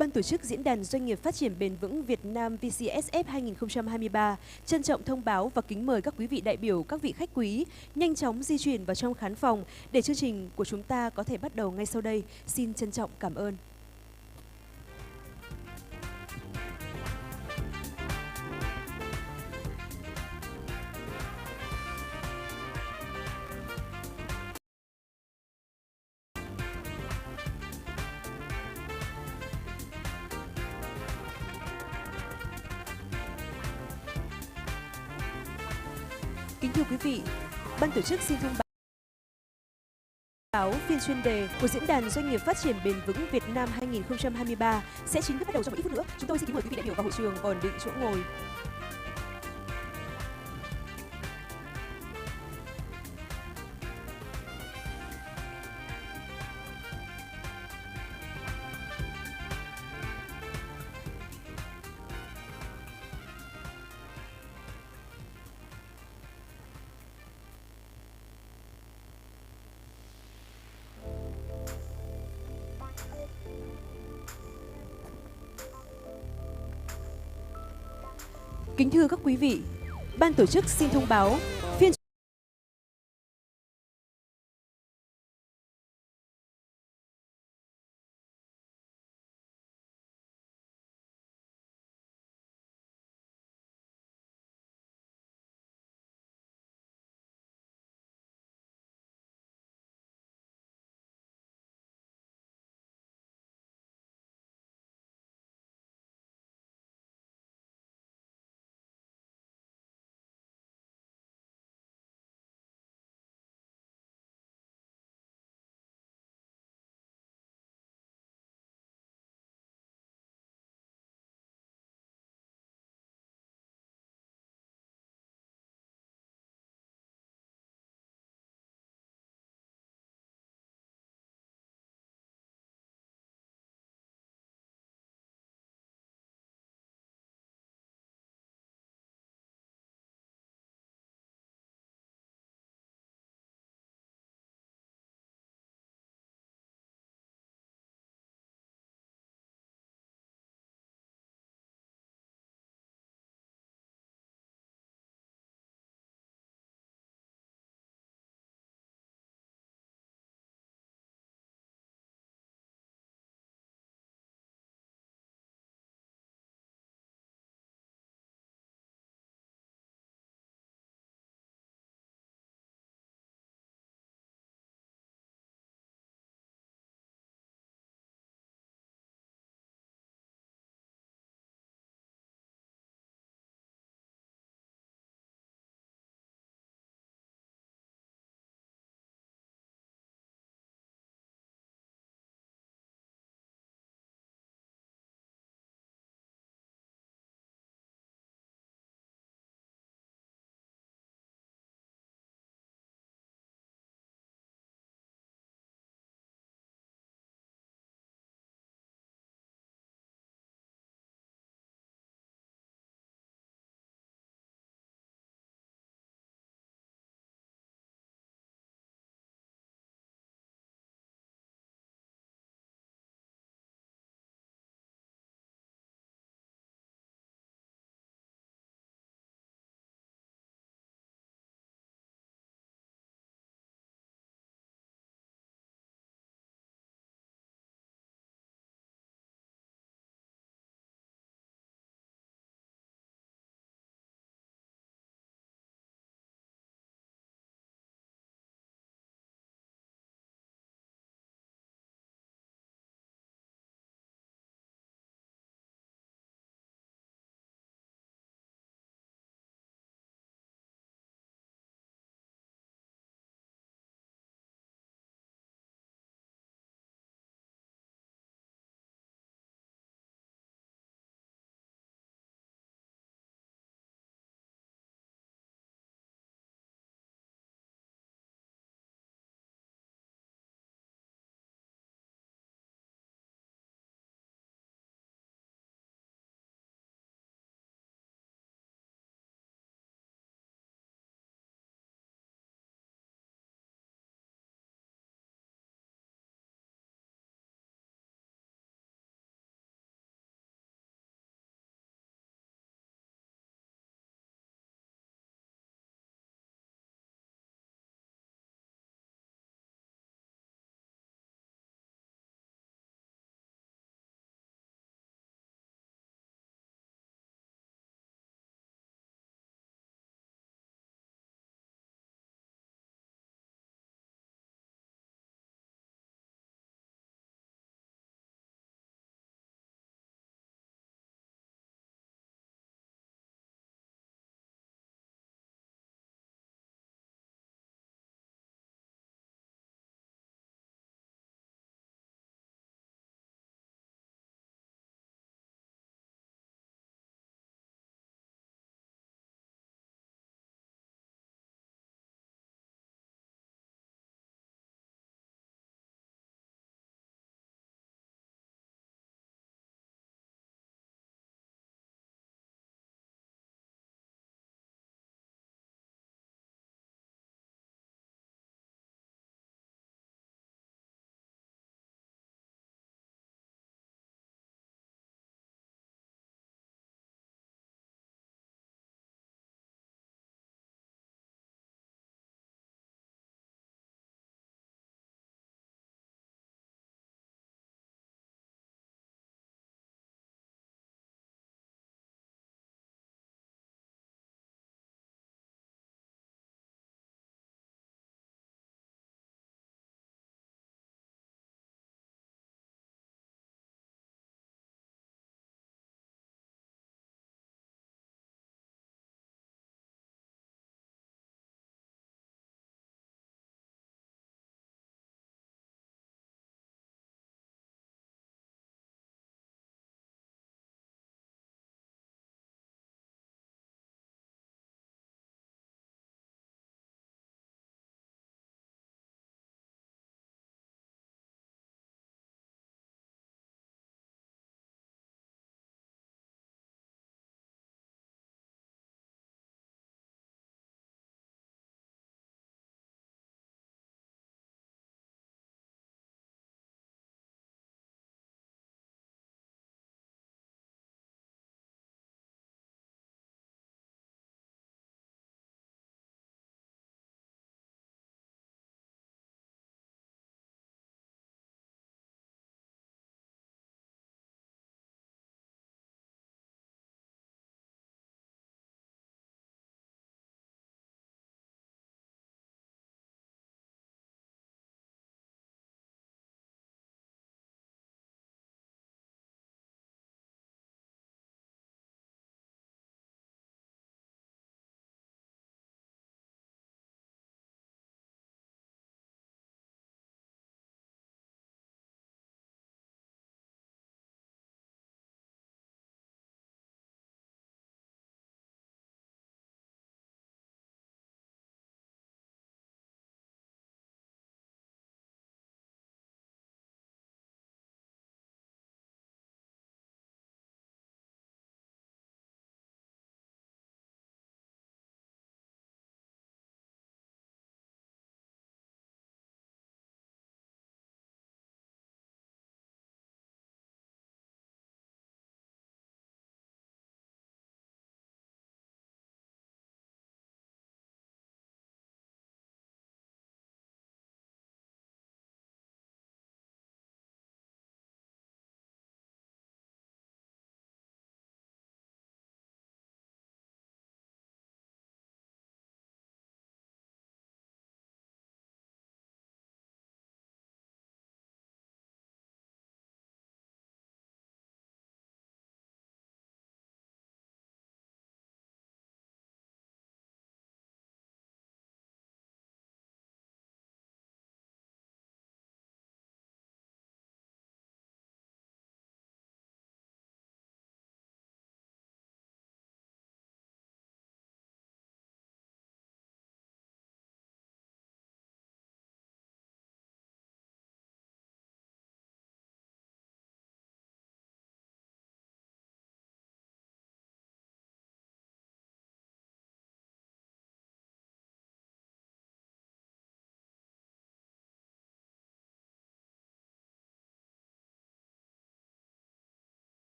Ban tổ chức Diễn đàn Doanh nghiệp Phát triển Bền vững Việt Nam VCSF 2023 trân trọng thông báo và kính mời các quý vị đại biểu, các vị khách quý nhanh chóng di chuyển vào trong khán phòng để chương trình của chúng ta có thể bắt đầu ngay sau đây. Xin trân trọng cảm ơn. Kính thưa quý vị, ban tổ chức xin thông báo phiên chuyên đề của Diễn đàn Doanh nghiệp Phát triển Bền vững Việt Nam 2023 sẽ chính thức bắt đầu trong ít phút nữa. Chúng tôi xin kính mời quý vị đại biểu vào hội trường ổn định chỗ ngồi. Kính thưa các quý vị, ban tổ chức xin thông báo phiên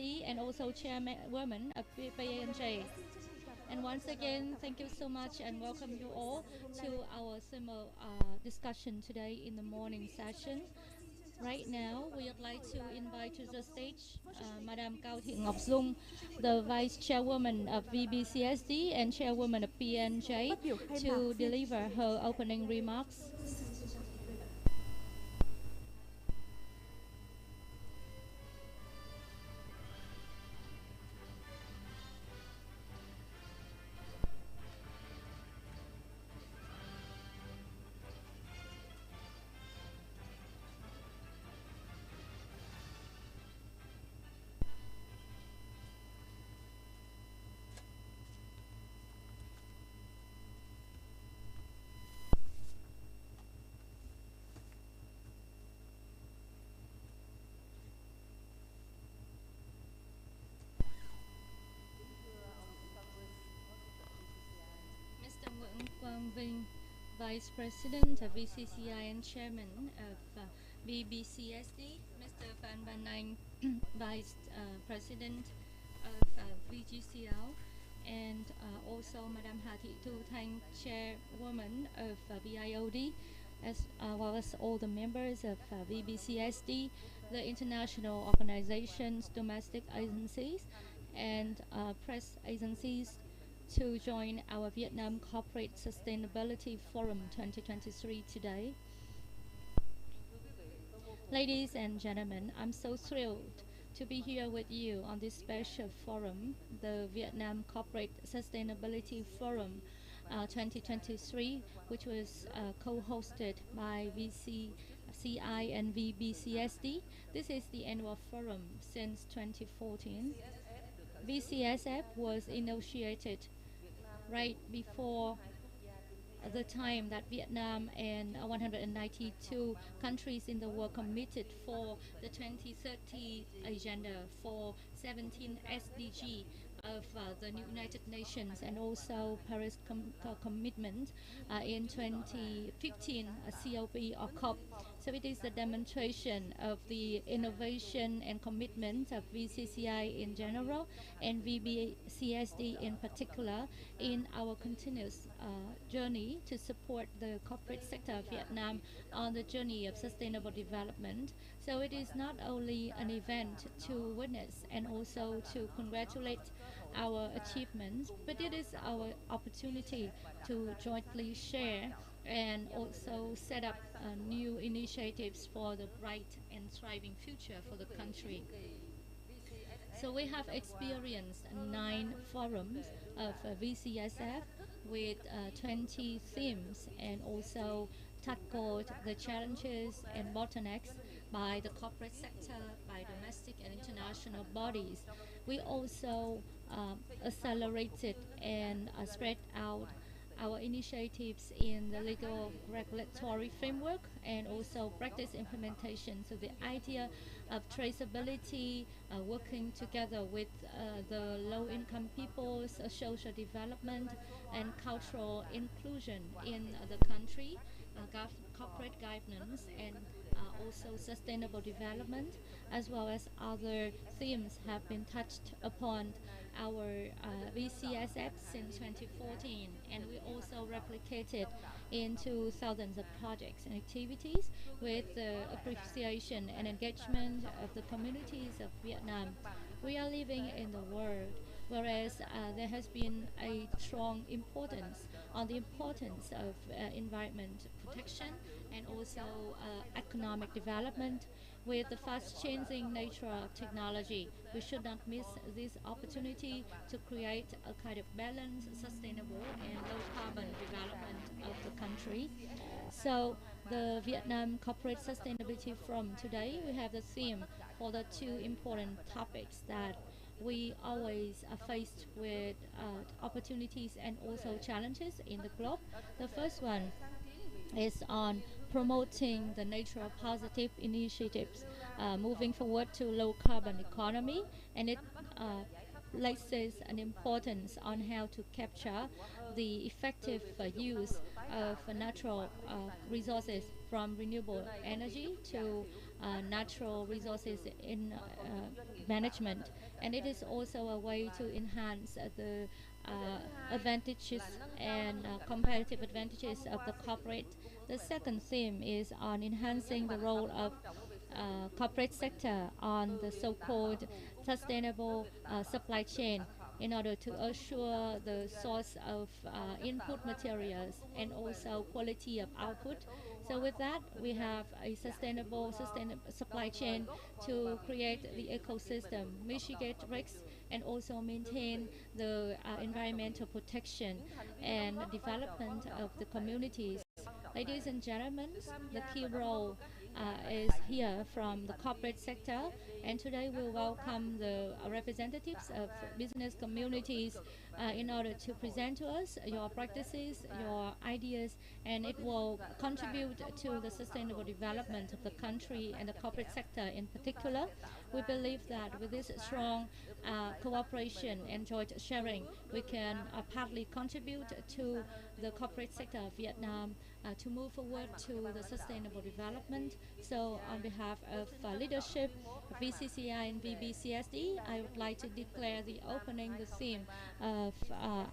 VCSD and also chairwoman of PNJ. And once again, thank you so much and welcome you all to our summer discussion today in the morning session. Right now, we would like to invite to the stage Madam Cao Thị Ngọc Dung, the Vice Chairwoman of VBCSD and Chairwoman of PNJ, Phát biểu khai mạc to phiên deliver her opening remarks. Mr. Nguyễn Quang Vinh, Vice President of VCCI and Chairman of VBCSD, Mr. Phan Van Anh, Vice President of VGCL, and also Madam Hà Thị Thu Thanh, Chairwoman of VIOD, as well as all the members of VBCSD, the international organizations, domestic agencies, and press agencies to join our Vietnam Corporate Sustainability Forum 2023 today. Ladies and gentlemen, I'm so thrilled to be here with you on this special forum, the Vietnam Corporate Sustainability Forum 2023, which was co-hosted by VCCI and VBCSD. This is the annual forum since 2014. VCSF was initiated right before the time that Vietnam and 192 countries in the world committed for the 2030 agenda for 17 SDG of the United Nations and also Paris commitment in 2015 COP or COP. So it is a demonstration of the innovation and commitment of VCCI in general and VBCSD in particular in our continuous journey to support the corporate sector of Vietnam on the journey of sustainable development. So it is not only an event to witness and also to congratulate our achievements, but it is our opportunity to jointly share and also set up new initiatives for the bright and thriving future for the country. So we have experienced 9 forums of VCSF with 20 themes and also tackled the challenges and bottlenecks by the corporate sector, by domestic and international bodies. We also accelerated and spread out our initiatives in the legal regulatory framework and also practice implementation. So the idea of traceability, working together with the low-income peoples, social development, and cultural inclusion in the country, corporate governance, and also sustainable development, as well as other themes have been touched upon our VCSF since 2014, and we also replicated into thousands of projects and activities with the appreciation and engagement of the communities of Vietnam. We are living in the world, whereas there has been a strong importance on the importance of environment protection and also economic development. With the fast changing nature of technology, we should not miss this opportunity to create a kind of balanced, sustainable, and low carbon development of the country. So, the Vietnam Corporate Sustainability Forum today, we have the theme for the 2 important topics that we always are faced with opportunities and also challenges in the globe. The first one is on promoting the nature of positive initiatives, moving forward to low carbon economy, and it places an importance on how to capture the effective use of natural resources from renewable energy to natural resources in management. And it is also a way to enhance the advantages and competitive advantages of the corporate. The second theme is on enhancing the role of corporate sector on the so-called sustainable supply chain in order to assure the source of input materials and also quality of output. So with that, we have a sustainable supply chain to create the ecosystem, mitigate risks, and also maintain the environmental protection and development of the communities. Ladies and gentlemen, the key role is here from the corporate sector, and today we welcome the representatives of business communities in order to present to us your practices, your ideas, and it will contribute to the sustainable development of the country and the corporate sector in particular. We believe that with this strong cooperation and joint sharing, we can partly contribute to the corporate sector of Vietnam to move forward to the sustainable development. So on behalf of leadership, VCCI and VBCSD, I would like to declare the opening the theme of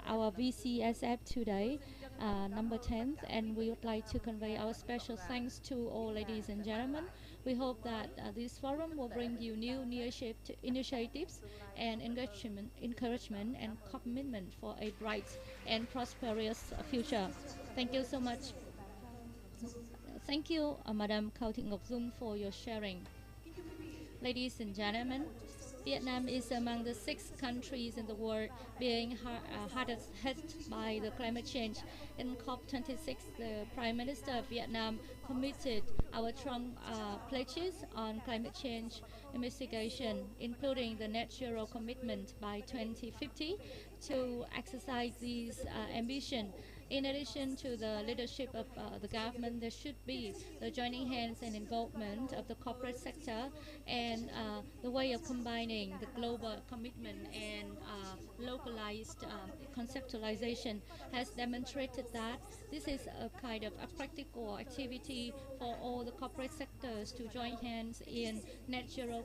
our VCSF today, number 10th, and we would like to convey our special thanks to all ladies and gentlemen. We hope that this forum will bring you new initiatives and encouragement and commitment for a bright and prosperous future. Thank you so much. Thank you, Madam Cao Thị Ngọc Dung, for your sharing. Ladies and gentlemen, Vietnam is among the 6 countries in the world being hardest hit by the climate change. In COP26, the Prime Minister of Vietnam committed our strong pledges on climate change investigation, including the net zero commitment by 2050 to exercise these ambition. In addition to the leadership of the government, there should be the joining hands and involvement of the corporate sector, and the way of combining the global commitment and localized conceptualization has demonstrated that this is a kind of a practical activity for all the corporate sectors to join hands in net zero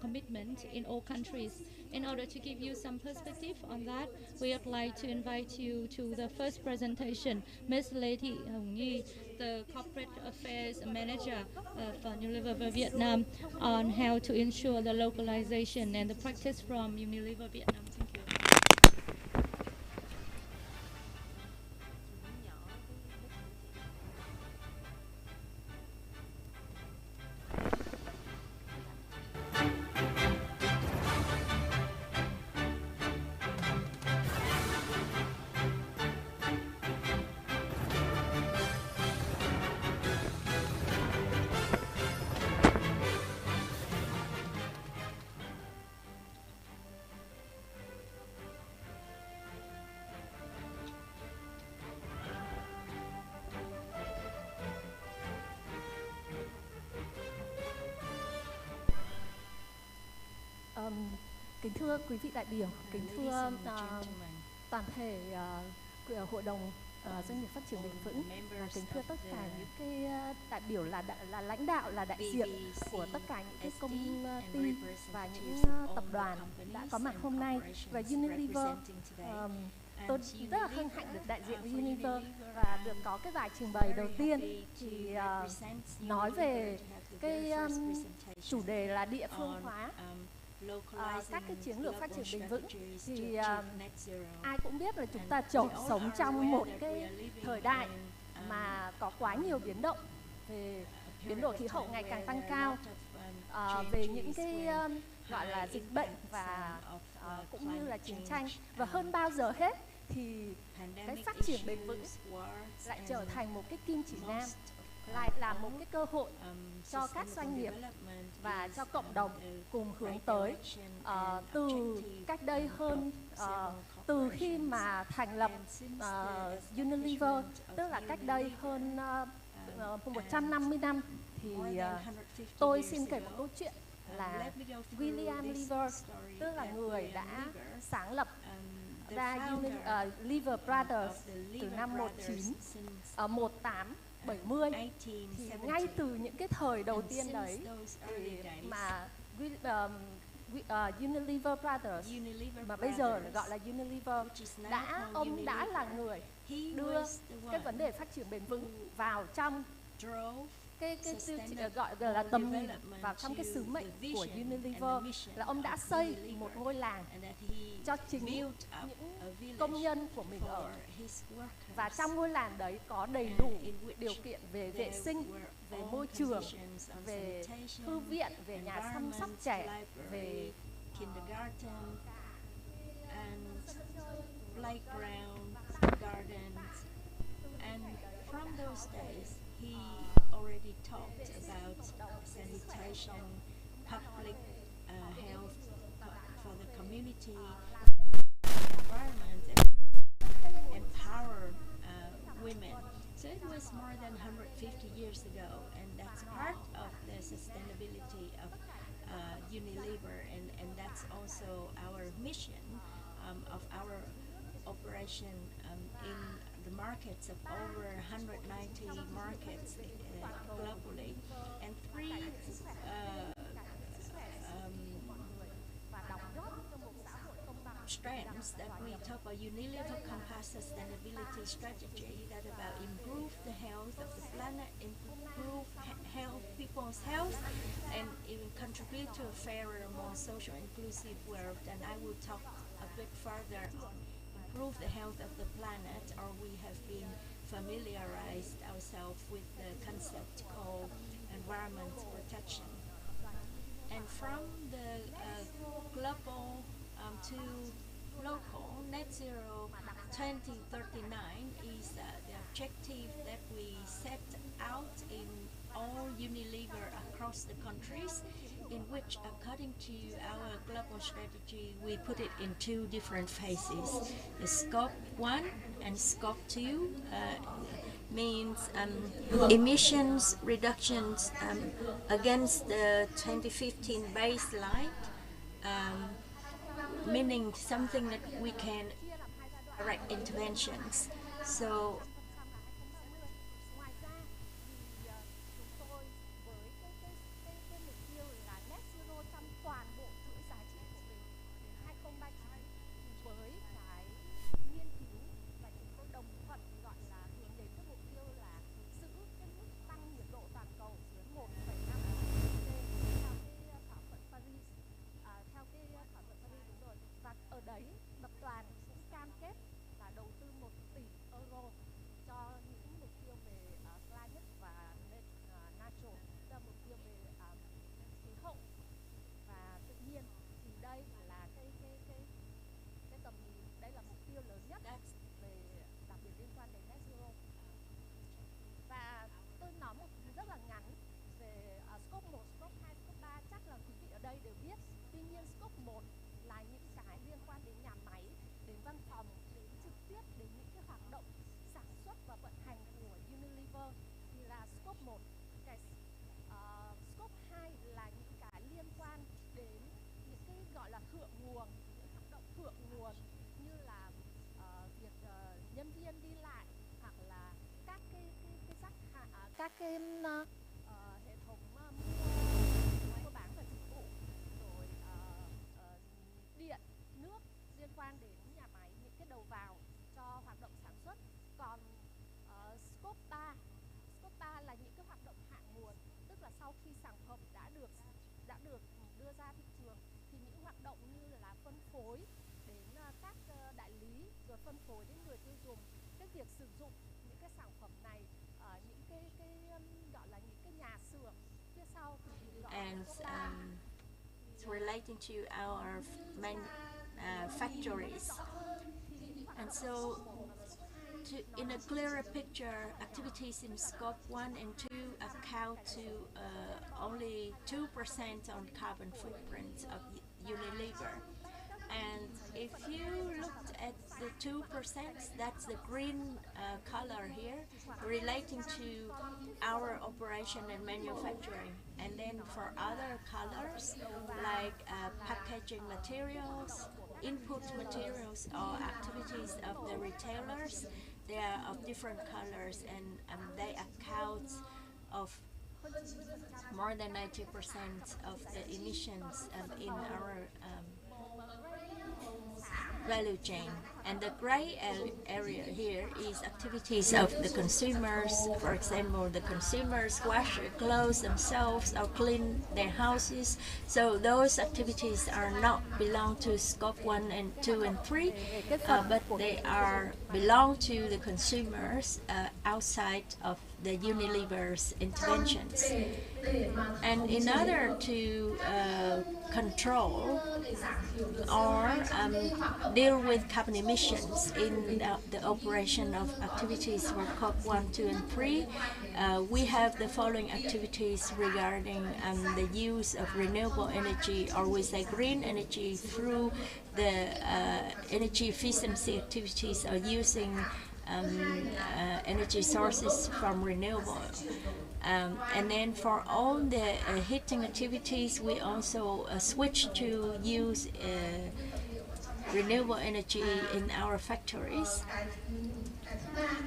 commitment in all countries. In order to give you some perspective on that, we would like to invite you to the first presentation, Ms. Lê Thị Hồng Nhi, the Corporate Affairs Manager of Unilever Vietnam, on how to ensure the localization and the practice from Unilever Vietnam. Thank you. Kính thưa quý vị đại biểu, kính thưa toàn thể hội đồng doanh nghiệp phát triển bền vững, kính thưa tất cả những cái đại biểu là lãnh đạo, là đại diện của tất cả những cái công ty và những tập đoàn đã có mặt hôm nay. Và Unilever, tôi rất là hân hạnh được đại diện với Unilever và được có cái bài trình bày đầu tiên thì nói về cái chủ đề là địa phương hóa. Các cái chiến lược phát triển bền vững thì ai cũng biết là chúng ta sống trong một cái thời đại mà có quá nhiều biến động, về biến đổi khí hậu ngày càng tăng cao, về những cái gọi là dịch bệnh và cũng như là chiến tranh, và hơn bao giờ hết thì cái phát triển bền vững lại trở thành một cái kim chỉ nam, lại là một cái cơ hội cho các doanh nghiệp và cho cộng đồng cùng hướng tới. Từ cách đây hơn từ khi mà thành lập Unilever, tức là cách đây hơn 150 năm, thì tôi xin kể một câu chuyện là William Lever, tức là người đã sáng lập ra Lever Brothers từ năm 1870. Thì ngay từ những cái thời đầu tiên đấy thì mà Unilever Brothers, mà bây giờ gọi là Unilever, ông đã là người đưa cái vấn đề phát triển bền vững vào trong cái gọi là tầm nhìn, vào trong cái sứ mệnh của Unilever, là ông đã xây một ngôi làng cho chính những công nhân của mình ở. Và trong ngôi làng đấy có đầy đủ điều kiện về vệ sinh, về môi trường, về thư viện, về nhà chăm sóc trẻ, về kindergarten and playground gardens. And from those days he already talked about sanitation, public health for the community, environment, and empower women. So it was more than 150 years ago, and that's part of the sustainability of Unilever, and that's also our mission of our operation in the markets of over 190 markets globally, and three strands that we talk about. Unilever compass sustainability strategy that about improve the health of the planet, improve health, people's health, and even contribute to a fairer, more social inclusive world. And I will talk a bit further on improve the health of the planet, or we have been familiarized ourselves with the concept called environment protection. And from the global to local, net zero 2039 is the objective that we set out in all Unilever across the countries, in which, according to our global strategy, we put it in two different phases. The scope 1 and scope 2 means emissions reductions against the 2015 baseline, meaning something that we can direct interventions. So các cái hệ thống mua bán và dịch vụ, rồi điện, nước liên quan đến nhà máy, những cái đầu vào cho hoạt động sản xuất. Còn scope 3 là những cái hoạt động hạ nguồn, tức là sau khi sản phẩm đã được đưa ra thị trường thì những hoạt động như là phân phối đến các đại lý, rồi phân phối đến người tiêu dùng, cái việc sử dụng những cái sản phẩm này ở những cái gọi là những cái nhà xưởng phía sau. And it's relating to our factories. And so in a clearer picture, activities in scope 1 and 2 account to only 2% on carbon footprint of Unilever. And if you looked at the 2%, that's the green color here, relating to our operation and manufacturing. And then for other colors, like packaging materials, input materials, or activities of the retailers, they are of different colors, and they account of more than 90% of the emissions in our value chain. And the gray area here is activities of the consumers. For example, the consumers wash their clothes themselves or clean their houses. So those activities are not belong to scope 1 and 2 and 3, but they belong to the consumers outside of the Unilever's interventions. And in order to control or deal with carbon emissions in the operation of activities for COP 1, 2, and 3, we have the following activities regarding the use of renewable energy, or we say green energy, through the energy efficiency activities or using energy sources from renewable. And then for all the heating activities, we also switch to use renewable energy in our factories.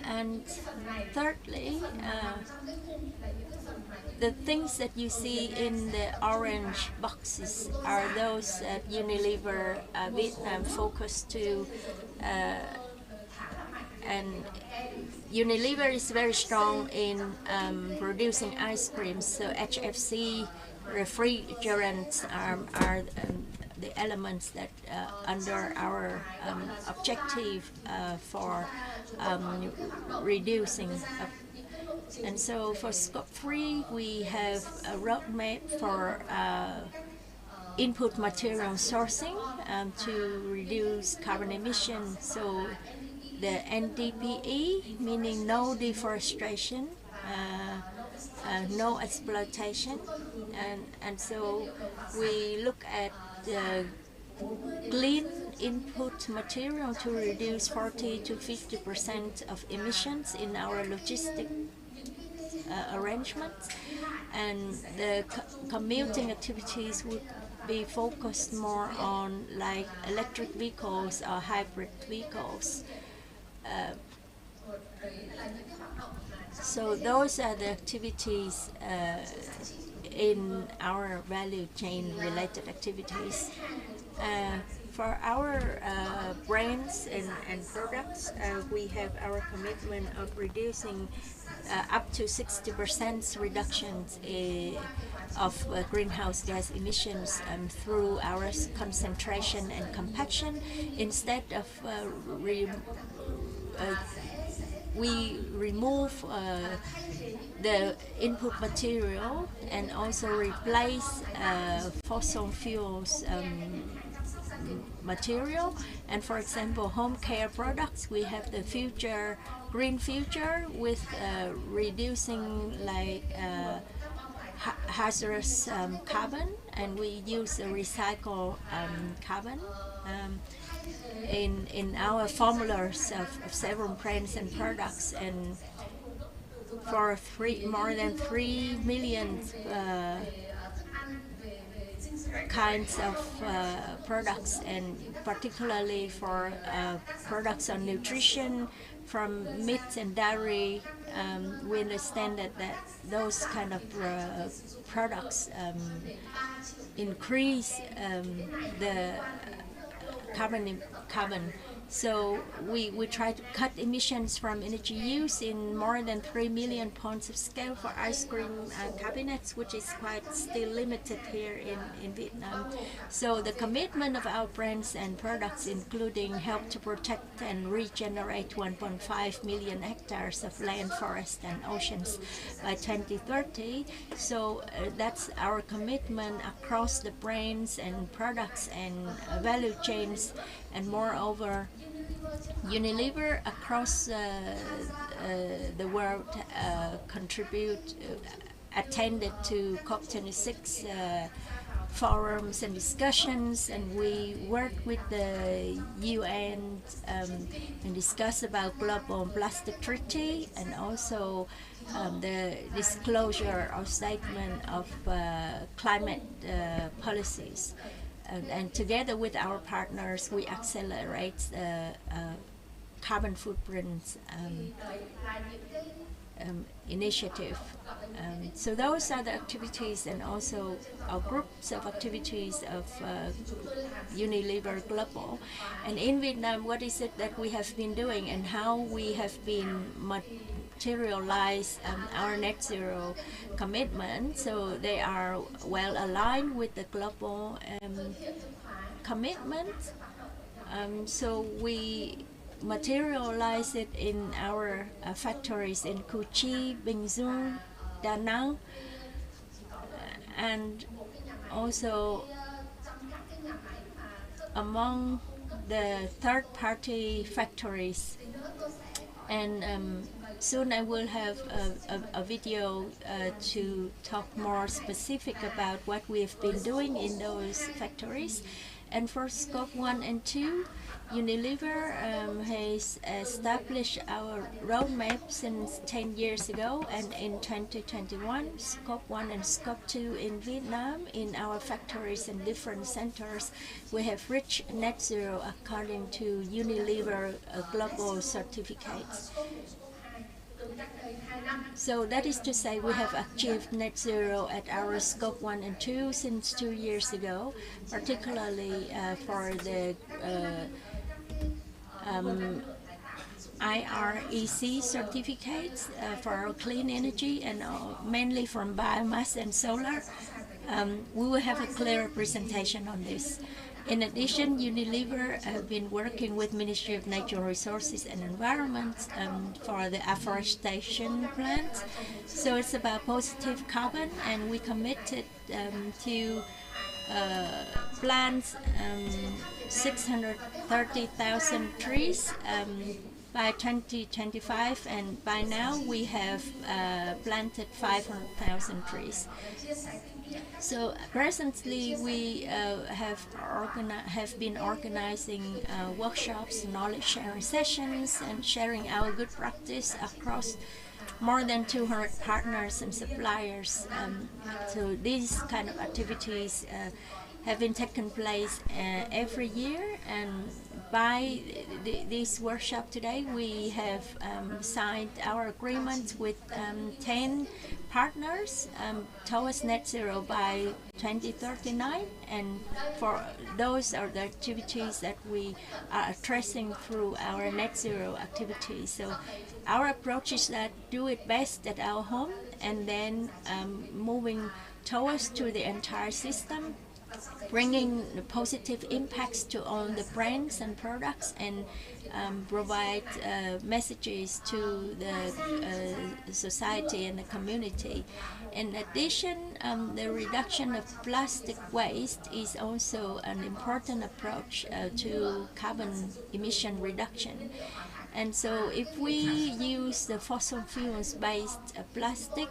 And thirdly, the things that you see in the orange boxes are those that Unilever Vietnam focused to, and Unilever is very strong in producing ice creams, so HFC refrigerants are the elements that under our objective for reducing. And so for scope 3, we have a roadmap for input material sourcing to reduce carbon emissions. So the NDPE, meaning no deforestation, no exploitation, and so we look at the clean input material to reduce 40 to 50% of emissions in our logistic arrangements, and the commuting activities would be focused more on like electric vehicles or hybrid vehicles. So those are the activities in our value chain related activities. For our brands and products, we have our commitment of reducing up to 60% reductions of greenhouse gas emissions through our concentration and compaction. Instead of we remove the input material and also replace fossil fuels material. And for example, home care products, we have the future green future with reducing like hazardous carbon, and we use recycled carbon in our formulas of several brands and products. And for more than 3 million kinds of products, and particularly for products on nutrition from meat and dairy, we understand that those kind of products increase the carbon. So we try to cut emissions from energy use in more than 3 million pounds of scale for ice cream cabinets, which is quite still limited here in Vietnam. So the commitment of our brands and products, including help to protect and regenerate 1.5 million hectares of land, forest and oceans by 2030. So that's our commitment across the brands and products and value chains. And moreover, Unilever across the world attended to COP26 forums and discussions, and we work with the UN and discuss about global plastic treaty, and also the disclosure or statement of climate policies. And together with our partners, we accelerate carbon footprints initiative. So those are the activities, and also our groups of activities of Unilever Global. And in Vietnam, what is it that we have been doing and how we have been materialize our net zero commitment? So they are well aligned with the global commitment. So we materialize it in our factories in Củ Chi, Bình Dương, Da Nang, and also among the third-party factories. And soon I will have a video to talk more specific about what we've been doing in those factories. And for Scope 1 and 2, Unilever has established our roadmap since 10 years ago, and in 2021, Scope 1 and Scope 2 in Vietnam, in our factories and different centers, we have reached net zero according to Unilever global certificates. So that is to say, we have achieved net zero at our Scope 1 and 2 since 2 years ago, particularly for the IREC certificates for our clean energy, and mainly from biomass and solar. We will have a clear representation on this. In addition, Unilever have been working with Ministry of Natural Resources and Environment for the afforestation plans. So it's about positive carbon, and we committed to plant 630,000 trees by 2025, and by now we have planted 500,000 trees. So presently we have been organizing workshops, knowledge sharing sessions, and sharing our good practice across more than 200 partners and suppliers. So these kind of activities have been taking place every year, and by this workshop today we have signed our agreement with 10 partners towards net zero by 2039, and for those are the activities that we are addressing through our net zero activities. So our approach is that do it best at our home, and then moving towards to the entire system, bringing the positive impacts to all the brands and products, and provide messages to the society and the community. In addition, the reduction of plastic waste is also an important approach to carbon emission reduction. And so if we use the fossil fuels based plastic,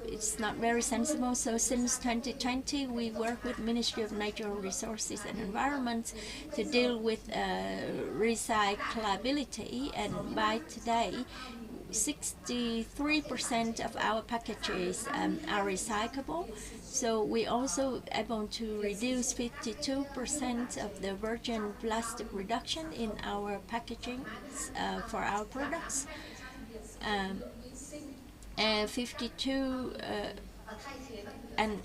it's not very sensible. So since 2020 we work with Ministry of Natural Resources and Environment to deal with recyclability, and by today 63% of our packages are recyclable. So we also able to reduce 52% of the virgin plastic reduction in our packaging for our products. And 52 and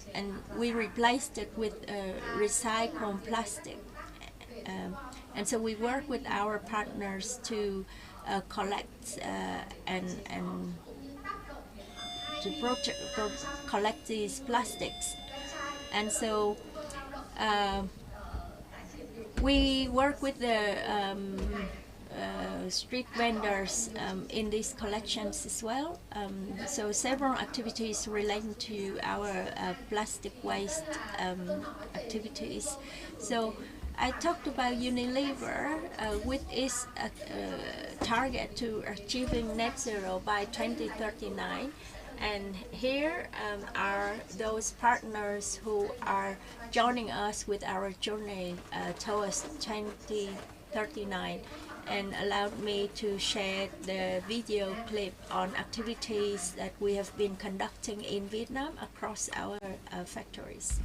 we replaced it with recycled plastic, and so we work with our partners to collect and to collect these plastics. And so we work with the street vendors in these collections as well. So several activities relating to our plastic waste activities. So I talked about Unilever with its target to achieving net zero by 2039. And here are those partners who are joining us with our journey towards 2039, and allowed me to share the video clip on activities that we have been conducting in Vietnam across our factories.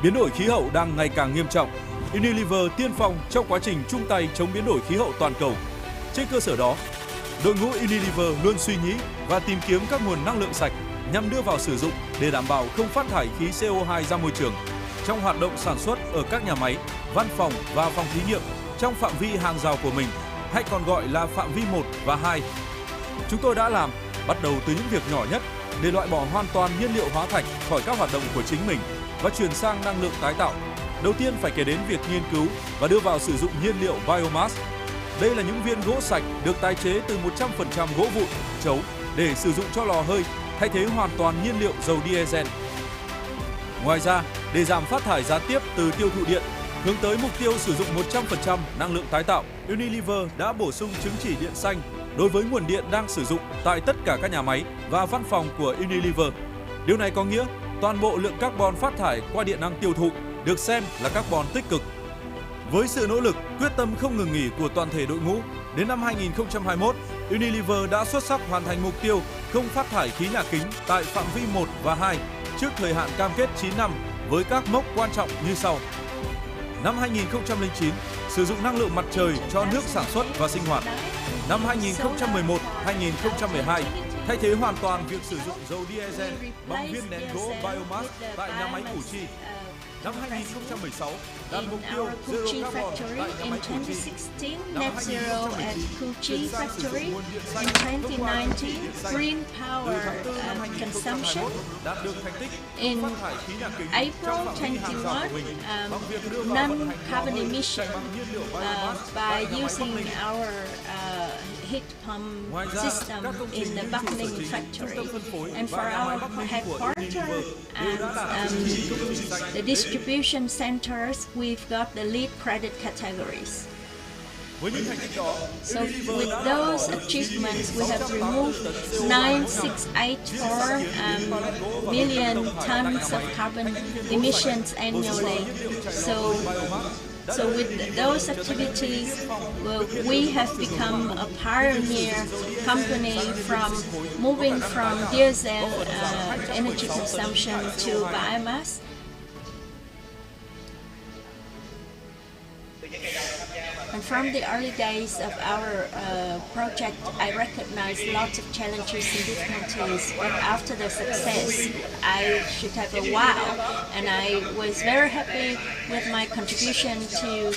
Biến đổi khí hậu đang ngày càng nghiêm trọng. Unilever tiên phong trong quá trình chung tay chống biến đổi khí hậu toàn cầu. Trên cơ sở đó, đội ngũ Unilever luôn suy nghĩ và tìm kiếm các nguồn năng lượng sạch nhằm đưa vào sử dụng để đảm bảo không phát thải khí CO2 ra môi trường trong hoạt động sản xuất ở các nhà máy, văn phòng và phòng thí nghiệm trong phạm vi hàng rào của mình, hay còn gọi là phạm vi 1 và 2. Chúng tôi đã làm, bắt đầu từ những việc nhỏ nhất để loại bỏ hoàn toàn nhiên liệu hóa thạch khỏi các hoạt động của chính mình và chuyển sang năng lượng tái tạo. Đầu tiên phải kể đến việc nghiên cứu và đưa vào sử dụng nhiên liệu biomass. Đây là những viên gỗ sạch được tái chế từ 100% gỗ vụn, chấu để sử dụng cho lò hơi, thay thế hoàn toàn nhiên liệu dầu diesel. Ngoài ra, để giảm phát thải gián tiếp từ tiêu thụ điện, hướng tới mục tiêu sử dụng 100% năng lượng tái tạo, Unilever đã bổ sung chứng chỉ điện xanh đối với nguồn điện đang sử dụng tại tất cả các nhà máy và văn phòng của Unilever. Điều này có nghĩa toàn bộ lượng carbon phát thải qua điện năng tiêu thụ được xem là carbon tích cực. Với sự nỗ lực, quyết tâm không ngừng nghỉ của toàn thể đội ngũ, đến năm 2021, Unilever đã xuất sắc hoàn thành mục tiêu không phát thải khí nhà kính tại phạm vi 1 và 2 trước thời hạn cam kết 9 năm với các mốc quan trọng như sau. Năm 2009, sử dụng năng lượng mặt trời cho nước sản xuất và sinh hoạt. Năm 2011-2012, thay thế hoàn toàn việc sử dụng dầu diesel bằng viên nén gỗ biomass tại nhà máy Củ Chi. Năm 2016, đạt mục tiêu zero carbon tại nhà máy Củ Chi. Net zero at Kuchi factory. In 2019, green power consumption. In April 21, non-carbon emission by using our heat pump system in the Buckling factory. And for our headquarters and the distribution centers, we've got the lead credit categories. So with those achievements, we have removed 9,684 million tons of carbon emissions annually. So with those activities, we have become a pioneer company from moving from diesel energy consumption to biomass. And from the early days of our project, I recognized lots of challenges and difficulties, but after the success, I should have a wow, and I was very happy with my contribution to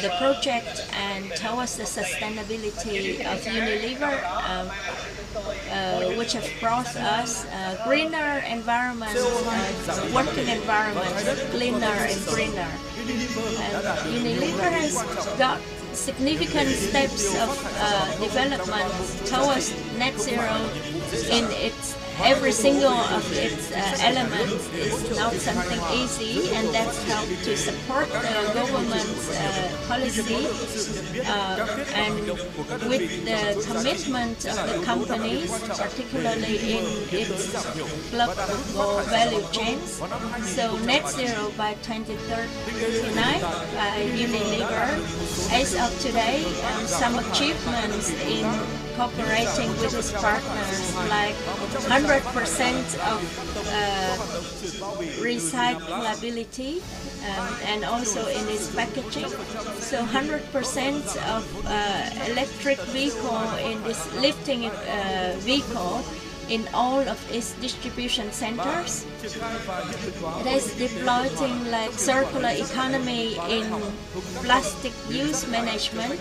the project and towards the sustainability of Unilever, which have brought us a greener environment, working environment, cleaner and greener. And Unilever has got significant steps of development towards net zero in its every single of its elements is not something easy, and that's helped to support the government's policy and with the commitment of the companies, particularly in its global value chains. So net zero by 2039 by Unilever. As of today, some achievements in cooperating with its partners, like 100% of recyclability, and also in its packaging. So 100% of electric vehicle in this lifting vehicle in all of its distribution centers. It is deploying like circular economy in plastic use management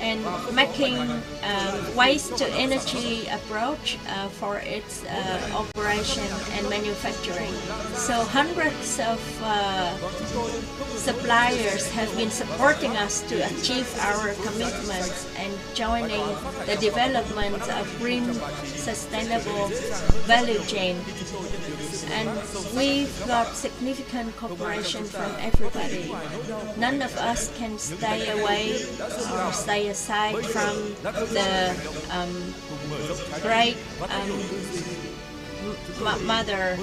and making waste to energy approach for its operation and manufacturing. So hundreds of suppliers have been supporting us to achieve our commitments and joining the development of green sustainable value chain. And we've got significant cooperation from everybody. None of us can stay away or stay aside from the great mother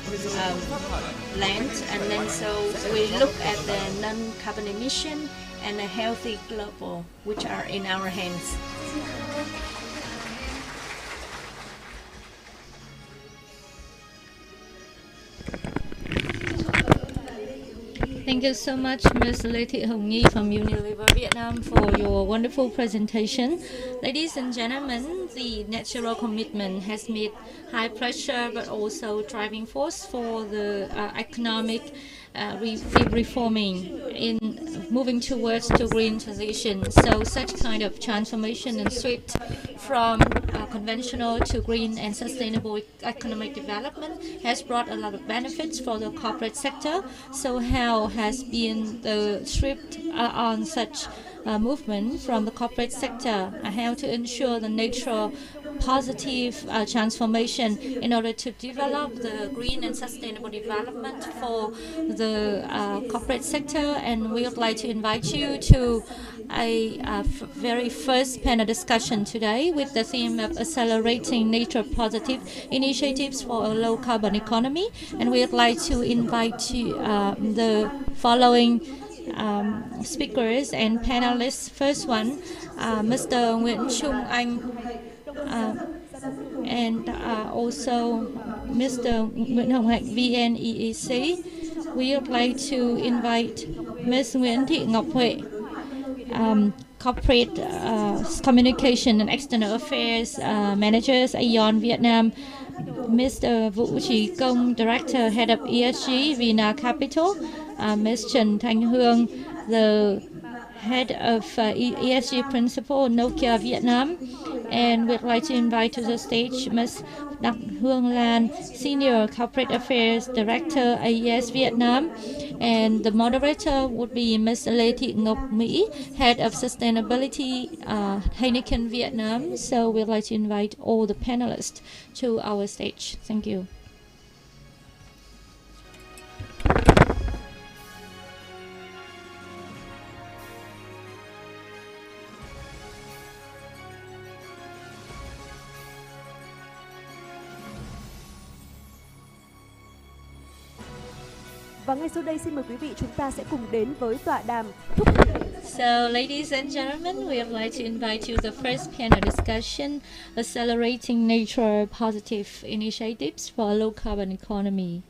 land, and then so we look at the non-carbon emission and a healthy global, which are in our hands. you so much, Ms. Lê Thị Hồng Nhi from Unilever Vietnam for your wonderful presentation. Ladies and gentlemen, the natural commitment has made high pressure but also driving force for the economic reforming in moving towards to green transition. So such kind of transformation and shift from conventional to green and sustainable economic development has brought a lot of benefits for the corporate sector. So how has been the shift on such movement from the corporate sector, how to ensure the natural positive transformation in order to develop the green and sustainable development for the corporate sector. And we would like to invite you to a very first panel discussion today with the theme of accelerating nature positive initiatives for a low carbon economy. And we would like to invite you, the following speakers and panelists. First one, Mr. Nguyễn Trung Anh, and also Mr. Nguyễn Hồng Hạnh, VNEEC. We would like to invite Ms. Nguyễn Thị Ngọc Huệ, Corporate Communication and External Affairs Managers, Aeon Vietnam, Mr. Vũ Trí Công, Director, Head of ESG, Vina Capital, Ms. Trần Thanh Hương, the Head of ESG Principal, Nokia Vietnam. And we'd like to invite to the stage Ms. Đặng Hương Lan, Senior Corporate Affairs Director, AES Vietnam. And the moderator would be Ms. Lê Thị Ngọc Mỹ, Head of Sustainability, Heineken Vietnam. So we'd like to invite all the panelists to our stage. Thank you. Và ngay sau đây xin mời quý vị chúng ta sẽ cùng đến với tọa đàm So, ladies and gentlemen, we would like to invite you to the first panel discussion, Accelerating Nature Positive Initiatives for a Low Carbon Economy.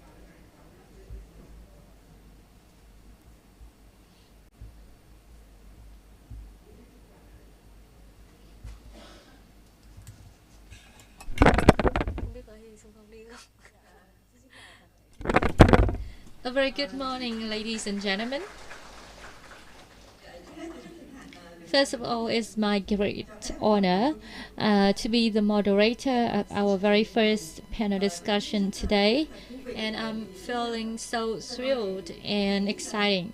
A very good morning, ladies and gentlemen. First of all, it's my great honor to be the moderator of our very first panel discussion today. And I'm feeling so thrilled and exciting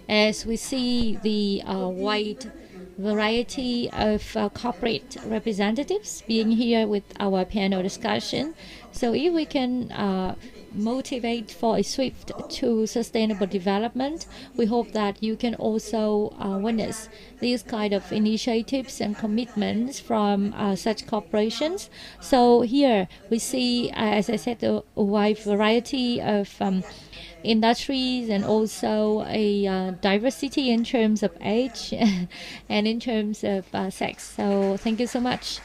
as we see the wide variety of corporate representatives being here with our panel discussion. So if we can motivate for a swift to sustainable development, we hope that you can also witness these kind of initiatives and commitments from such corporations. So here we see, as I said, a wide variety of industries and also a diversity in terms of age and in terms of sex. So thank you so much.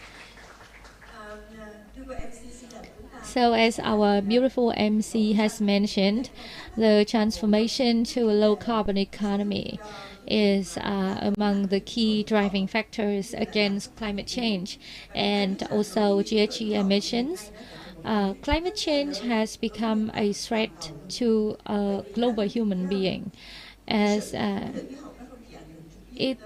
So as our beautiful MC has mentioned, the transformation to a low carbon economy is among the key driving factors against climate change and also GHG emissions. Climate change has become a threat to a global human being, as it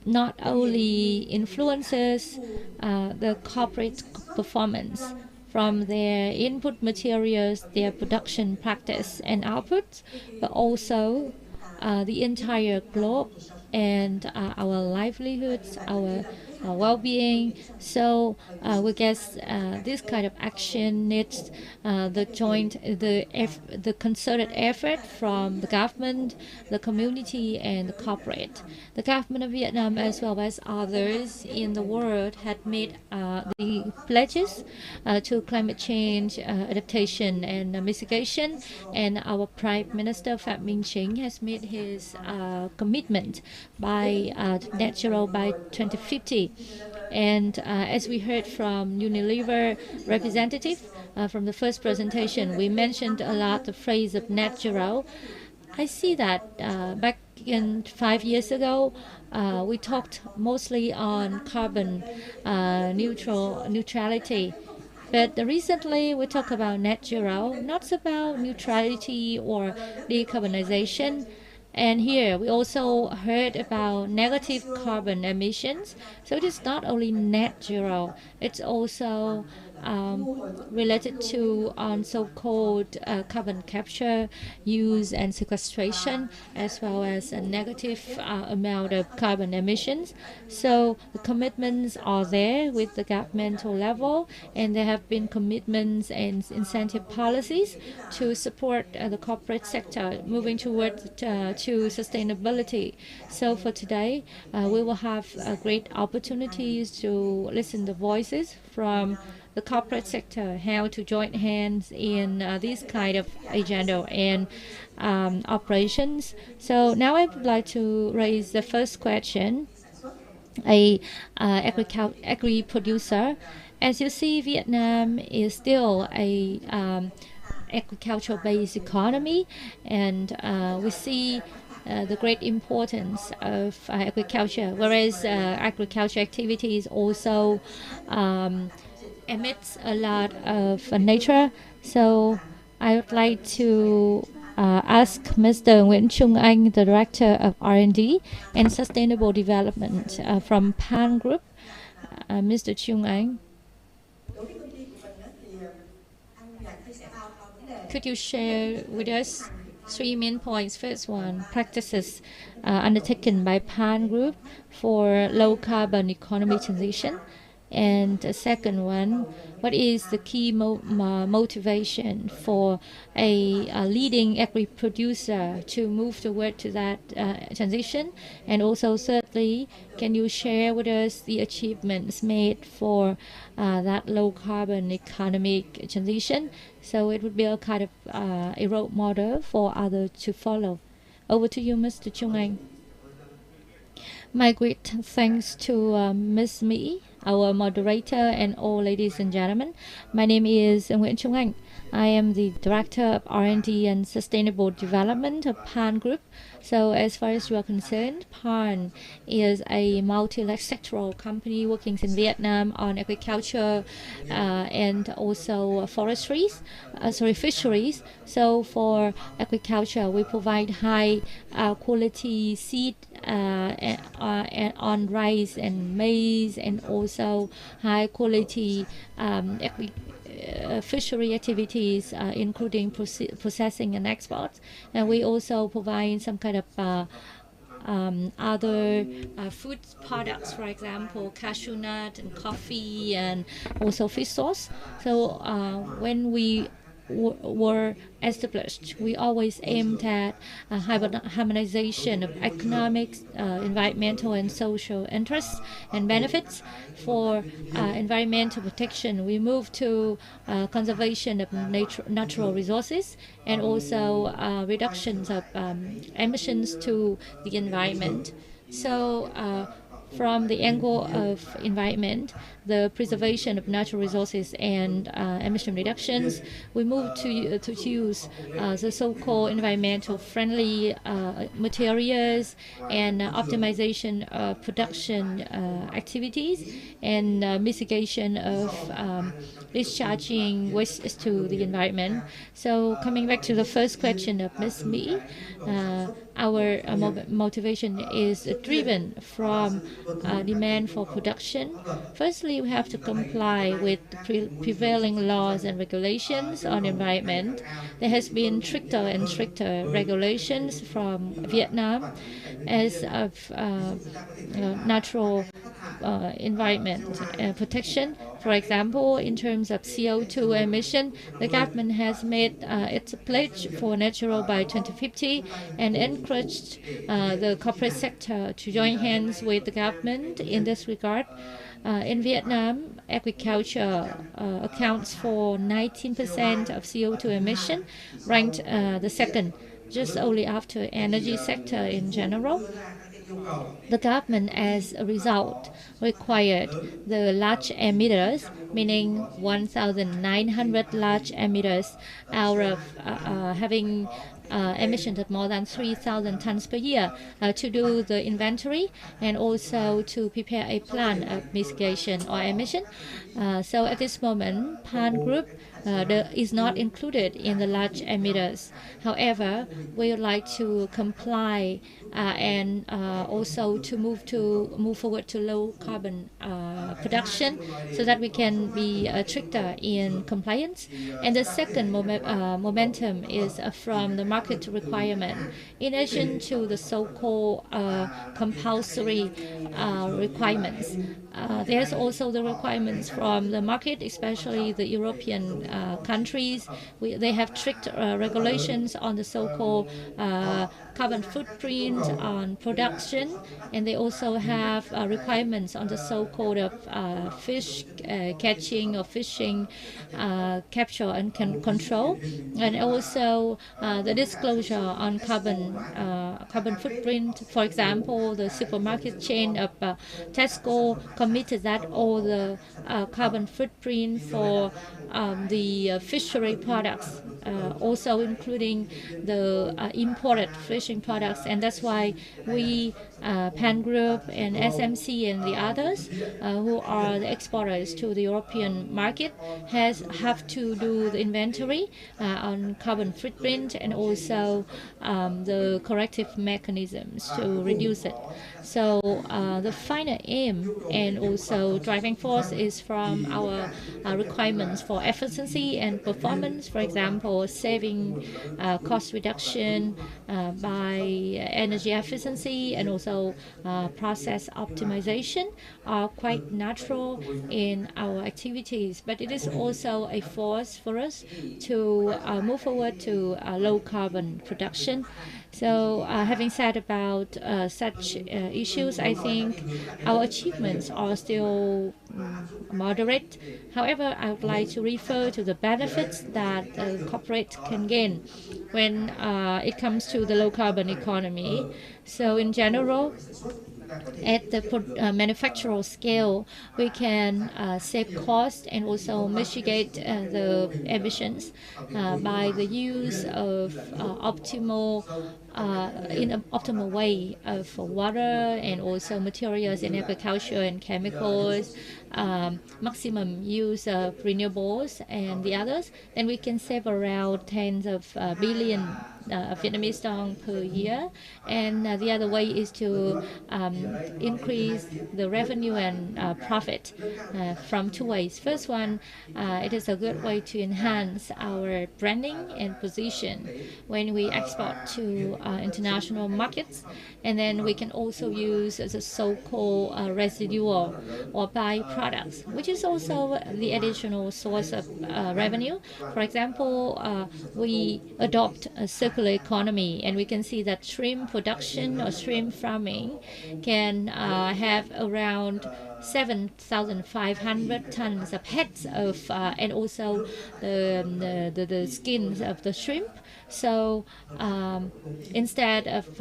not only influences the corporate performance from their input materials, their production practice and output, but also the entire globe and our livelihoods, our well-being. So we guess this kind of action needs the concerted effort from the government, the community, and the corporate. The government of Vietnam, as well as others in the world, had made the pledges to climate change adaptation and mitigation, and our Prime Minister Phạm Minh Chính has made his commitment by net zero by 2050. And as we heard from Unilever representative from the first presentation, we mentioned a lot the phrase of net zero. I see that back in 5 years ago, we talked mostly on carbon neutrality. But recently, we talk about net zero, not about neutrality or decarbonization. And here, we also heard about negative carbon emissions. So it is not only net zero, it's also related to so-called carbon capture, use and sequestration, as well as a negative amount of carbon emissions. So the commitments are there with the governmental level, and there have been commitments and incentive policies to support the corporate sector moving towards to sustainability. So for today, we will have great opportunities to listen to voices from the corporate sector, how to join hands in this kind of agenda and operations. So now I would like to raise the first question. A agri producer, as you see, Vietnam is still a agriculture-based economy, and we see the great importance of agriculture, whereas agriculture activities also emits a lot of nature. So I would like to ask Mr. Nguyễn Trung Anh, the Director of R&D and Sustainable Development from Pan Group. Mr. Trung Anh, could you share with us 3 main points? First one, practices undertaken by Pan Group for low carbon economy transition. And the second one, what is the key motivation for a leading agri producer to move toward to that transition? And also, thirdly, can you share with us the achievements made for that low carbon economic transition? So it would be a kind of a role model for others to follow. Over to you, Mr. Trung Anh. My great thanks to Ms. Mỹ, our moderator, and all ladies and gentlemen. My name is Nguyễn Trung Anh. I am the Director of R&D and Sustainable Development of Pan Group. So as far as you are concerned, Pan is a multi-sectoral company working in Vietnam on agriculture and also fisheries. So for agriculture, we provide high quality seed on rice and maize, and also high quality fishery activities, including processing and exports. And we also provide some kind of other food products, for example, cashew nut and coffee, and also fish sauce. So when we were established, we always aimed at harmonization of economic, environmental, and social interests and benefits. For environmental protection, we moved to conservation of natural resources, and also reductions of emissions to the environment. So from the angle of environment, the preservation of natural resources and emission reductions, we moved to use the so-called environmental friendly materials and optimization of production activities, and mitigation of discharging waste to the environment. So coming back to the first question of Ms. Mỹ, our motivation is driven from demand for production. Firstly, we have to comply with the prevailing laws and regulations on environment. There has been stricter and stricter regulations from Vietnam as of natural environment protection. For example, in terms of CO2 emission, the government has made its pledge for net zero by 2050 and encouraged the corporate sector to join hands with the government in this regard. In Vietnam, agriculture accounts for 19% of CO2 emission, ranked the second, just only after energy sector in general. The government, as a result, required the large emitters, meaning 1,900 large emitters, out of having emissions of more than 3,000 tons per year to do the inventory and also to prepare a plan of mitigation or emission. So at this moment, PAN Group is not included in the large emitters. However, we would like to comply and also to move forward to low carbon production, so that we can be stricter in compliance. And the second momentum is from the market requirement. In addition to the so-called compulsory requirements, there's also the requirements from the market, especially the European countries. They have strict regulations on the so-called carbon footprint on production, and they also have requirements on the so-called fish catching or fishing capture and control, and also the disclosure on carbon footprint. For example, the supermarket chain of Tesco committed that all the carbon footprint for the fishery products, also including the imported fishing products, and that's why we, PAN Group and SMC and the others who are the exporters to the European market have to do the inventory on carbon footprint and also the corrective mechanisms to reduce it. So the final aim and also driving force is from our requirements for efficiency and performance. For example, saving cost reduction by energy efficiency and also process optimization are quite natural in our activities. But it is also a force for us to move forward to low carbon production. So having said about such issues, I think our achievements are still moderate. However, I would like to refer to the benefits that corporate can gain when it comes to the low carbon economy. So in general, at the manufacturer scale, we can save cost and also mitigate the emissions by the use of in an optimal way of water and also materials in agriculture and chemicals, maximum use of renewables and the others. Then we can save around tens of billion Vietnamese dong per year. And the other way is to increase the revenue and profit from two ways. First one, it is a good way to enhance our branding and position when we export to international markets. And then we can also use the so-called residual or byproducts, which is also the additional source of revenue. For example, we adopt a circular economy, and we can see that shrimp production or shrimp farming can have around 7,500 tons of heads of and also the skins of the shrimp. So instead of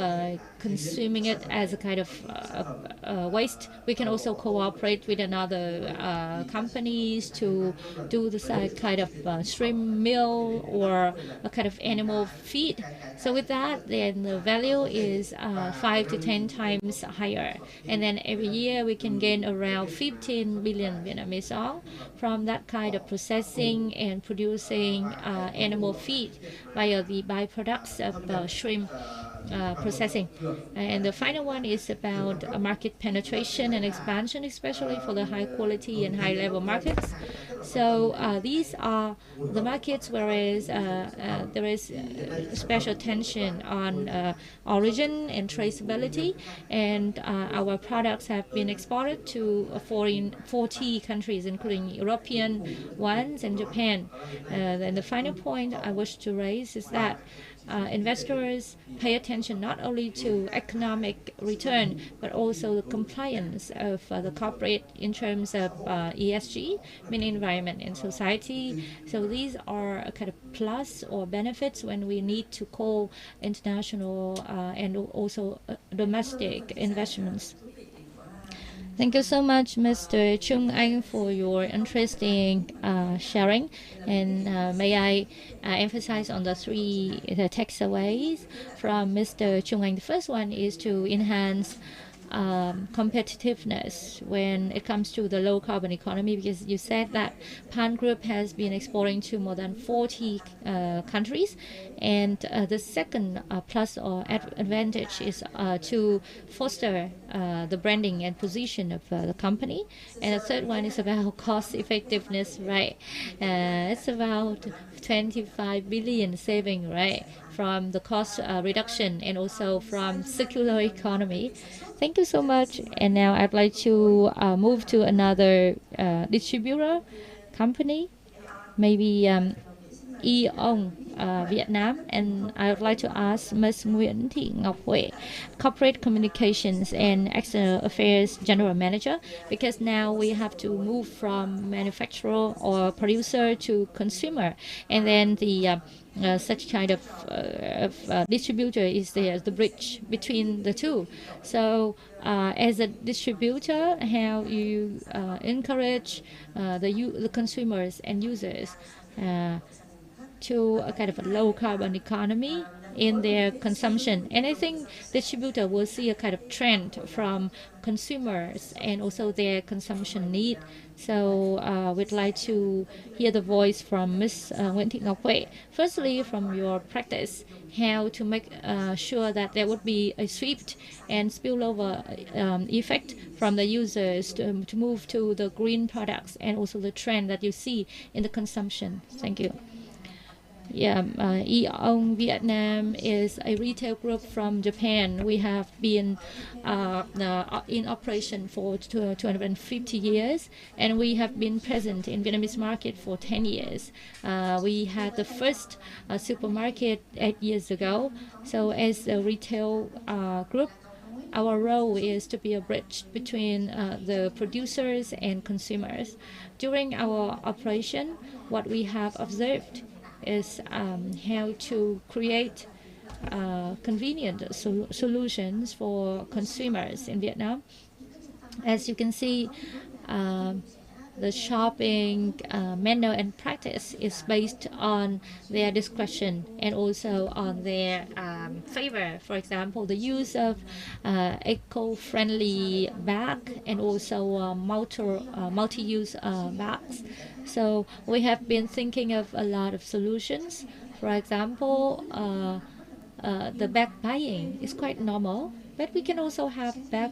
consuming it as a kind of waste, we can also cooperate with another companies to do this kind of shrimp meal or a kind of animal feed. So with that, then the value is 5 to 10 times higher. And then every year we can gain around 15 billion Vietnamese dong from that kind of processing and producing animal feed via the byproducts of shrimp processing. And the final one is about market penetration and expansion, especially for the high quality and high level markets. So these are the markets whereas there is special attention on origin and traceability, and our products have been exported to 40 countries, including European ones and Japan. And the final point I wish to raise is that investors pay attention not only to economic return, but also the compliance of the corporate in terms of ESG, meaning environment and society. So these are a kind of plus or benefits when we need to call international and also domestic investments. Thank you so much, Mr. Chung Anh, for your interesting sharing. And may I emphasize on the three takeaways from Mr. Chung Anh. The first one is to enhance competitiveness when it comes to the low carbon economy, because you said that Pan Group has been exporting to more than 40 countries. And the second plus or advantage is to foster the branding and position of the company. And the third one is about cost effectiveness, right? It's about 25 billion saving, right, from the cost reduction and also from circular economy. Thank you so much. And now I'd like to move to another distributor company, maybe Eon Vietnam, and I would like to ask Ms. Nguyễn Thị Ngọc Huệ, Corporate Communications and External Affairs General Manager, because now we have to move from manufacturer or producer to consumer, and then the such kind of distributor is there, the bridge between the two. So as a distributor, how you encourage the consumers and users to a kind of a low carbon economy in their consumption. And I think distributor will see a kind of trend from consumers and also their consumption need. So we'd like to hear the voice from Ms. Nguyễn Thị Ngọc Huệ. Firstly, from your practice, how to make sure that there would be a swift and spillover effect from the users to move to the green products, and also the trend that you see in the consumption. Thank you. Yeah, Eon Vietnam is a retail group from Japan. We have been in operation for 250 years, and we have been present in Vietnamese market for 10 years. We had the first supermarket 8 years ago. So as a retail group, our role is to be a bridge between the producers and consumers. During our operation, what we have observed is how to create convenient solutions for consumers in Vietnam. As you can see, the shopping manner and practice is based on their discretion and also on their favor. For example, the use of eco-friendly bag and also multi-use bags. So we have been thinking of a lot of solutions. For example, the bag buying is quite normal, but we can also have bag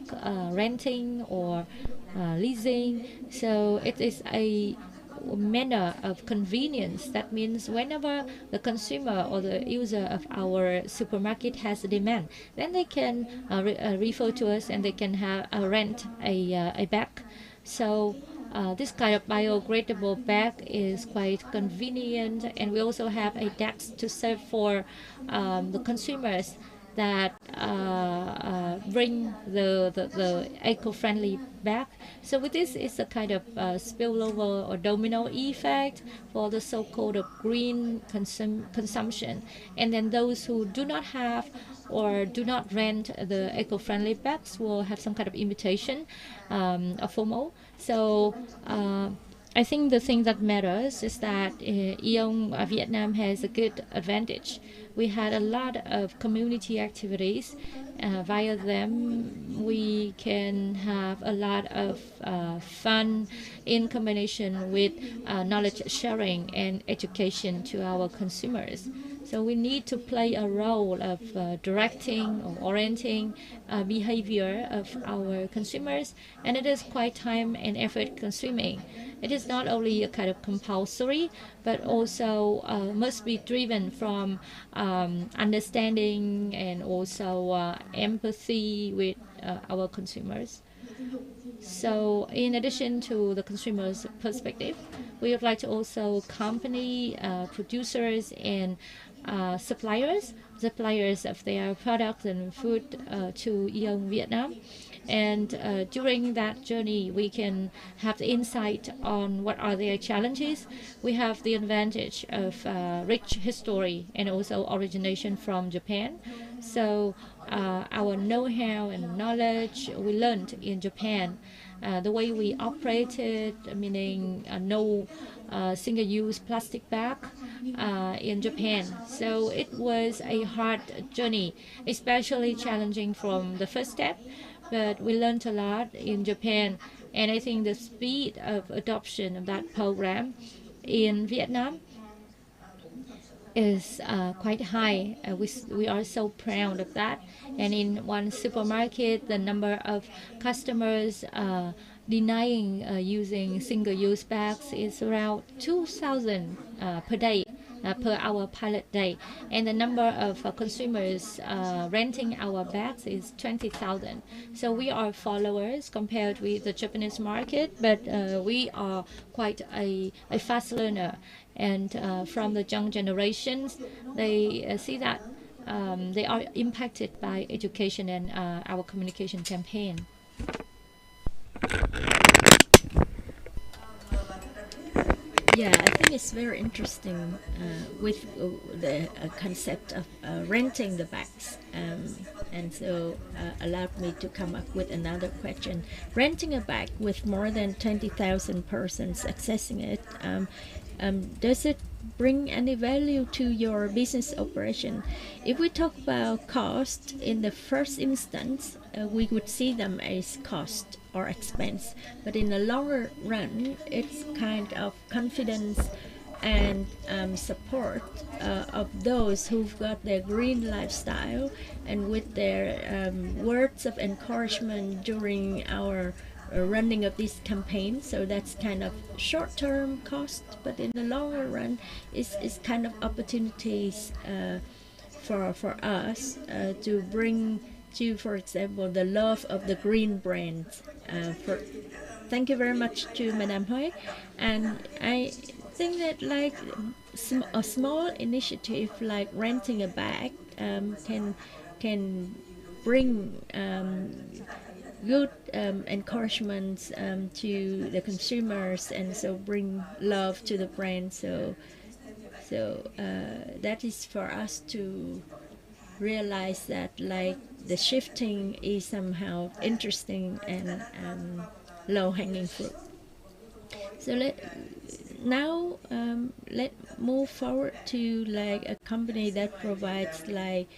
renting or leasing. So it is a manner of convenience. That means whenever the consumer or the user of our supermarket has a demand, then they can refer to us and they can have rent a bag. So this kind of biodegradable bag is quite convenient, and we also have a desk to serve for the consumers that bring the eco-friendly bag. So with this, it's a kind of spillover or domino effect for the so-called green consumption. And then those who do not have or do not rent the eco-friendly bags will have some kind of imitation of FOMO. So I think the thing that matters is that Eon Vietnam has a good advantage. We had a lot of community activities. Via them, we can have a lot of fun in combination with knowledge sharing and education to our consumers. So we need to play a role of directing or orienting behavior of our consumers, and it is quite time and effort consuming. It is not only a kind of compulsory, but also must be driven from understanding and also empathy with our consumers. So in addition to the consumer's perspective, we would like to also accompany producers and suppliers of their products and food to Eon Vietnam. And during that journey, we can have the insight on what are their challenges. We have the advantage of rich history and also origination from Japan. So our know-how and knowledge we learned in Japan. The way we operated, meaning no single-use plastic bag in Japan. So it was a hard journey, especially challenging from the first step, but we learned a lot in Japan. And I think the speed of adoption of that program in Vietnam is quite high. We are so proud of that. And in one supermarket, the number of customers denying using single-use bags is around 2,000 per day. Per our pilot day, and the number of consumers renting our bags is 20,000. So we are followers compared with the Japanese market, but we are quite a fast learner. And from the young generations, they see that they are impacted by education and our communication campaign. Yeah, I think it's very interesting with the concept of renting the bags. And so allowed me to come up with another question. Renting a bag with more than 20,000 persons accessing it, does it bring any value to your business operation? If we talk about cost, in the first instance, we would see them as cost or expense, but in the longer run, it's kind of confidence and support of those who've got their green lifestyle, and with their words of encouragement during our running of this campaign. So that's kind of short-term cost, but in the longer run, it's kind of opportunities for us to bring to, for example, the love of the green brand. Thank you very much to Madame Hoi, and I think that like a small initiative like renting a bag can bring good encouragement to the consumers, and so bring love to the brand. So that is for us to realize that like the shifting is somehow interesting and low-hanging fruit. So let's move forward to like a company that provides like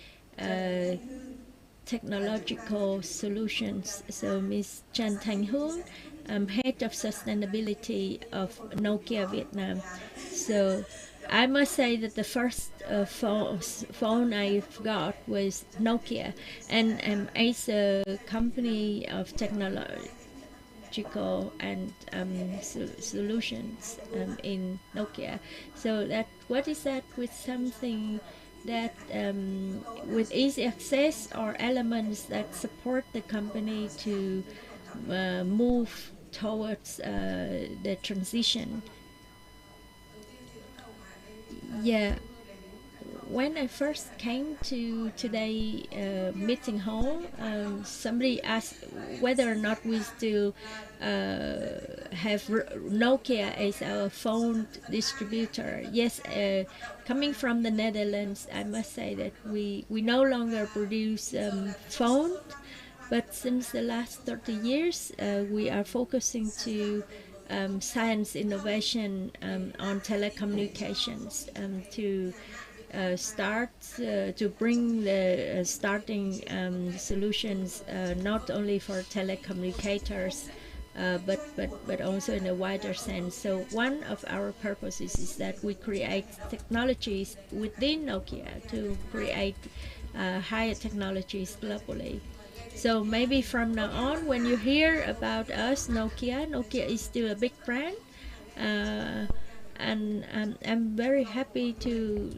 technological solutions. So Ms. Chan Thanh Hoon, Head of Sustainability of Nokia Vietnam. So I must say that the first phone I've got was Nokia, and as a company of technological and solutions in Nokia. So that what is that with something that with easy access or elements that support the company to move towards the transition. Yeah, when I first came to today meeting hall, somebody asked whether or not we still have Nokia as our phone distributor. Yes, coming from the Netherlands, I must say that we no longer produce phone, but since the last 30 years, we are focusing to science innovation on telecommunications to start to bring the starting solutions not only for telecommunicators but also in a wider sense. So one of our purposes is that we create technologies within Nokia to create higher technologies globally. So maybe from now on, when you hear about us, Nokia is still a big brand, and I'm very happy to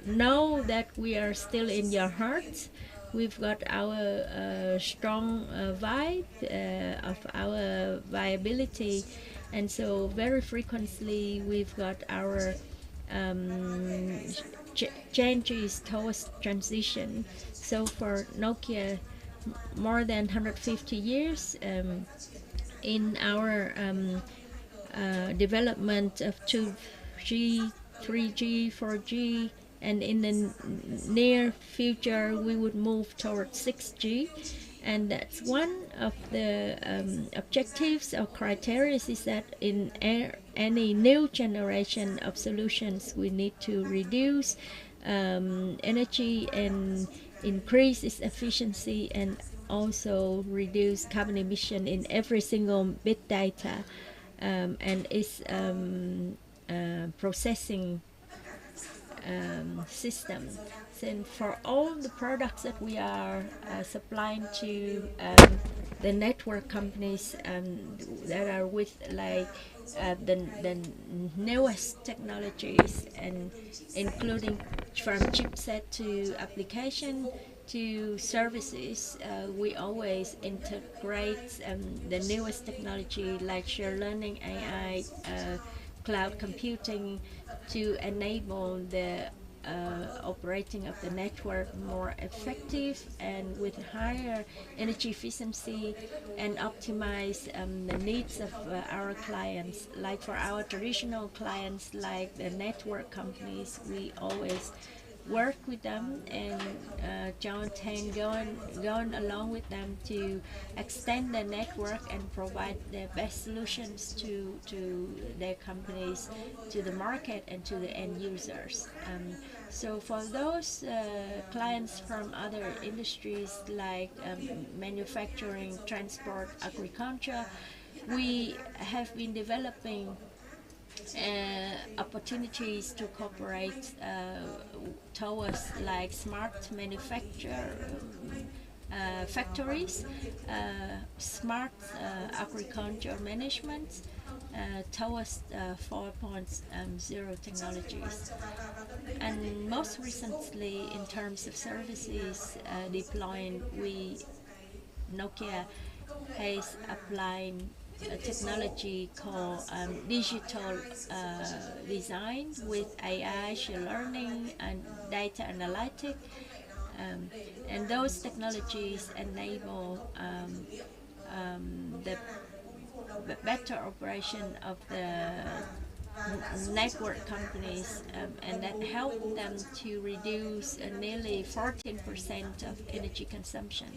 know that we are still in your hearts. We've got our strong vibe of our viability, and so very frequently we've got our changes towards transition. So for Nokia, more than 150 years in our development of 2G, 3G, 4G, and in the near future we would move towards 6G. And that's one of the objectives or criteria, is that in any new generation of solutions we need to reduce energy and increase its efficiency, and also reduce carbon emission in every single bit data and its processing system. So for all the products that we are supplying to the network companies that are with like the newest technologies, and including from chipset to application to services, we always integrate the newest technology like shared learning, AI, cloud computing, to enable the operating of the network more effective and with higher energy efficiency, and optimize the needs of our clients. Like for our traditional clients, like the network companies, we always work with them and joint hand going along with them to extend the network and provide the best solutions to their companies, to the market, and to the end users. So for those clients from other industries like manufacturing, transport, agriculture, we have been developing opportunities to cooperate towards like smart manufacture factories, smart agriculture management, towards 4.0 technologies. And most recently, in terms of services deploying, Nokia has applied a technology called digital design with AI, shared learning, and data analytics. And those technologies enable the better operation of the network companies, and that help them to reduce nearly 14% of energy consumption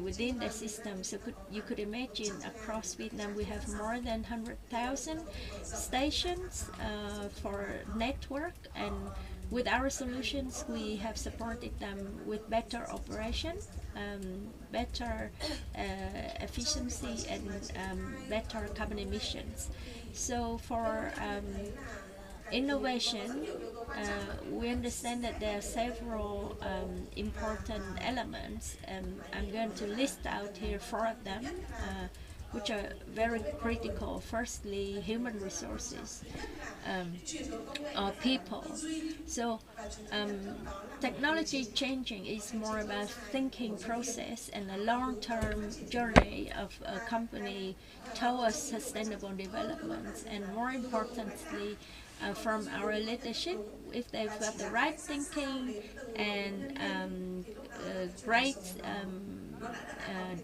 within the system. So you could imagine across Vietnam we have more than 100,000 stations for network, and with our solutions we have supported them with better operation, better efficiency, and better carbon emissions. So for innovation, we understand that there are several important elements, and I'm going to list out here 4 of them, which are very critical. Firstly, human resources, or people. So technology changing is more about thinking process and a long-term journey of a company towards sustainable development, and more importantly, from our leadership, if they've got the right thinking and great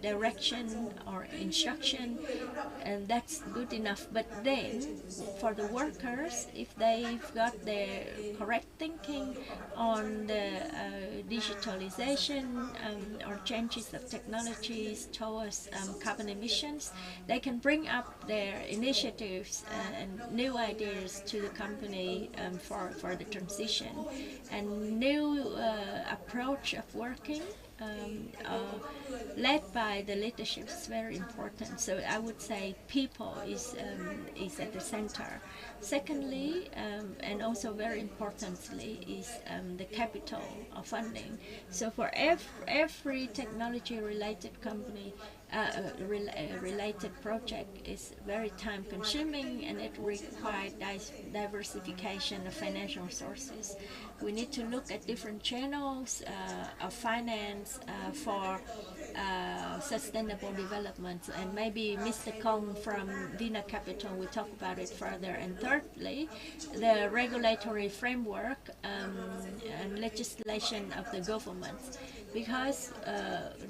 direction or instruction, and that's good enough. But then for the workers, if they've got their correct thinking on the digitalization or changes of technologies towards carbon emissions, they can bring up their initiatives and new ideas to the company for the transition, and new approach of working led by the leadership is very important. So I would say people is at the center. Secondly, and also very importantly, is the capital or funding. So for every technology-related company, related project is very time consuming, and it requires diversification of financial sources. We need to look at different channels of finance for sustainable development, and maybe Mr. Kong from Vina Capital will talk about it further. And thirdly, the regulatory framework and legislation of the government, because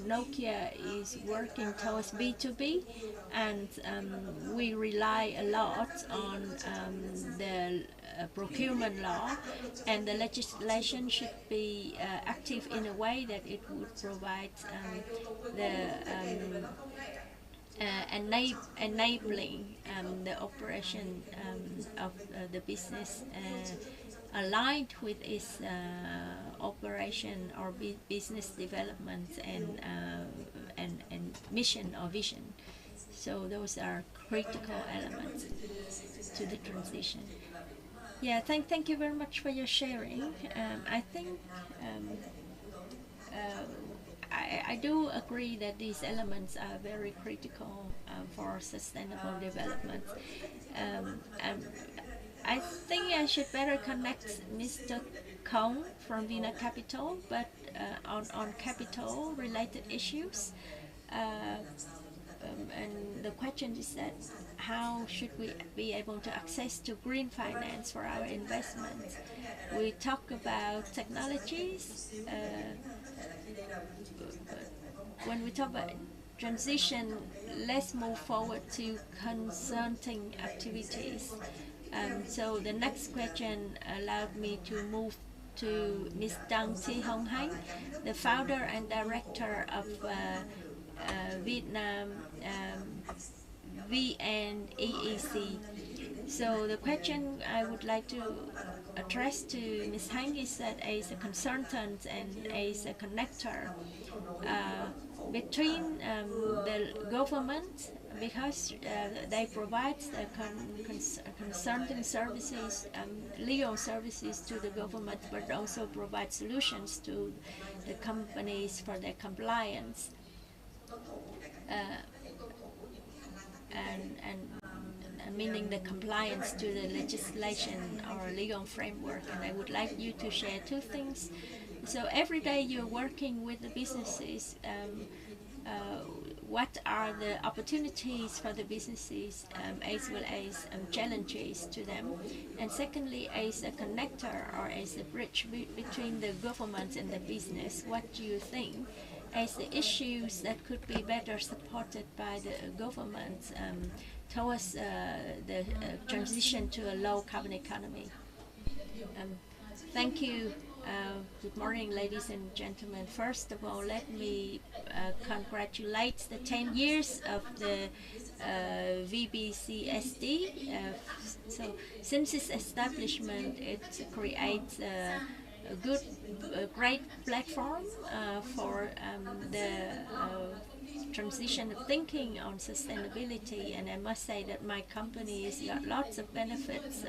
Nokia is working towards B2B, and we rely a lot on the procurement law, and the legislation should be active in a way that it would provide enabling the operation of the business aligned with its operation or business development and mission or vision. So those are critical elements to the transition. Yeah, thank you very much for your sharing. I think I do agree that these elements are very critical for sustainable development. I think I should better connect Mr. Kong from Vina Capital, but on capital related issues. And the question is that how should we be able to access to green finance for our investments? We talk about technologies. When we talk about transition, let's move forward to consulting activities. So the next question allowed me to move to Ms. Dang Thi Hong Hanh, the founder and director of Vietnam VNEEC. So the question I would like to address to Ms. Hanh is that as a consultant and as a connector between the government, because they provide consulting services, legal services to the government, but also provide solutions to the companies for their compliance. And meaning the compliance to the legislation or legal framework. And I would like you to share two things. So every day you're working with the businesses, what are the opportunities for the businesses as well as challenges to them? And secondly, as a connector or as a bridge between the government and the business, what do you think as the issues that could be better supported by the government towards the transition to a low carbon economy? Thank you. Good morning, ladies and gentlemen. First of all, let me congratulate the 10 years of the VBCSD. So since its establishment, it creates a great platform for the transition of thinking on sustainability, and I must say that my company has got lots of benefits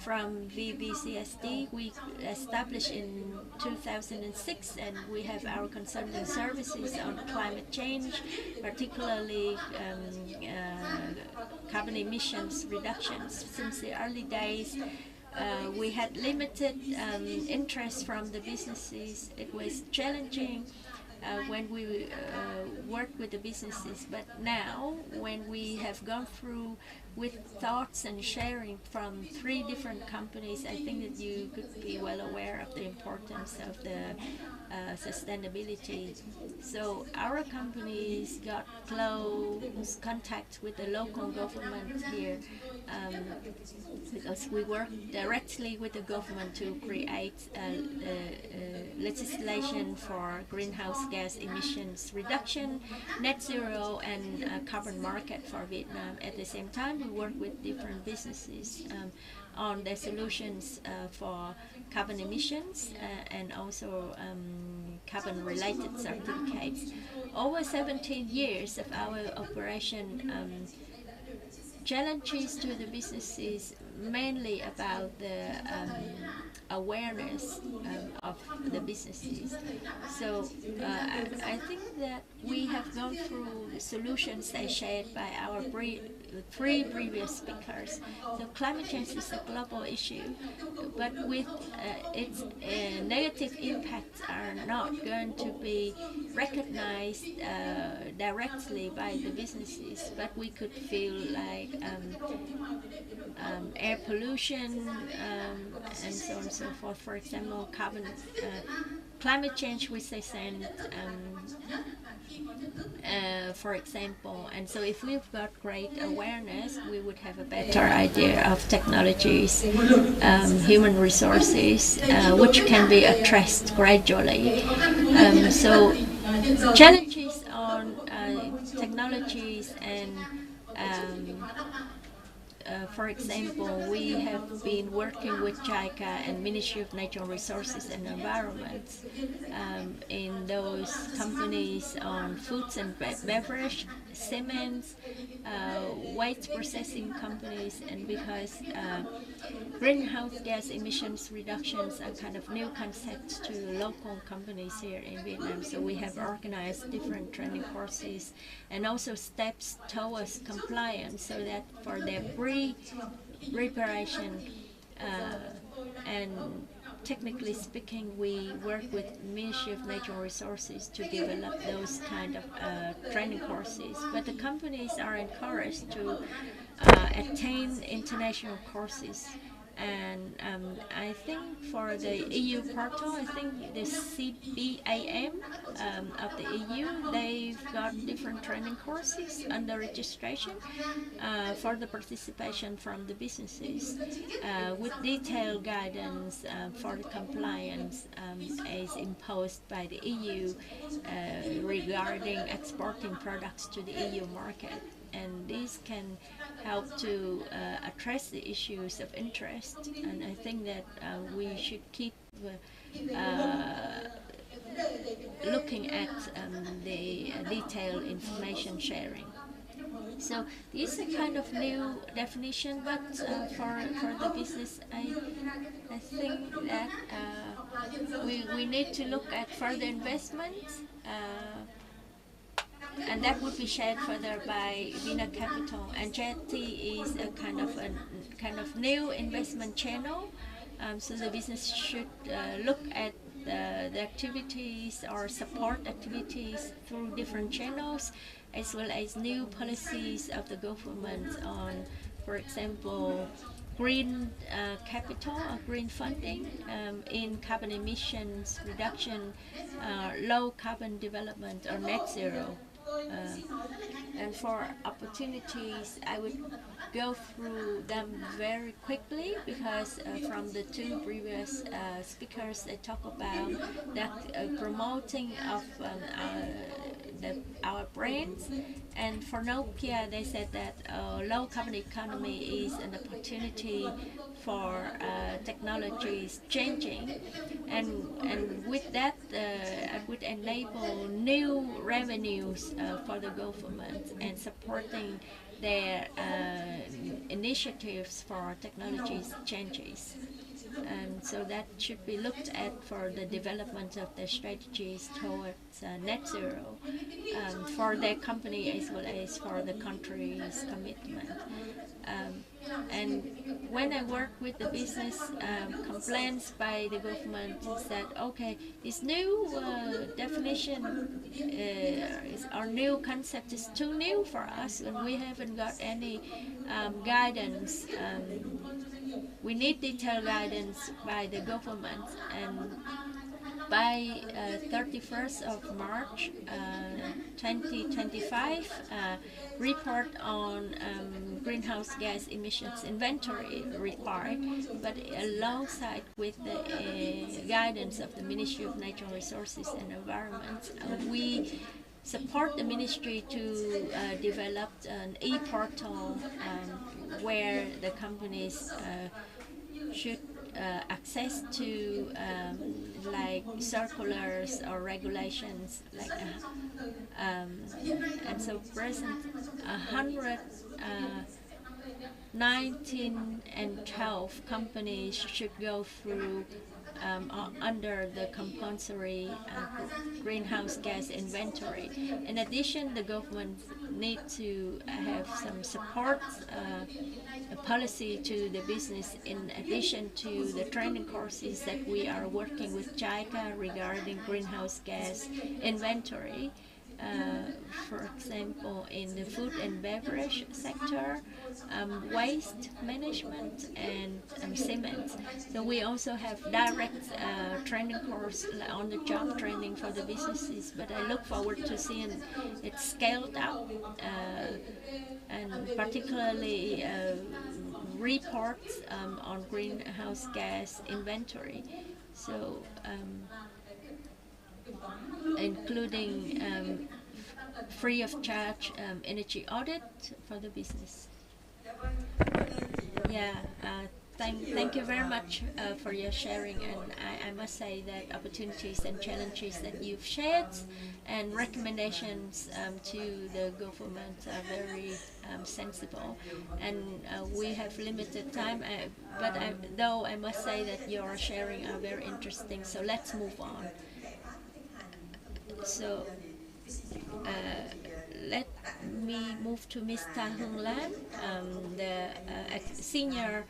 from VBCSD. We established in 2006, and we have our consulting services on climate change, particularly carbon emissions reductions. Since the early days, we had limited interest from the businesses. It was challenging when we worked with the businesses, but now when we have gone through with thoughts and sharing from 3 different companies, I think that you could be well aware of the importance of the sustainability. So our companies got close contact with the local government here because we work directly with the government to create legislation for greenhouse gas emissions reduction, net zero, and carbon market for Vietnam. At the same time, we work with different businesses on their solutions for carbon emissions and also carbon-related certificates. Over 17 years of our operation, challenges to the businesses mainly about the awareness of the businesses. So I think that we have gone through the solutions they shared by our 3 previous speakers. So climate change is a global issue, but with its negative impacts are not going to be recognized directly by the businesses, but we could feel like air pollution and so on and so forth. For example, climate change, which they send for example. And so if we've got great awareness, we would have a better idea of technologies, human resources, which can be addressed gradually. So challenges on technologies and for example, we have been working with JICA and Ministry of Natural Resources and Environment in those companies on foods and beverage, cements, waste processing companies, and because greenhouse gas emissions reductions are kind of new concepts to local companies here in Vietnam. So we have organized different training courses and also steps towards compliance, so that for their preparation and technically speaking, we work with Ministry of Natural Resources to develop those kind of training courses. But the companies are encouraged to attain international courses. And I think for the EU portal, I think the CBAM of the EU, they've got different training courses under registration for the participation from the businesses with detailed guidance for the compliance as imposed by the EU regarding exporting products to the EU market. And this can help to address the issues of interest. And I think that we should keep looking at the detailed information sharing. So this is a kind of new definition, but for the business, I think that we need to look at further investments. And that would be shared further by Vina Capital. And JT is a kind of new investment channel. So the business should look at the activities or support activities through different channels, as well as new policies of the government on, for example, green capital or green funding in carbon emissions reduction, low carbon development, or net zero. And for opportunities, I would go through them very quickly, because from the two previous speakers, they talk about that promoting of our brands. And for Nokia, they said that low carbon economy is an opportunity for technologies changing, and with that it would enable new revenues for the government and supporting their initiatives for technologies changes. And so that should be looked at for the development of the strategies towards net zero for their company as well as for the country's commitment. And when I work with the business, complaints by the government is that, okay, this new definition our new concept is too new for us, and we haven't got any guidance. We need detailed guidance by the government, and by 31st of March 2025, report on greenhouse gas emissions inventory required, but alongside with the guidance of the Ministry of Natural Resources and Environment, we support the ministry to develop an e-portal where the companies should access to like circulars or regulations, like and so present 119 and 12 companies should go through under the compulsory greenhouse gas inventory. In addition, the government need to have some support policy to the business, in addition to the training courses that we are working with JICA regarding greenhouse gas inventory. for example, in the food and beverage sector, waste management, and cement. So we also have direct training course, on-the-job training for the businesses. But I look forward to seeing it scaled up, and particularly reports on greenhouse gas inventory. So including free of charge energy audit for the business. Yeah, thank you very much for your sharing, and I must say that opportunities and challenges that you've shared and recommendations to the government are very sensible, and we have limited time, but though I must say that your sharing are very interesting, so let's move on. So let me move to Ms. Ta Hung Lan, the senior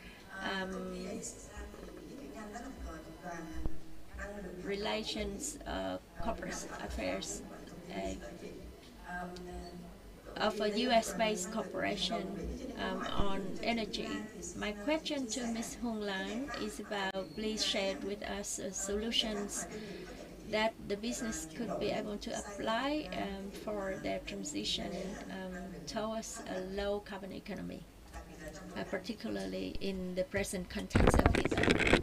relations corporate affairs of a U.S.-based corporation on energy. My question to Ms. Hung Lan is about, please share with us solutions that the business could be able to apply for their transition towards a low carbon economy, particularly in the present context of Vietnam.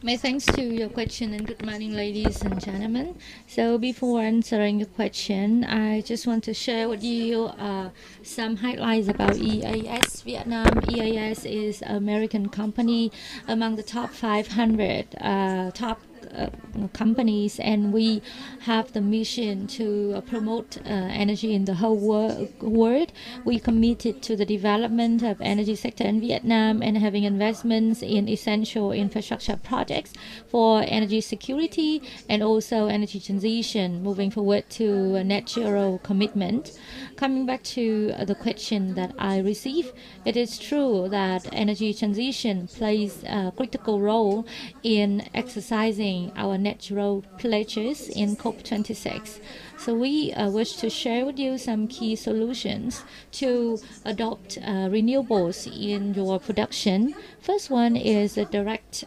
Many thanks to your question, and good morning, ladies and gentlemen. So before answering your question, I just want to share with you some highlights about EAS Vietnam. EAS is an American company among the top 500 top companies, and we have the mission to promote energy in the whole world. We committed to the development of energy sector in Vietnam and having investments in essential infrastructure projects for energy security and also energy transition, moving forward to a net zero commitment. Coming back to the question that I received, it is true that energy transition plays a critical role in exercising our net zero pledges in COP26. So we wish to share with you some key solutions to adopt renewables in your production. First one is a direct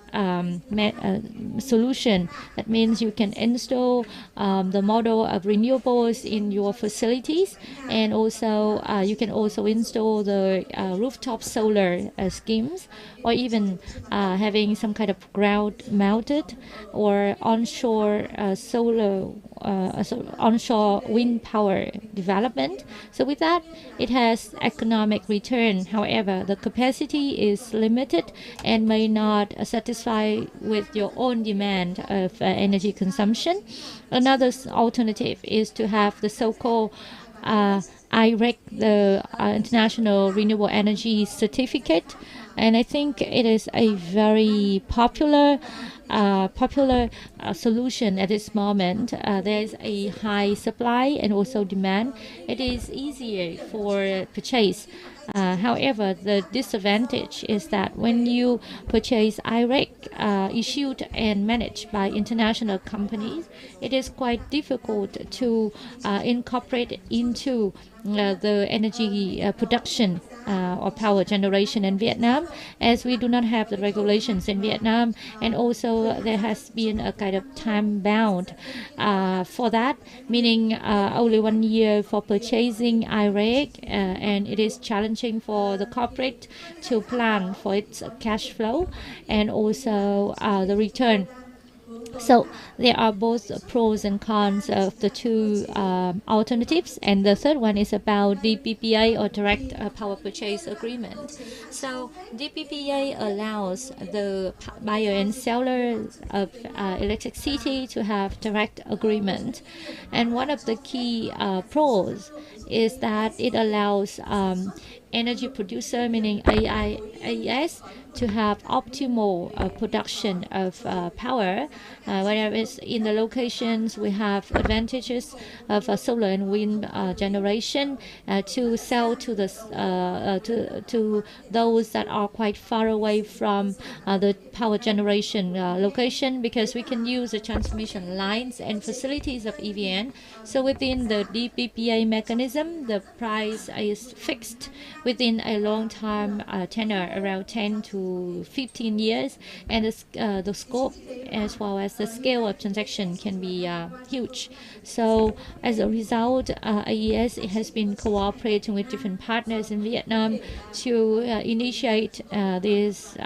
solution. That means you can install the model of renewables in your facilities, and also you can also install the rooftop solar schemes, or even having some kind of ground-mounted or onshore solar, onshore wind power development. So with that, it has economic return. However, the capacity is limited and may not satisfy with your own demand of energy consumption. Another alternative is to have the so-called IREC, the International Renewable Energy Certificate, and I think it is a very popular solution at this moment. There is a high supply and also demand. It is easier for purchase. However, the disadvantage is that when you purchase IREC issued and managed by international companies, it is quite difficult to incorporate into the energy production or power generation in Vietnam, as we do not have the regulations in Vietnam, and also there has been a kind of time bound for that, meaning only 1 year for purchasing IREC, and it is challenging for the corporate to plan for its cash flow and also the return. So there are both pros and cons of the two alternatives, and the third one is about the PPA or direct power purchase agreement. So the PPA allows the buyer and seller of electricity to have direct agreement, and one of the key pros is that it allows energy producer, meaning AES, to have optimal production of power. Wherever it's in the locations, we have advantages of solar and wind generation to sell to the to those that are quite far away from the power generation location, because we can use the transmission lines and facilities of EVN. So within the DPPA mechanism, the price is fixed within a long time tenor, around 10 to 15 years, and the scope as well as the scale of transaction can be huge. So as a result, AES has been cooperating with different partners in Vietnam to initiate this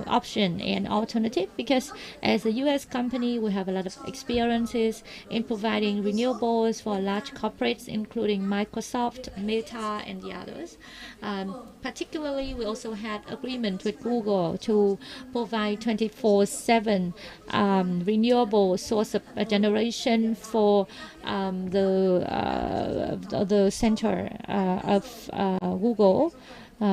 option and alternative, because as a US company, we have a lot of experiences in providing renewables for large corporates, including Microsoft, Meta, and the others. Particularly, we also had agreement with Google to provide 24/7 renewable source of generation for the center of Google.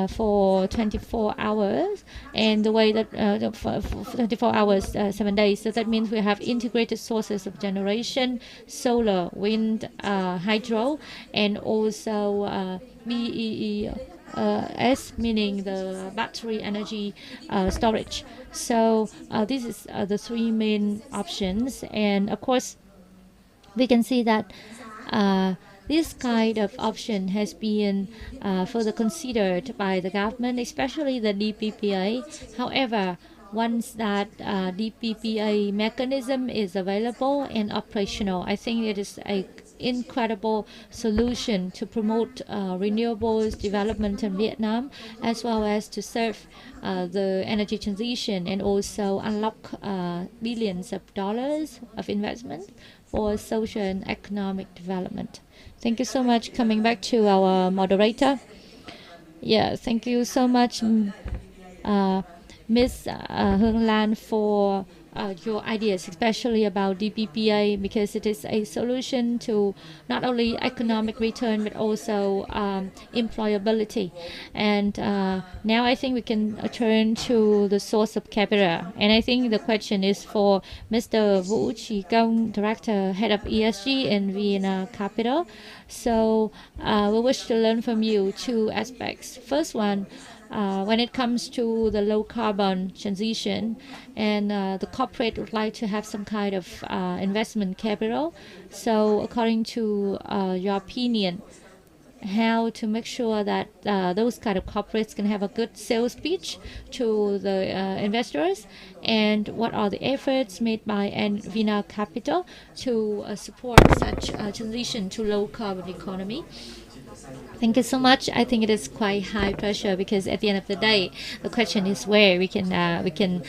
For 24 hours, and the way that for 24 hours, 7 days. So that means we have integrated sources of generation, solar, wind, hydro, and also BESS, meaning the battery energy storage. So this is the three main options, and of course, we can see that this kind of option has been further considered by the government, especially the DPPA. However, once that DPPA mechanism is available and operational, I think it is an incredible solution to promote renewables development in Vietnam, as well as to serve the energy transition and also unlock billions of dollars of investment for social and economic development. Thank you so much. Coming back to our moderator. Yeah, thank you so much, Ms. Hương Lan, for your ideas, especially about DPPA, because it is a solution to not only economic return but also employability. And now I think we can turn to the source of capital. And I think the question is for Mr. Vũ Trí Công, Director, Head of ESG in VN Capital. So we wish to learn from you two aspects. First one, when it comes to the low carbon transition, and the corporate would like to have some kind of investment capital. So according to your opinion, how to make sure that those kind of corporates can have a good sales pitch to the investors, and what are the efforts made by VN Capital to support such transition to low carbon economy? Thank you so much. I think it is quite high pressure, because at the end of the day, the question is where we can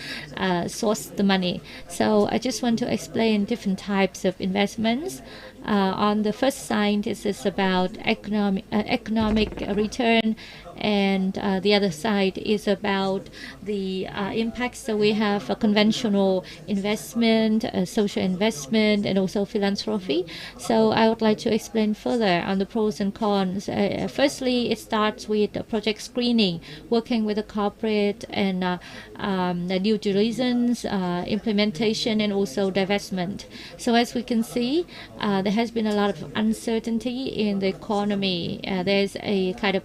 source the money. So I just want to explain different types of investments. On the first side, this is about economic return, and the other side is about the impacts. So we have a conventional investment, social investment, and also philanthropy. So I would like to explain further on the pros and cons. Firstly, it starts with project screening, working with the corporate, and the due diligence, implementation, and also divestment. So as we can see, there has been a lot of uncertainty in the economy. There's a kind of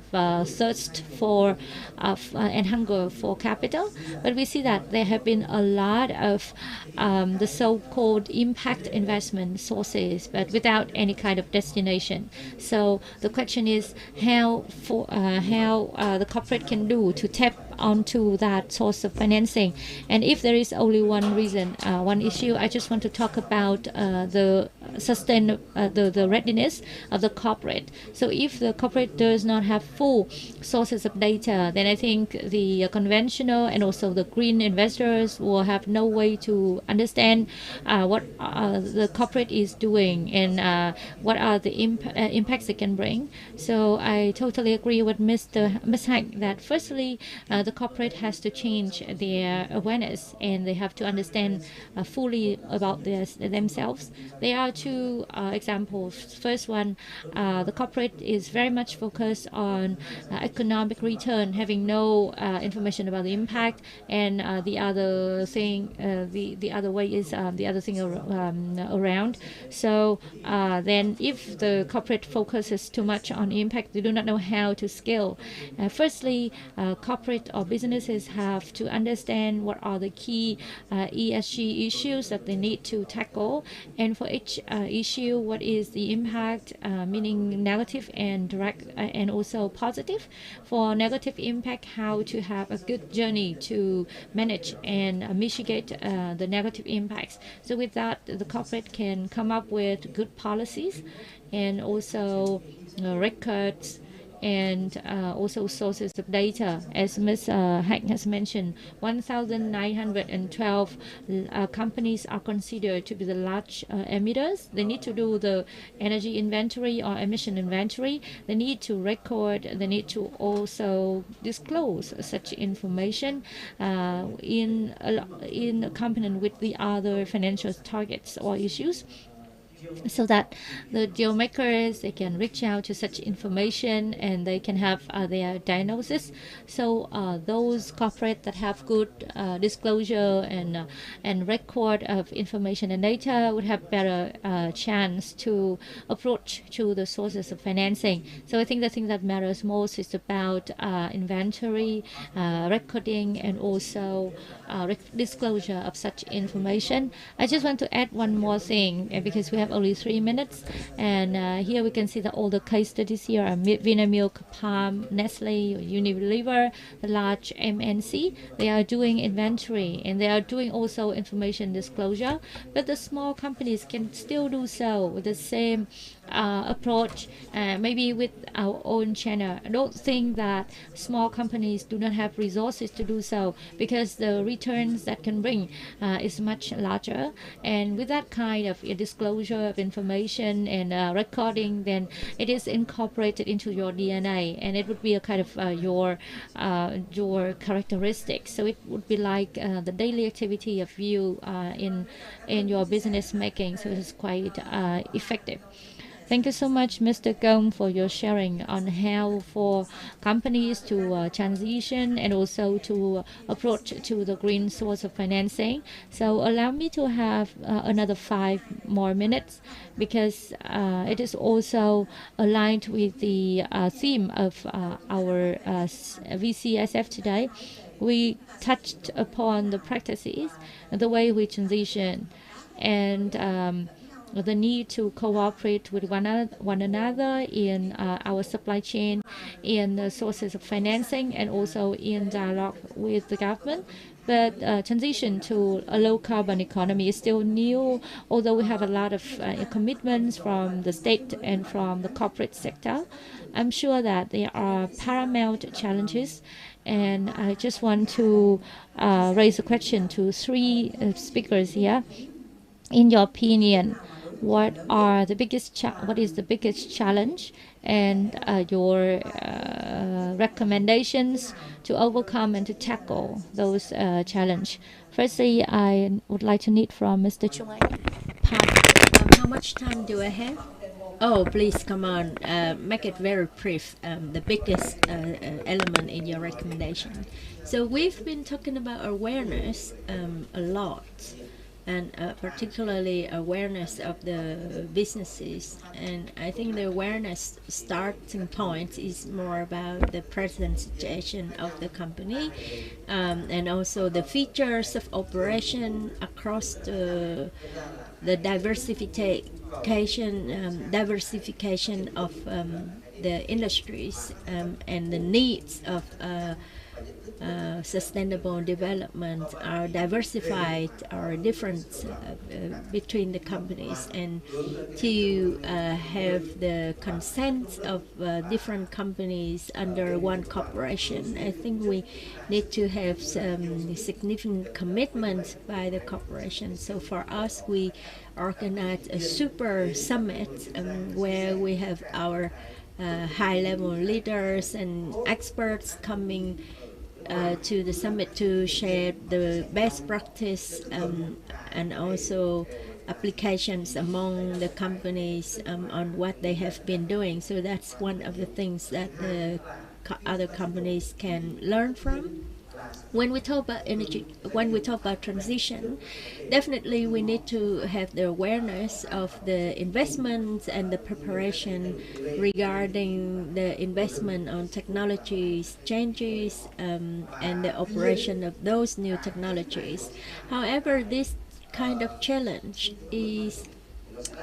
thirst for and hunger for capital, but we see that there have been a lot of the so-called impact investment sources, but without any kind of destination. So the question is how the corporate can do to tap onto that source of financing. And if there is only one reason, one issue, I just want to talk about the the readiness of the corporate. So if the corporate does not have full sources of data, then I think the conventional and also the green investors will have no way to understand what the corporate is doing and what are the impacts it can bring. So I totally agree with Ms. Hạnh that firstly, the corporate has to change their awareness, and they have to understand fully about themselves. There are two examples. First one, the corporate is very much focused on economic return, having no information about the impact, and the other thing, the other way is the other thing around. So then if the corporate focuses too much on impact, they do not know how to scale. Firstly, corporate or businesses have to understand what are the key ESG issues that they need to tackle, and for each issue, what is the impact, meaning negative and direct, and also positive. For negative impact, how to have a good journey to manage and mitigate the negative impacts. So with that, the corporate can come up with good policies and also records, and also sources of data. As Ms. Hack has mentioned, 1,912 companies are considered to be the large emitters. They need to do the energy inventory or emission inventory. They need to record. They need to also disclose such information in accompaniment with the other financial targets or issues, so that the deal makers, they can reach out to such information and they can have their diagnosis. So those corporate that have good disclosure and record of information and data would have better chance to approach to the sources of financing. So I think the thing that matters most is about inventory, recording, and also disclosure of such information. I just want to add one more thing because we have only 3 minutes, and here we can see that all the case studies here are Vinamilk, Palm, Nestle, Unilever, the large MNC. They are doing inventory and they are doing also information disclosure, but the small companies can still do so with the same approach, maybe with our own channel. I don't think that small companies do not have resources to do so, because the returns that can bring is much larger, and with that kind of disclosure of information and recording, then it is incorporated into your DNA, and it would be a kind of your characteristics. So it would be like the daily activity of you in your business making. So it is quite effective. Thank you so much, Mr. Gong, for your sharing on how for companies to transition and also to approach to the green source of financing. So allow me to have another 5 more minutes, because it is also aligned with the theme of our VCSF today. We touched upon the practices, the way we transition, and the need to cooperate with one another in our supply chain, in the sources of financing, and also in dialogue with the government. But transition to a low carbon economy is still new, although we have a lot of commitments from the state and from the corporate sector. I'm sure that there are paramount challenges, and I just want to raise a question to 3 speakers here. In your opinion, what is the biggest challenge, and your recommendations to overcome and to tackle those challenges? Firstly, I would like to need from Mr. Chung Anh. How much time do I have? Oh, please, come on, make it very brief, the biggest element in your recommendation. So we've been talking about awareness a lot, and particularly awareness of the businesses. And I think the awareness starting point is more about the present situation of the company, and also the features of operation across the diversification of the industries, and the needs of sustainable development are diversified or different between the companies, and to have the consent of different companies under one corporation. I think we need to have some significant commitment by the corporation. So for us, we organize a super summit where we have our high-level leaders and experts coming to the summit to share the best practice and also applications among the companies on what they have been doing. So that's one of the things that the other companies can learn from. When we talk about energy, when we talk about transition, definitely we need to have the awareness of the investments and the preparation regarding the investment on technologies changes and the operation of those new technologies. However, this kind of challenge is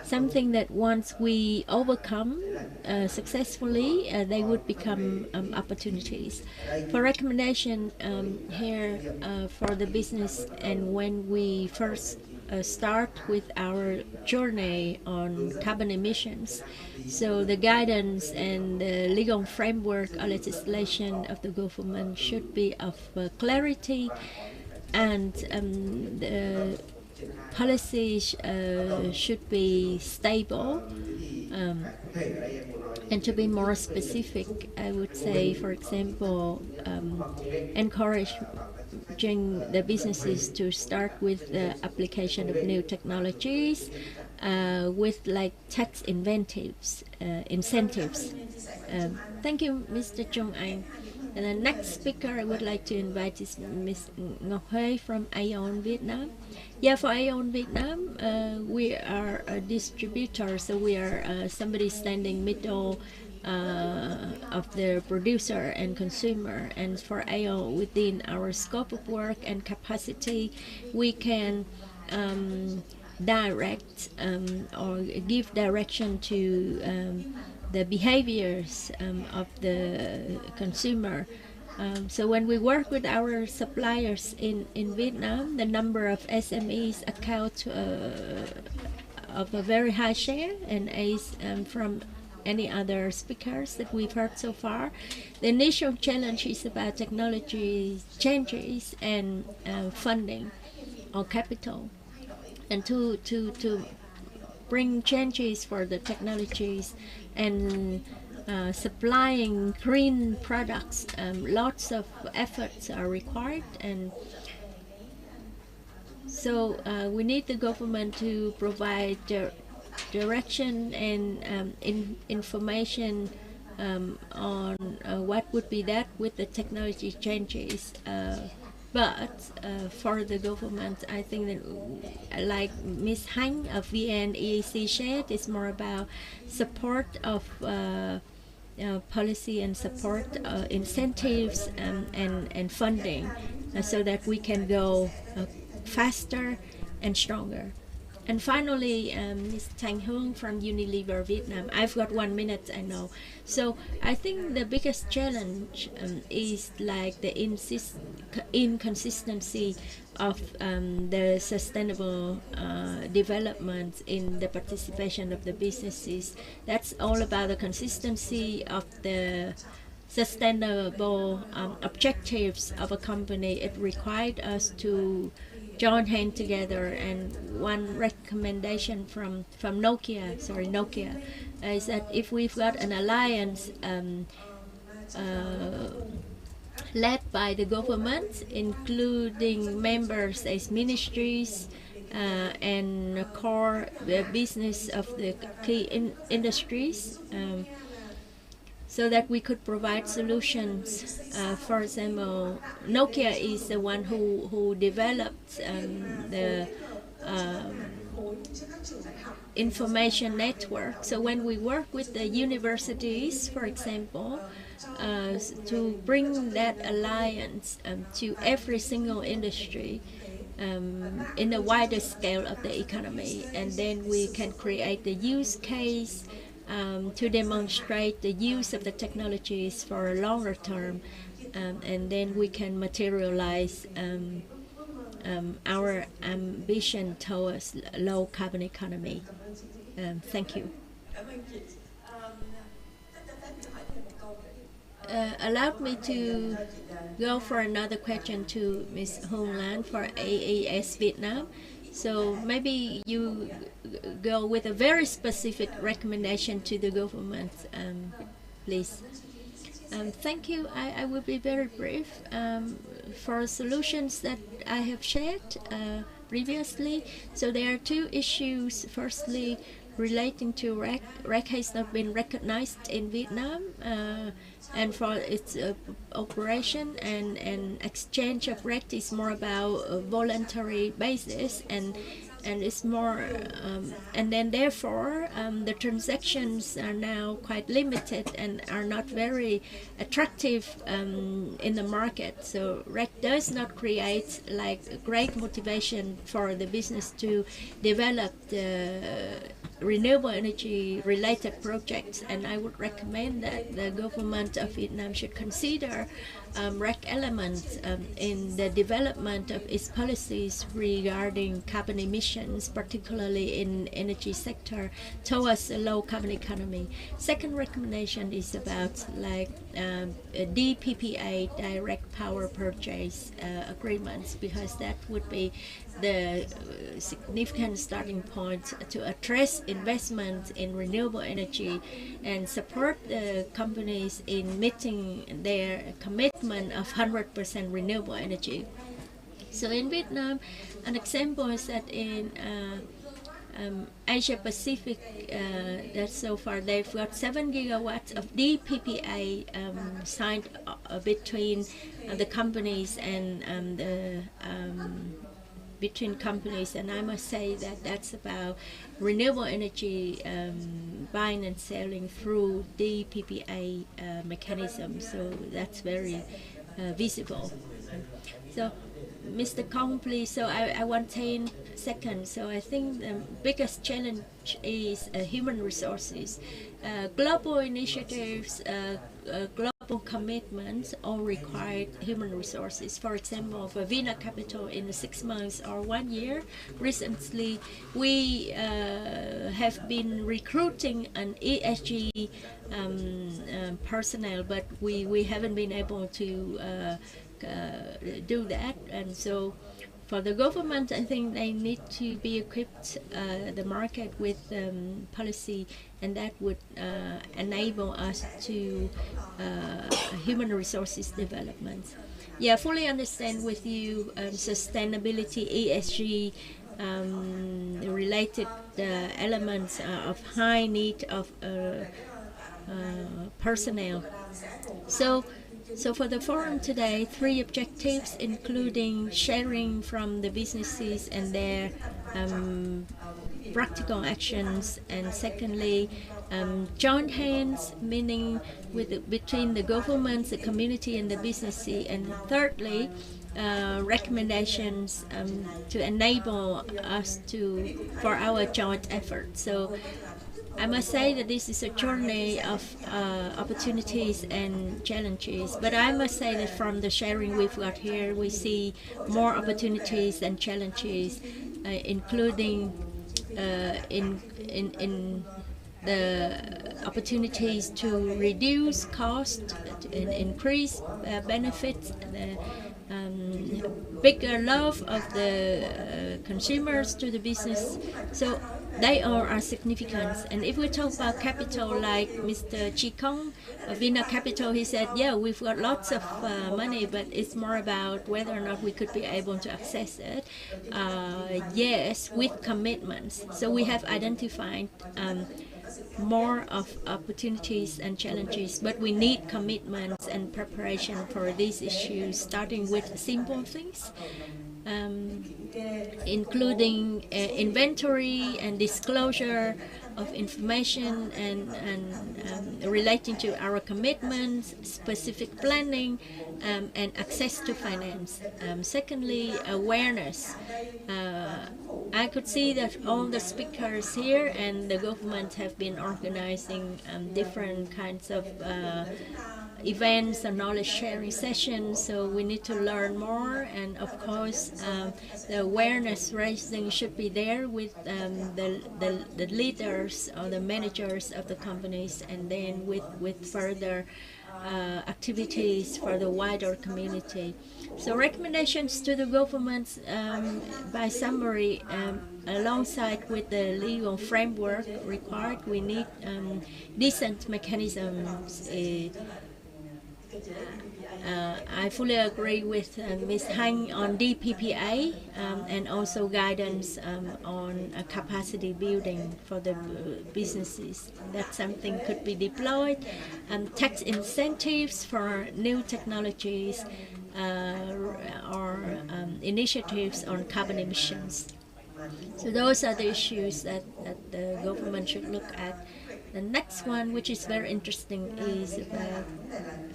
something that once we overcome successfully, they would become opportunities. For recommendation here for the business, and when we first start with our journey on carbon emissions, so the guidance and the legal framework or legislation of the government should be of clarity, and the policies should be stable, and to be more specific, I would say, for example, encouraging the businesses to start with the application of new technologies with like tax incentives. Thank you, Mr. Chung Anh. And the next speaker I would like to invite is Ms. Ngọc Huê from Aeon Vietnam. Yeah, for Aeon Vietnam, we are a distributor, so we are somebody standing middle of the producer and consumer. And for Aeon, within our scope of work and capacity, we can direct or give direction to the behaviors of the consumer. So when we work with our suppliers in Vietnam, the number of SMEs account of a very high share, and as from any other speakers that we've heard so far, the initial challenge is about technology changes and funding or capital, and to bring changes for the technologies and supplying green products, lots of efforts are required, and so we need the government to provide direction and information on what would be that with the technology changes. But for the government, I think that, like Ms. Hanh of VNEAC shared, it's more about support of policy and support incentives and funding, so that we can go faster and stronger. And finally, Ms. Thanh Hương from Unilever Vietnam. I've got 1 minute, I know. So I think the biggest challenge is like the inconsistency of the sustainable development in the participation of the businesses. That's all about the consistency of the sustainable objectives of a company. It required us to join hands together, and one recommendation from Nokia is that if we've got an alliance led by the government, including members as ministries and core business of the key industries, so that we could provide solutions. For example, Nokia is the one who developed the information network. So when we work with the universities, for example, to bring that alliance to every single industry in a wider scale of the economy, and then we can create the use case to demonstrate the use of the technologies for a longer term, and then we can materialize our ambition towards low carbon economy. Thank you. Allow me to go for another question to Ms. Hung Lan for AES Vietnam. So maybe you go with a very specific recommendation to the government, please. Thank you. I will be very brief. For solutions that I have shared previously, so there are two issues. Firstly, relating to REC. REC has not been recognized in Vietnam, and for its operation and exchange of REC is more about a voluntary basis, and it's more and then therefore the transactions are now quite limited and are not very attractive in the market. So REC does not create like a great motivation for the business to develop the renewable energy related projects, and I would recommend that the government of Vietnam should consider REC elements in the development of its policies regarding carbon emissions, particularly in energy sector, towards a low carbon economy. Second recommendation is about like DPPA, direct power purchase agreements, because that would be the significant starting point to address investment in renewable energy and support the companies in meeting their commitment of 100% renewable energy. So in Vietnam, an example is that in Asia Pacific, that so far they've got 7 gigawatts of DPPA signed between the companies and between companies, and I must say that that's about renewable energy buying and selling through the PPA mechanism. So that's very visible. So, Mr. Kong, please. So I want 10 seconds. So I think the biggest challenge is human resources. Global initiatives, global commitments all require human resources. For example, for Vina Capital in 6 months or 1 year, recently we have been recruiting an ESG personnel, but we haven't been able to do that. And so for the government, I think they need to be equipped the market with policy, and that would enable us to human resources development. Yeah, fully understand with you sustainability, ESG related elements of high need of personnel. So for the forum today, 3 objectives, including sharing from the businesses and their practical actions, and secondly, joint hands, meaning between the governments, the community, and the businesses, and thirdly, recommendations to enable us for our joint effort. So I must say that this is a journey of opportunities and challenges, but I must say that from the sharing we've got here, we see more opportunities than challenges, including in the opportunities to reduce cost, and increase benefits, bigger love of the consumers to the business. So they all are significant. And if we talk about capital, like Mr. Chi Kong of Vina Capital, he said, yeah, we've got lots of money, but it's more about whether or not we could be able to access it. Yes, with commitments. So we have identified more of opportunities and challenges, but we need commitments and preparation for these issues, starting with simple things, including inventory and disclosure of information and relating to our commitments, specific planning, and access to finance. Secondly, awareness. I could see that all the speakers here and the government have been organizing different kinds of events and knowledge sharing sessions, so we need to learn more, and of course the awareness raising should be there with the leaders or the managers of the companies, and then with further activities for the wider community. So recommendations to the government, by summary, alongside with the legal framework required, we need decent mechanisms I fully agree with Ms. Hanh on DPPA and also guidance on capacity building for the businesses. That something could be deployed. Tax incentives for new technologies or initiatives on carbon emissions. So those are the issues that the government should look at. The next one, which is very interesting, is about,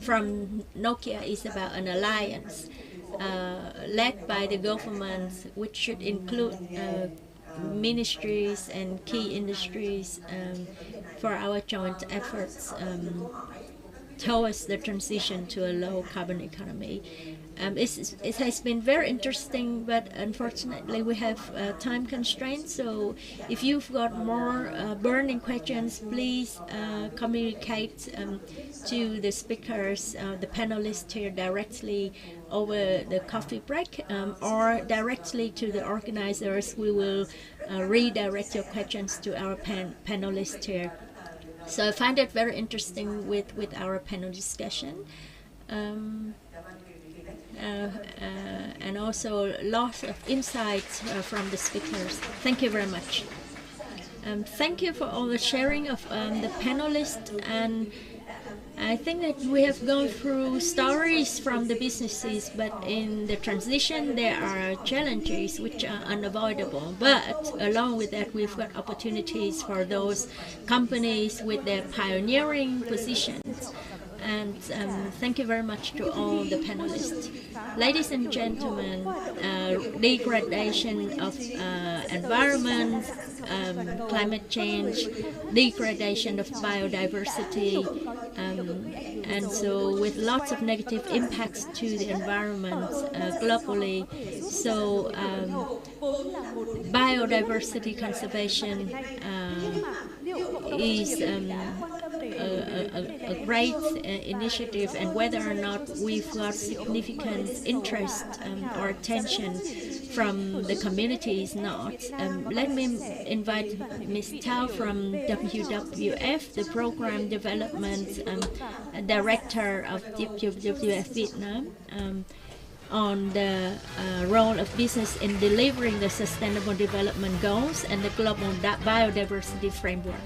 from Nokia, is about an alliance led by the government, which should include ministries and key industries for our joint efforts towards the transition to a low carbon economy. It has been very interesting, but unfortunately we have time constraints. So if you've got more burning questions, please communicate to the speakers, the panelists here directly over the coffee break, or directly to the organizers. We will redirect your questions to our panelists here. So I find it very interesting with our panel discussion. And also lots of insights from the speakers. Thank you very much. Thank you for all the sharing of the panelists, and I think that we have gone through stories from the businesses, but in the transition there are challenges which are unavoidable. But along with that, we've got opportunities for those companies with their pioneering positions. And thank you very much to all the panelists. Ladies and gentlemen, degradation of environment, climate change, degradation of biodiversity, and so with lots of negative impacts to the environment globally. So biodiversity conservation is a great initiative, and whether or not we've got significant interest or attention from the community is not. Let me invite Ms. Tao from WWF, the Program Development Director of WWF Vietnam, on the role of business in delivering the Sustainable Development Goals and the Global Biodiversity Framework.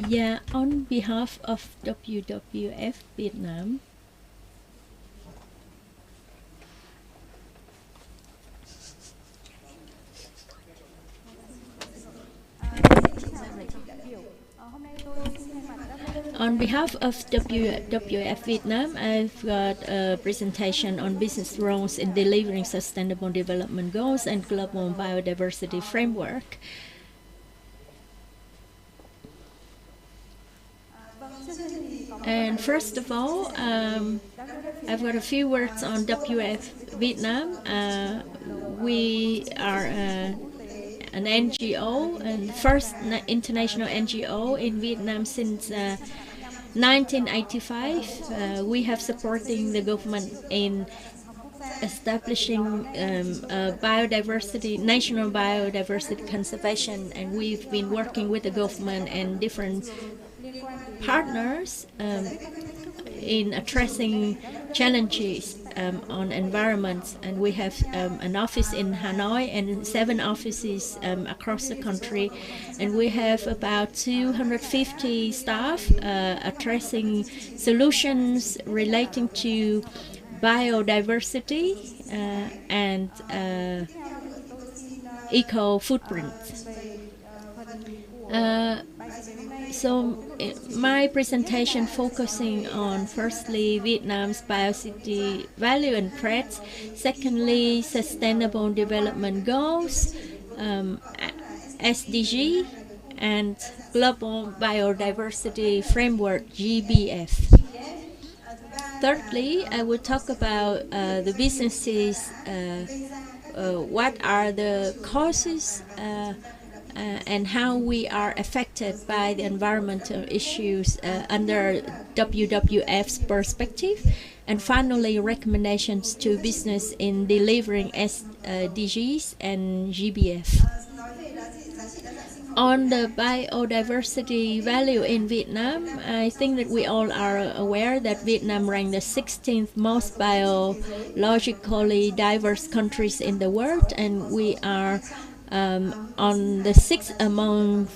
Yeah, on behalf of WWF Vietnam, on behalf of WWF Vietnam, I've got a presentation on business roles in delivering Sustainable Development Goals and Global Biodiversity Framework. And first of all, I've got a few words on WWF Vietnam. We are an NGO, and first international NGO in Vietnam since 1985. We have supporting the government in establishing national biodiversity conservation, and we've been working with the government and different partners in addressing challenges on environments, and we have an office in Hanoi and 7 offices across the country, and we have about 250 staff addressing solutions relating to biodiversity and eco footprint. So my presentation focusing on firstly Vietnam's biodiversity value and threats, secondly Sustainable Development Goals, SDG, and Global Biodiversity Framework GBF. Thirdly, I will talk about the businesses, what are the causes and how we are affected by the environmental issues under WWF's perspective, and finally recommendations to business in delivering SDGs and GBF. On the biodiversity value in Vietnam, I think that we all are aware that Vietnam ranked the 16th most biologically diverse countries in the world, and we are on the 6th among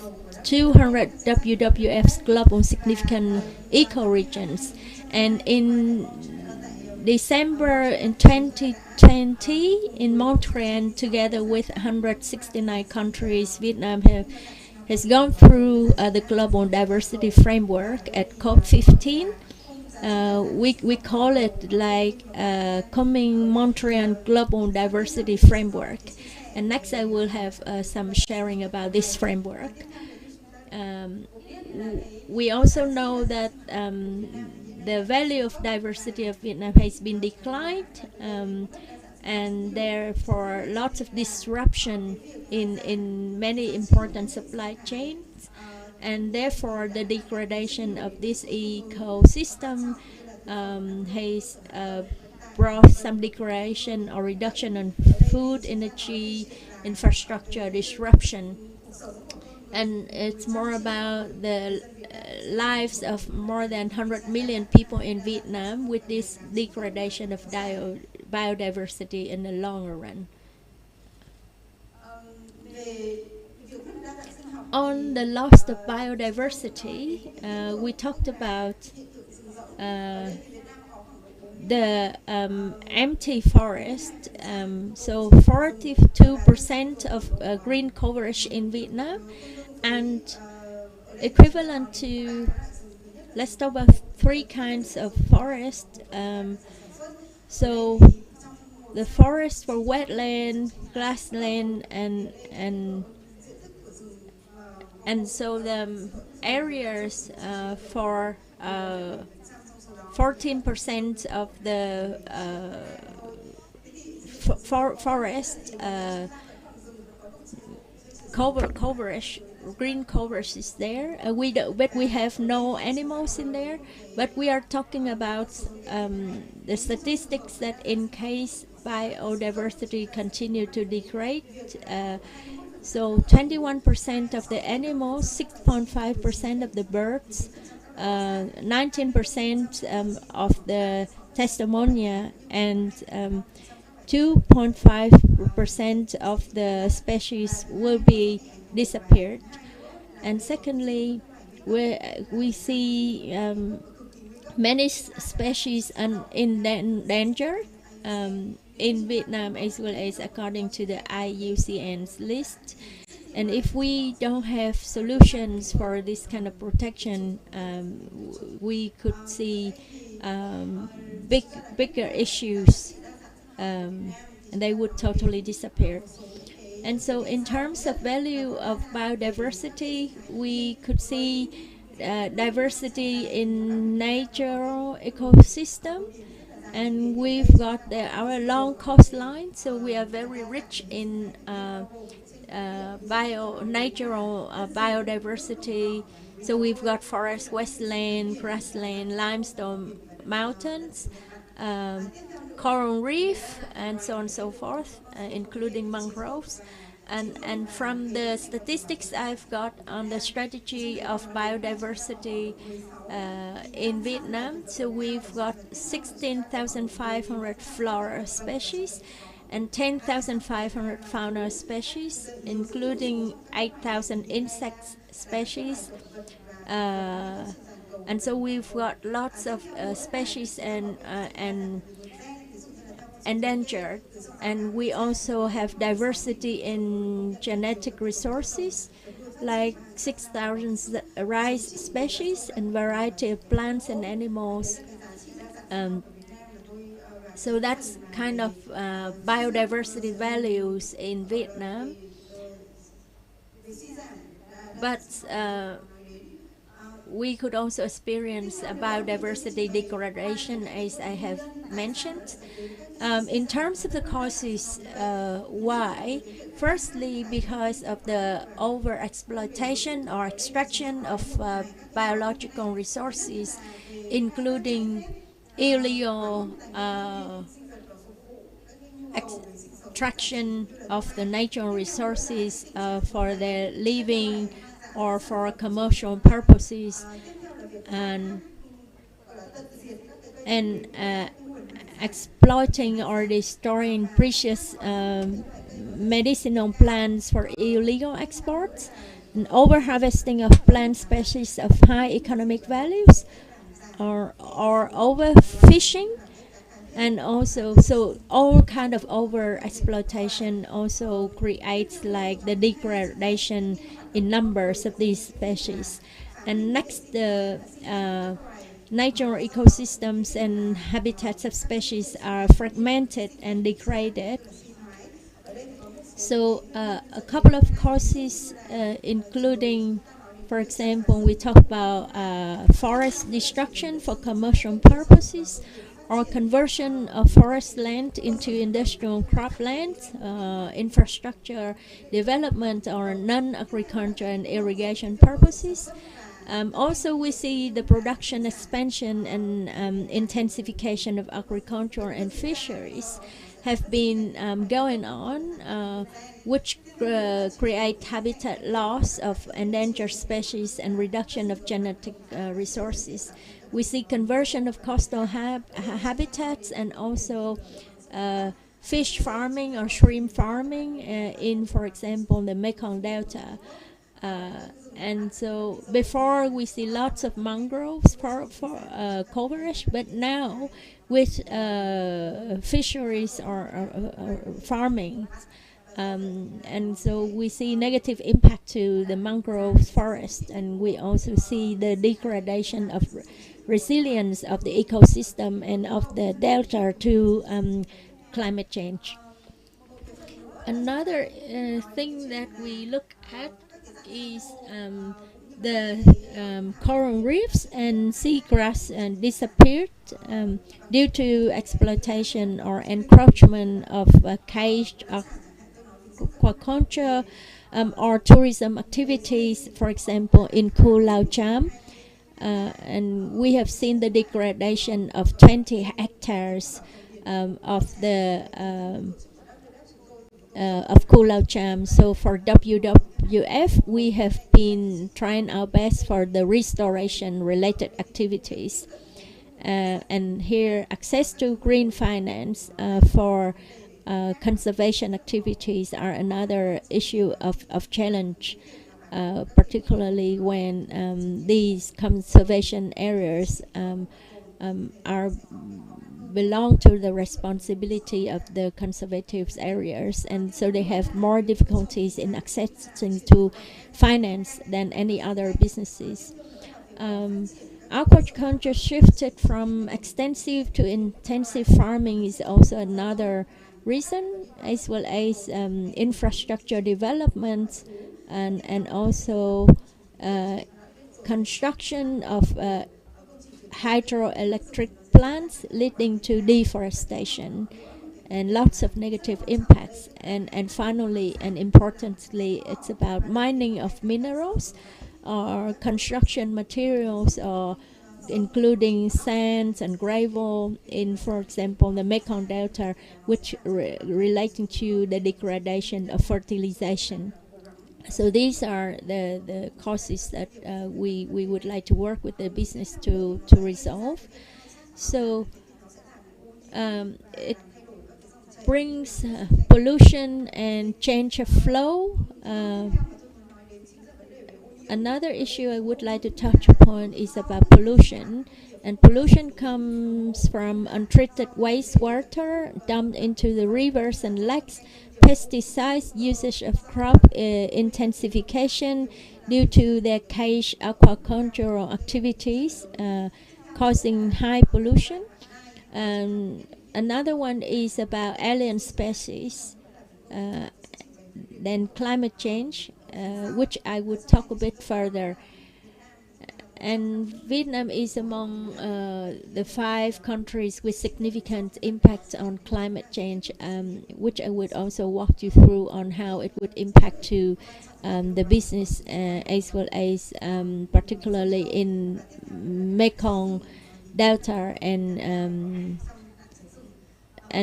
200 WWF's global significant ecoregions. And in December in 2020 in Montreal, together with 169 countries, Vietnam has gone through the Global Diversity Framework at COP15. We call it like Coming Montreal Global Diversity Framework. And next I will have some sharing about this framework. We also know that the value of diversity of Vietnam has been declined, and therefore lots of disruption in many important supply chains, and therefore the degradation of this ecosystem has brought some degradation or reduction on food, energy, infrastructure disruption. And it's more about the lives of more than 100 million people in Vietnam with this degradation of biodiversity in the longer run. On the loss of biodiversity, we talked about the empty forest. So 42% of green coverage in Vietnam, and equivalent to, let's talk about three kinds of forest. So the forest for wetland, grassland, and so the areas for 14% of the forest coverage, green coverage is there. But we have no animals in there. But we are talking about the statistics that in case biodiversity continue to degrade. So 21% of the animals, 6.5% of the birds, 19% of the testimonia, and 2.5% of the species will be disappeared. And secondly, we see many species in danger in Vietnam, as well as according to the IUCN's list. And if we don't have solutions for this kind of protection, we could see bigger issues, and they would totally disappear. And so in terms of value of biodiversity, we could see diversity in natural ecosystem, and we've got our long coastline, so we are very rich in natural biodiversity. So we've got forest, wasteland, grassland, limestone mountains, coral reef, and so on and so forth, including mangroves. And from the statistics I've got on the strategy of biodiversity in Vietnam, so we've got 16,500 flora species and 10,500 fauna species, including 8,000 insect species. And so we've got lots of species and endangered, and we also have diversity in genetic resources, like 6,000 rice species and variety of plants and animals. So that's kind of biodiversity values in Vietnam. but we could also experience biodiversity degradation, as I have mentioned. In terms of the causes, why? Firstly, because of the overexploitation or extraction of biological resources, including illegal extraction of the natural resources for their living or for commercial purposes, and exploiting or destroying precious medicinal plants for illegal exports, and overharvesting of plant species of high economic values, or overfishing, and also so all kind of over exploitation also creates like the degradation in numbers of these species. And next, the natural ecosystems and habitats of species are fragmented and degraded. So a couple of causes, including, for example, we talk about forest destruction for commercial purposes, or conversion of forest land into industrial cropland, infrastructure development, or non-agriculture and irrigation purposes. Also, we see the production expansion and intensification of agriculture and fisheries have been going on, which create habitat loss of endangered species and reduction of genetic resources. We see conversion of coastal habitats, and also fish farming or shrimp farming in, for example, the Mekong Delta. And so before we see lots of mangroves for coverage, but now with fisheries or farming, and so we see negative impact to the mangrove forest, and we also see the degradation of resilience of the ecosystem and of the delta to climate change. Another thing that we look at is the coral reefs and seagrass disappeared due to exploitation or encroachment of caged aquaculture or tourism activities, for example, in Cù Lao Chàm. And we have seen the degradation of 20 hectares of the of Cù Lao Chàm. So for WWF, we have been trying our best for the restoration related activities. And here, access to green finance for conservation activities are another issue of challenge, particularly when these conservation areas are belong to the responsibility of the conservative areas, and so they have more difficulties in accessing to finance than any other businesses. Aquaculture shifted from extensive to intensive farming is also another reason, as well as infrastructure development and also construction of hydroelectric plants, leading to deforestation and lots of negative impacts. And finally and importantly, it's about mining of minerals or construction materials, or including sands and gravel in, for example, the Mekong Delta, which relating to the degradation of fertilization. So these are the causes that we would like to work with the business to resolve. So it brings pollution and change of flow. Another issue I would like to touch upon is about pollution. And pollution comes from untreated wastewater dumped into the rivers and lakes, pesticides, usage of crop intensification due to their cage aquacultural activities, causing high pollution. Another one is about alien species, then climate change, which I would talk a bit further. And Vietnam is among the 5 countries with significant impact on climate change, which I would also walk you through on how it would impact to the business as well as particularly in Mekong Delta and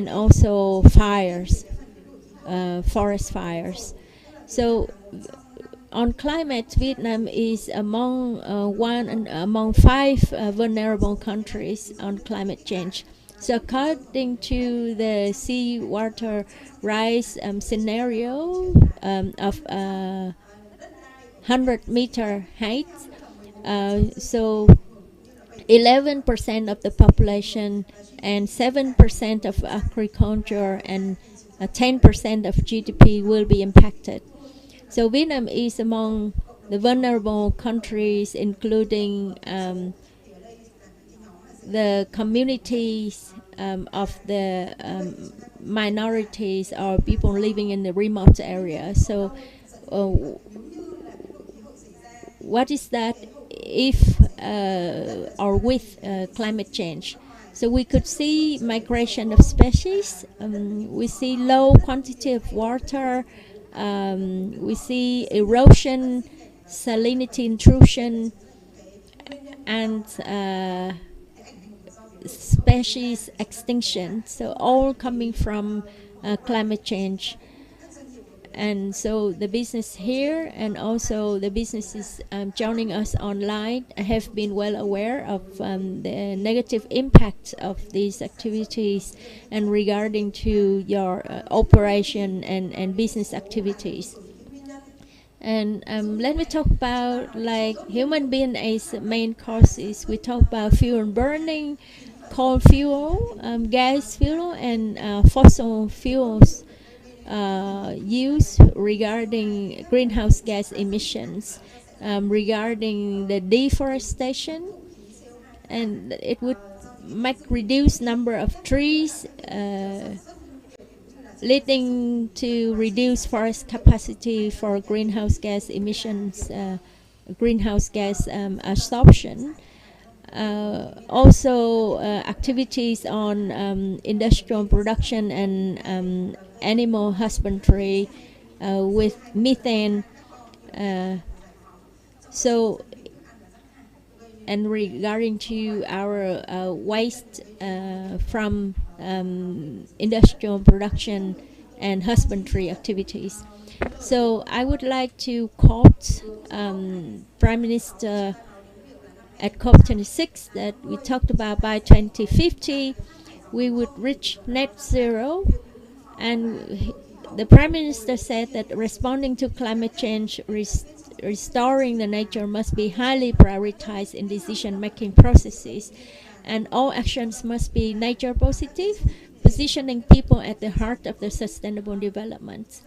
also fires, forest fires. So on climate, Vietnam is among among 5 vulnerable countries on climate change. So according to the seawater rise scenario of 100-meter height, so 11% of the population and 7% of agriculture and 10% of GDP will be impacted. So Vietnam is among the vulnerable countries, including the communities of the minorities or people living in the remote areas. So what is that if or with climate change? So we could see migration of species, we see low quantity of water, we see erosion, salinity intrusion, and species extinction. So all coming from climate change. And so the business here and also the businesses joining us online have been well aware of the negative impact of these activities and regarding to your operation and business activities. And let me talk about like human being as main causes. We talk about fuel burning, coal fuel, gas fuel, and fossil fuels use regarding greenhouse gas emissions, regarding the deforestation, and it would make reduce number of trees, leading to reduce forest capacity for greenhouse gas emissions, greenhouse gas absorption. Also activities on industrial production and animal husbandry with methane. So and regarding to our waste from industrial production and husbandry activities. So I would like to quote Prime Minister at COP26 that we talked about by 2050 we would reach net zero, and the Prime Minister said that responding to climate change, restoring the nature must be highly prioritized in decision-making processes, and all actions must be nature positive, positioning people at the heart of the sustainable development.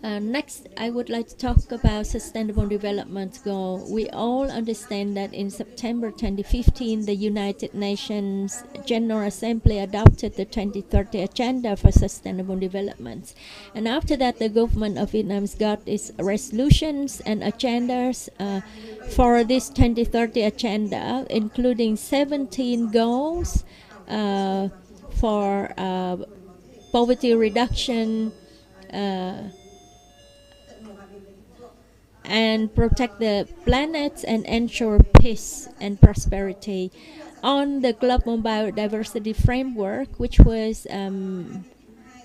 Next, I would like to talk about Sustainable Development Goal. We all understand that in September 2015, the United Nations General Assembly adopted the 2030 Agenda for Sustainable Development. And after that, the government of Vietnam's got its resolutions and agendas for this 2030 Agenda, including 17 goals for poverty reduction, and protect the planet and ensure peace and prosperity. On the Global Biodiversity Framework, which was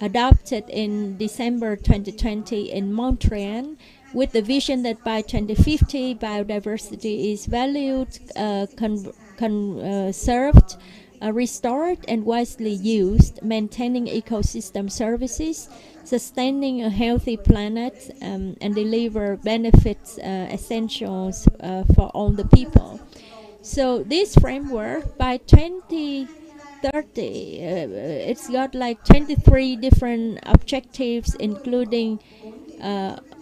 adopted in December 2020 in Montreal, with the vision that by 2050 biodiversity is valued, conserved, restored and wisely used, maintaining ecosystem services, sustaining a healthy planet, and deliver benefits essentials for all the people. So this framework by 2030, it's got like 23 different objectives, including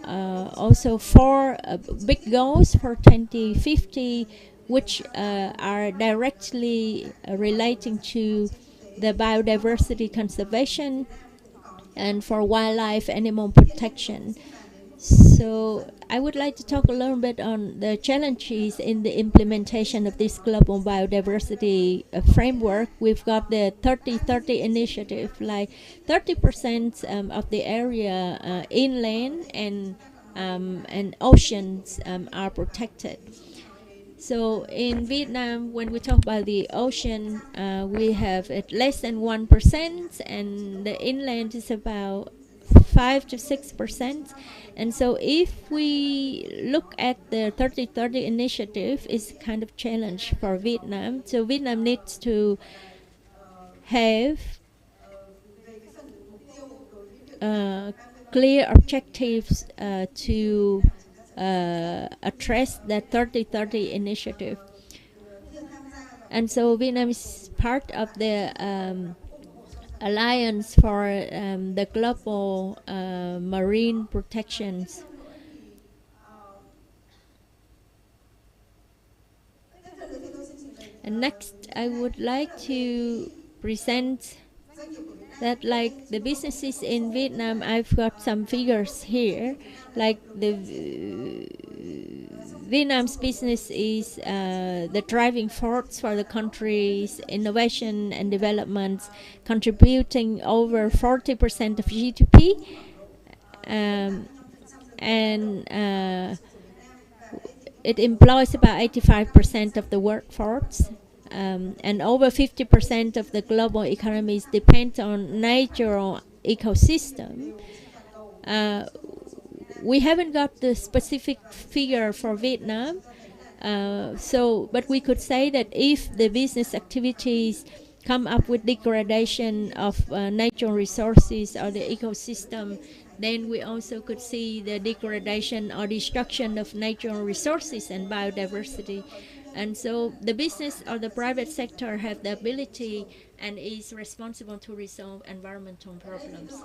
also 4 big goals for 2050, which are directly relating to the biodiversity conservation and for wildlife animal protection. So I would like to talk a little bit on the challenges in the implementation of this global biodiversity framework. We've got the 30-30 initiative, like 30% of the area inland and oceans are protected. So in Vietnam, when we talk about the ocean, we have at less than 1%, and the inland is about 5 to 6%. And so if we look at the 30-30 initiative, it's kind of challenge for Vietnam. So Vietnam needs to have clear objectives to address that 30-30 initiative. And so Vietnam is part of the Alliance for the Global Marine Protections. And next, I would like to present that, like the businesses in Vietnam, I've got some figures here. Like the Vietnam's business is the driving force for the country's innovation and development, contributing over 40% of GDP, and it employs about 85% of the workforce. And over 50% of the global economies depend on natural ecosystem. We haven't got the specific figure for Vietnam, but we could say that if the business activities come up with degradation of natural resources or the ecosystem, then we also could see the degradation or destruction of natural resources and biodiversity. And so the business or the private sector have the ability and is responsible to resolve environmental problems.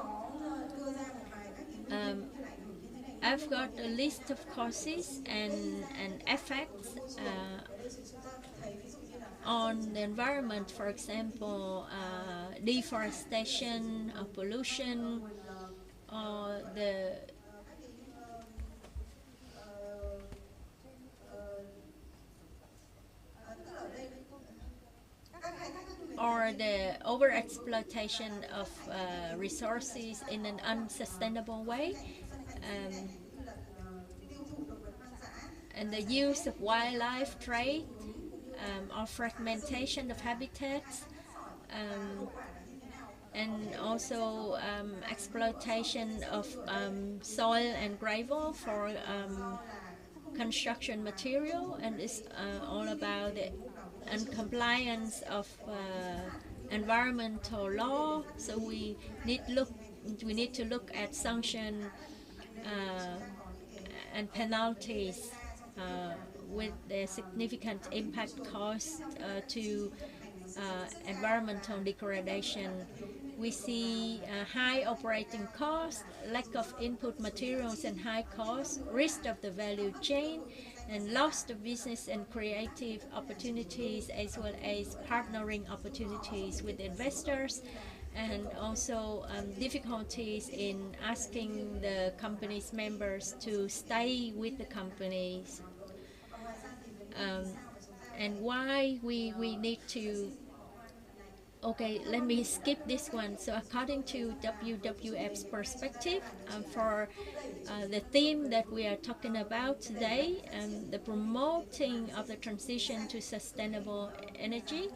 I've got a list of causes and effects on the environment, for example, deforestation or pollution, or the overexploitation of resources in an unsustainable way, and the use of wildlife trade, or fragmentation of habitats, and also exploitation of soil and gravel for construction material, and it's all about the uncompliance of environmental law. So we need to look at sanction and penalties with the significant impact caused to environmental degradation. We see high operating costs, lack of input materials and high costs, risk of the value chain, and loss of business and creative opportunities, as well as partnering opportunities with investors, and also difficulties in asking the company's members to stay with the companies. And why we need to... Okay, let me skip this one. So according to WWF's perspective, for the theme that we are talking about today, the promoting of the transition to sustainable energy,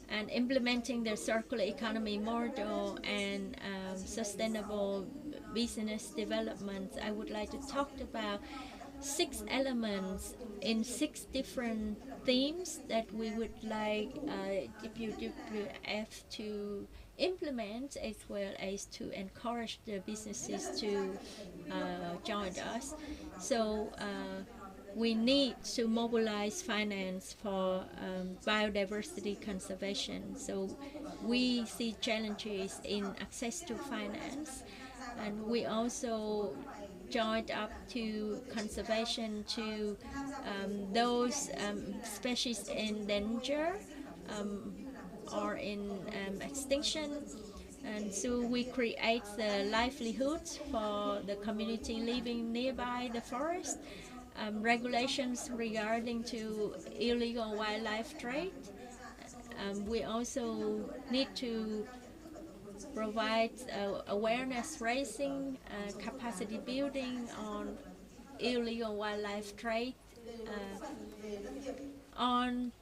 and implementing the circular economy model and sustainable business development, I would like to talk about 6 elements in 6 different themes that we would like WWF to implement, as well as to encourage the businesses to join us. So we need to mobilize finance for biodiversity conservation. So we see challenges in access to finance, and we also joined up to conservation to those species in danger or in extinction, And so we create the livelihoods for the community living nearby the forest, regulations regarding to illegal wildlife trade. We also need to provide awareness raising, capacity building on illegal wildlife trade. On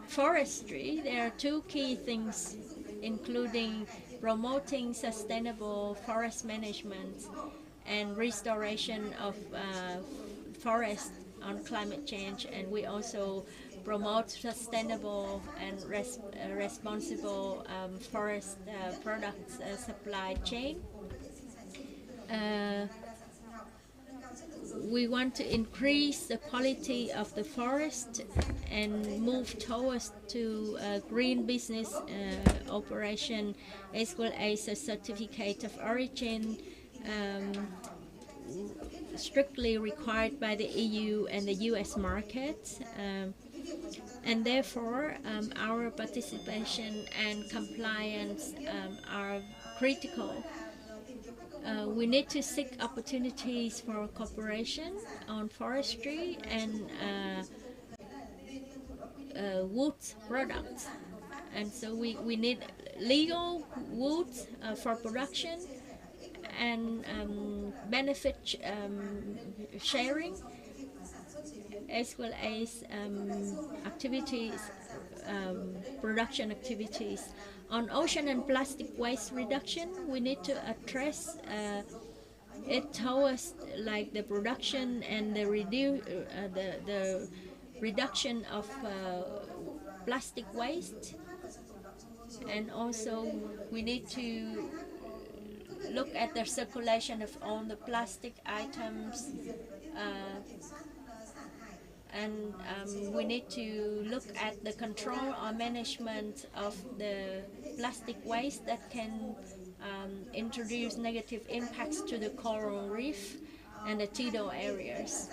forestry, there are two key things, including promoting sustainable forest management and restoration of forest on climate change, and we also promote sustainable and responsible forest products supply chain. We want to increase the quality of the forest and move towards to green business operation, as well as a certificate of origin strictly required by the EU and the US market. And therefore, our participation and compliance are critical. We need to seek opportunities for cooperation on forestry and wood products. And so we need legal wood for production and benefit sharing, as well as activities, production activities. On ocean and plastic waste reduction, we need to address it towards like the production and the reduction of plastic waste, and also we need to look at the circulation of all the plastic items, and we need to look at the control or management of the plastic waste that can introduce negative impacts to the coral reef and the tidal areas.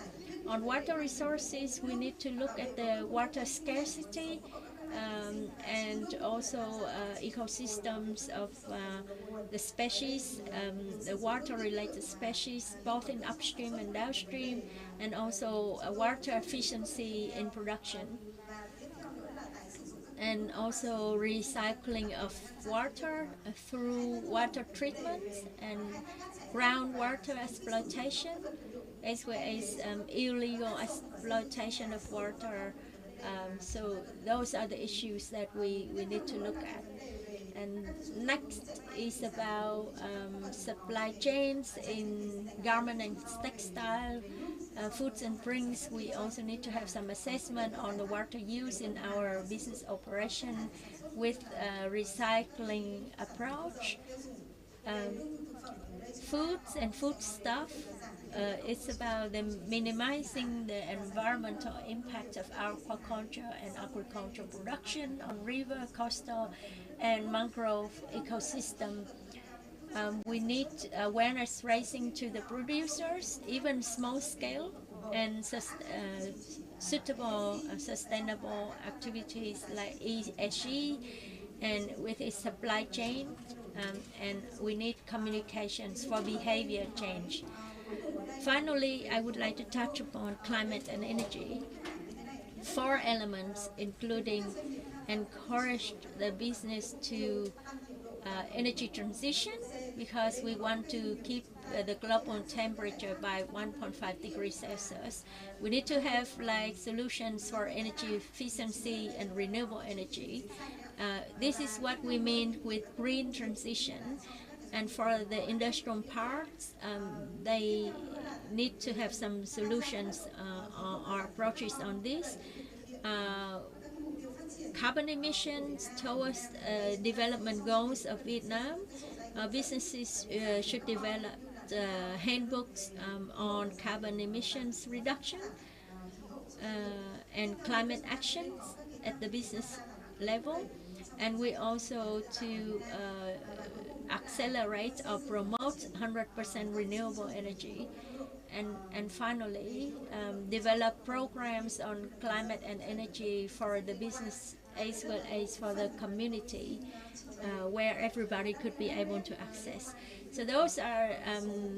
On water resources, we need to look at the water scarcity and also ecosystems of the species, the water-related species, both in upstream and downstream, and also water efficiency in production, and also recycling of water through water treatment and groundwater exploitation, as well as illegal exploitation of water. So those are the issues that we need to look at. And next is about supply chains in garment and textile, foods and drinks. We also need to have some assessment on the water use in our business operation with a recycling approach. Foods and foodstuff, it's about minimizing the environmental impact of aquaculture and agricultural production on river, coastal, and mangrove ecosystem. We need awareness raising to the producers, even small scale, and suitable sustainable activities like ESG and with its supply chain, and we need communications for behavior change. Finally, I would like to touch upon climate and energy. 4 elements, including encourage the business to energy transition, because we want to keep the global temperature by 1.5 degrees Celsius. We need to have like solutions for energy efficiency and renewable energy. This is what we mean with green transition. And for the industrial parts, they need to have some solutions or approaches on this. Carbon emissions towards development goals of Vietnam. Businesses should develop handbooks on carbon emissions reduction and climate actions at the business level. And we also to accelerate or promote 100% renewable energy. And finally, develop programs on climate and energy for the business as well as for the community, where everybody could be able to access. So those are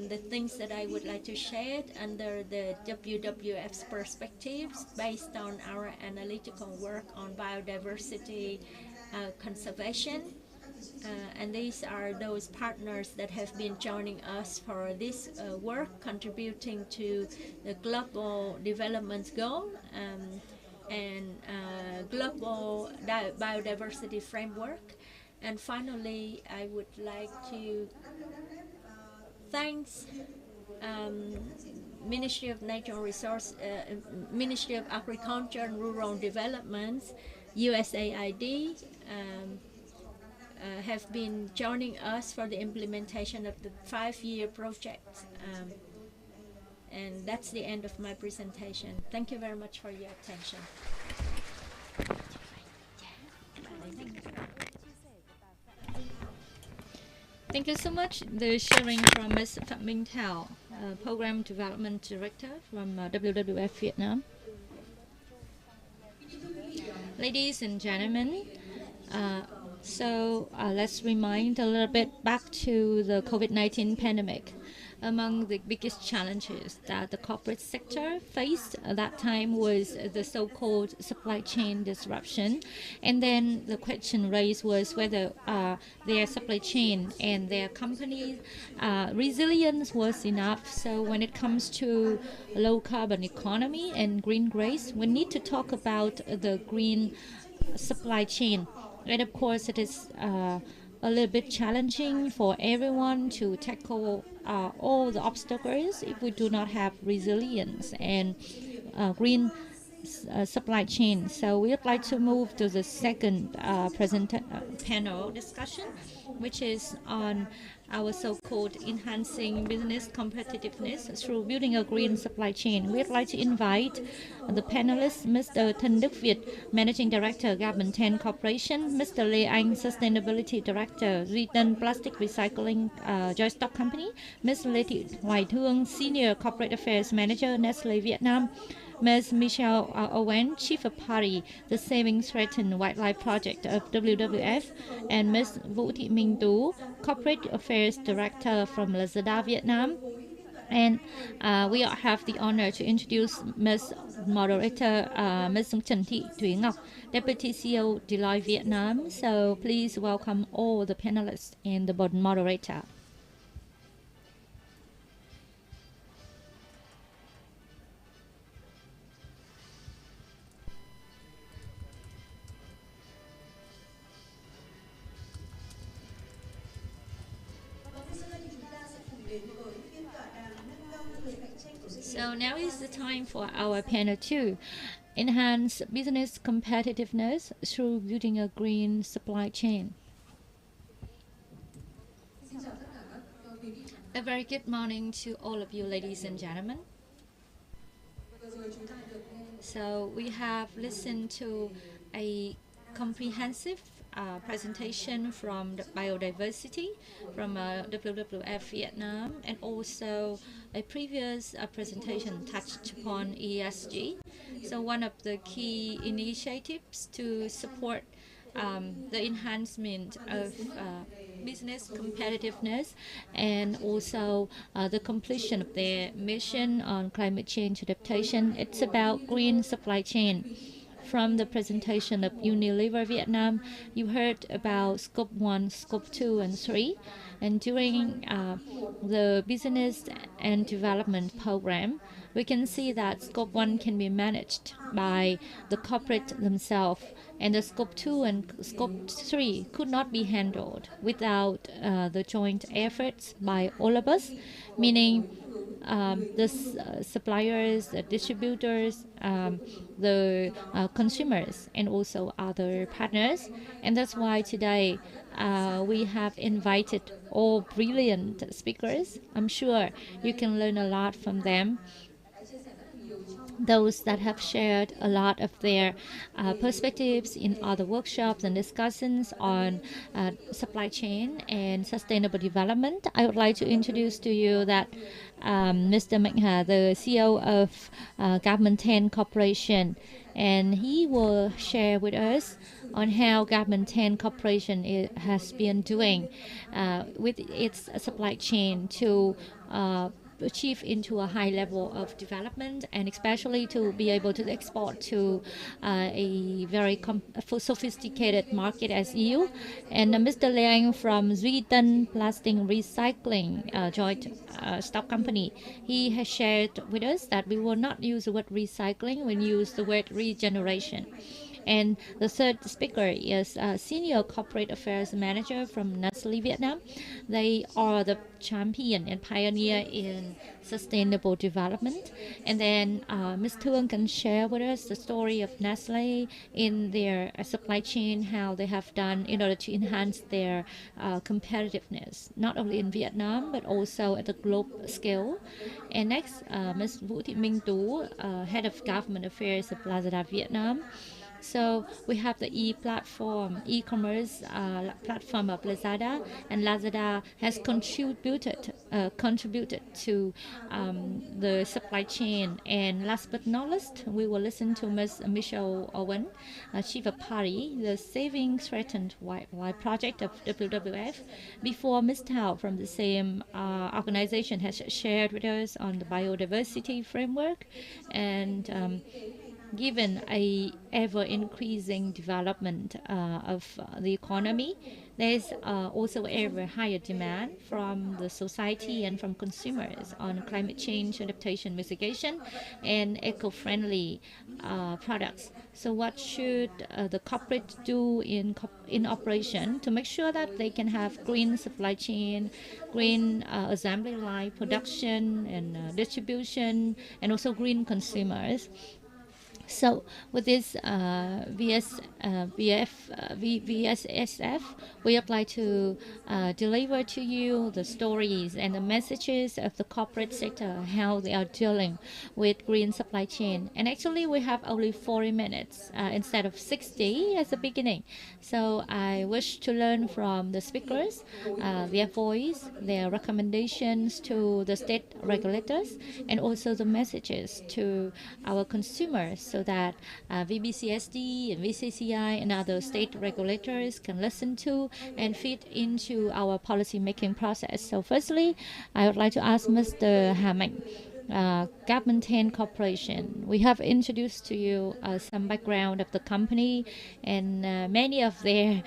the things that I would like to share under the WWF's perspectives based on our analytical work on biodiversity conservation. And these are those partners that have been joining us for this work, contributing to the global development goal and global biodiversity framework. And finally, I would like to thank Ministry of Natural Resource, Ministry of Agriculture and Rural Development, USAID, have been joining us for the implementation of the 5-year project. And that's the end of my presentation. Thank you very much for your attention. Thank you so much. The sharing from Ms. Phạm Minh Thảo, Program Development Director from WWF Vietnam. Ladies and gentlemen, let's remind a little bit back to the COVID-19 pandemic. Among the biggest challenges that the corporate sector faced at that time was the so-called supply chain disruption. And then the question raised was whether their supply chain and their company resilience was enough. So when it comes to low carbon economy and green grace, we need to talk about the green supply chain. And of course, it is a little bit challenging for everyone to tackle all the obstacles if we do not have resilience and green supply chain. So we would like to move to the second panel discussion, which is on our so-called enhancing business competitiveness through building a green supply chain. We'd like to invite the panelists, Mr. Thanh Đức Việt, Managing Director, Carbon 10 Corporation, Mr. Lê Anh, Sustainability Director, Return Plastic Recycling Joint Stock Company, Ms. Lê Thị Hoài Thương, Senior Corporate Affairs Manager, Nestle Vietnam, Ms. Michelle Owen, Chief of Party, the Saving Threatened Wildlife Project of WWF, and Ms. Vũ Thị Minh Tú, Corporate Affairs Director from Lazada Vietnam. And we have the honor to introduce Ms. Moderator, Ms. Trần Thị Thúy Ngọc, Deputy CEO Deloitte Vietnam. So please welcome all the panelists and the board moderator. So now is the time for our panel 2, enhance business competitiveness through building a green supply chain. A very good morning to all of you, ladies and gentlemen. So we have listened to a comprehensive presentation from the biodiversity from WWF Vietnam, and also a previous presentation touched upon ESG. So one of the key initiatives to support the enhancement of business competitiveness and also the completion of their mission on climate change adaptation. It's about green supply chain. From the presentation of Unilever Vietnam, you heard about Scope 1, Scope 2, and 3. And during the business and development program, we can see that Scope 1 can be managed by the corporate themselves, and the Scope 2 and Scope 3 could not be handled without the joint efforts by all of us, meaning the suppliers, the distributors, the consumers, and also other partners. And that's why today we have invited all brilliant speakers. I'm sure you can learn a lot from them. Those that have shared a lot of their perspectives in other workshops and discussions on supply chain and sustainable development. I would like to introduce to you that Mr. Mạnh Hà, the CEO of Carbon 10 Corporation, and he will share with us on how Government 10 Corporation has been doing with its supply chain to achieve into a high level of development, and especially to be able to export to a very sophisticated market as EU. And Mr. Liang from Sweden Plastic Recycling joint stock company, he has shared with us that we will not use the word recycling, we use the word regeneration. And the third speaker is a senior corporate affairs manager from Nestle Vietnam. They are the champion and pioneer in sustainable development. And then Ms. Thương can share with us the story of Nestle in their supply chain, how they have done in order to enhance their competitiveness, not only in Vietnam, but also at the global scale. And next, Ms. Vũ Thị Minh Tú, Head of Government Affairs of Lazada Vietnam. So we have the e-platform, e-commerce platform of Lazada, and Lazada has contributed to the supply chain. And last but not least, we will listen to Ms. Michelle Owen, Chief of Party, the Saving Threatened Wild Project of WWF, before Ms. Tao from the same organization has shared with us on the biodiversity framework. And given a ever-increasing development of the economy, there's also ever higher demand from the society and from consumers on climate change adaptation mitigation and eco-friendly products. So what should the corporate do in operation to make sure that they can have green supply chain, green assembly line production and distribution, and also green consumers? So with this VBCSF, we apply to deliver to you the stories and the messages of the corporate sector, how they are dealing with green supply chain. And actually, we have only 40 minutes instead of 60 as the beginning. So I wish to learn from the speakers, their voice, their recommendations to the state regulators, and also the messages to our consumers, so that VBCSD and VCCI and other state regulators can listen to and feed into our policy making process. So firstly, I would like to ask Mr. Hà Mạnh, Government 10 Corporation. We have introduced to you some background of the company, and many of their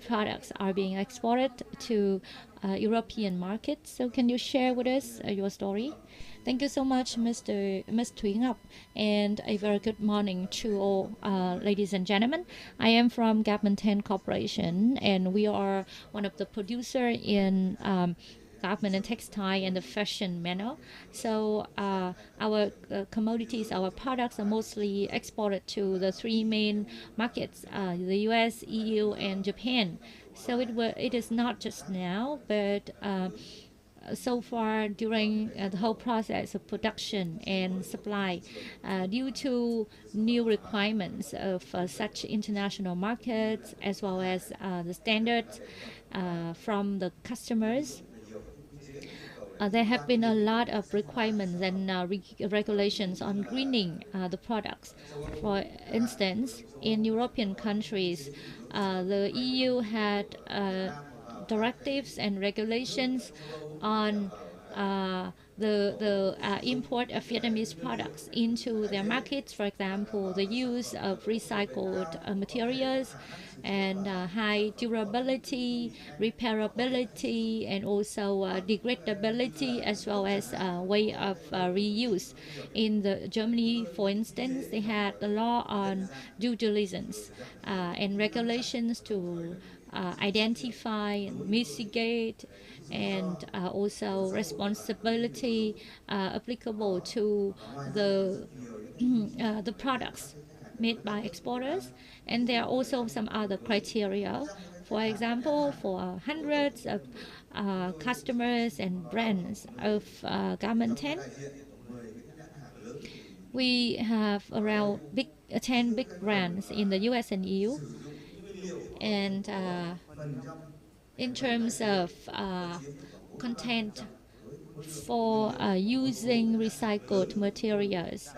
products are being exported to European markets. So can you share with us your story? Thank you so much, Ms. Thúy Ngọc, and a very good morning to all ladies and gentlemen. I am from Government 10 Corporation, and we are one of the producer in garment and textile and the fashion manner. So our commodities, our products are mostly exported to the three main markets, the US, EU, and Japan. So it is not just now, but so far during the whole process of production and supply, due to new requirements of such international markets, as well as the standards from the customers, there have been a lot of requirements and regulations on greening the products. For instance, in European countries, the EU had directives and regulations on the import of Vietnamese products into their markets. For example, the use of recycled materials and high durability, repairability, and also degradability, as well as way of reuse. In Germany, for instance, they had the law on due diligence and regulations to identify and mitigate, and also responsibility applicable to the products made by exporters. And there are also some other criteria. For example, for hundreds of customers and brands of Government 10, we have around 10 big brands in the US and EU. And in terms of content for using recycled materials,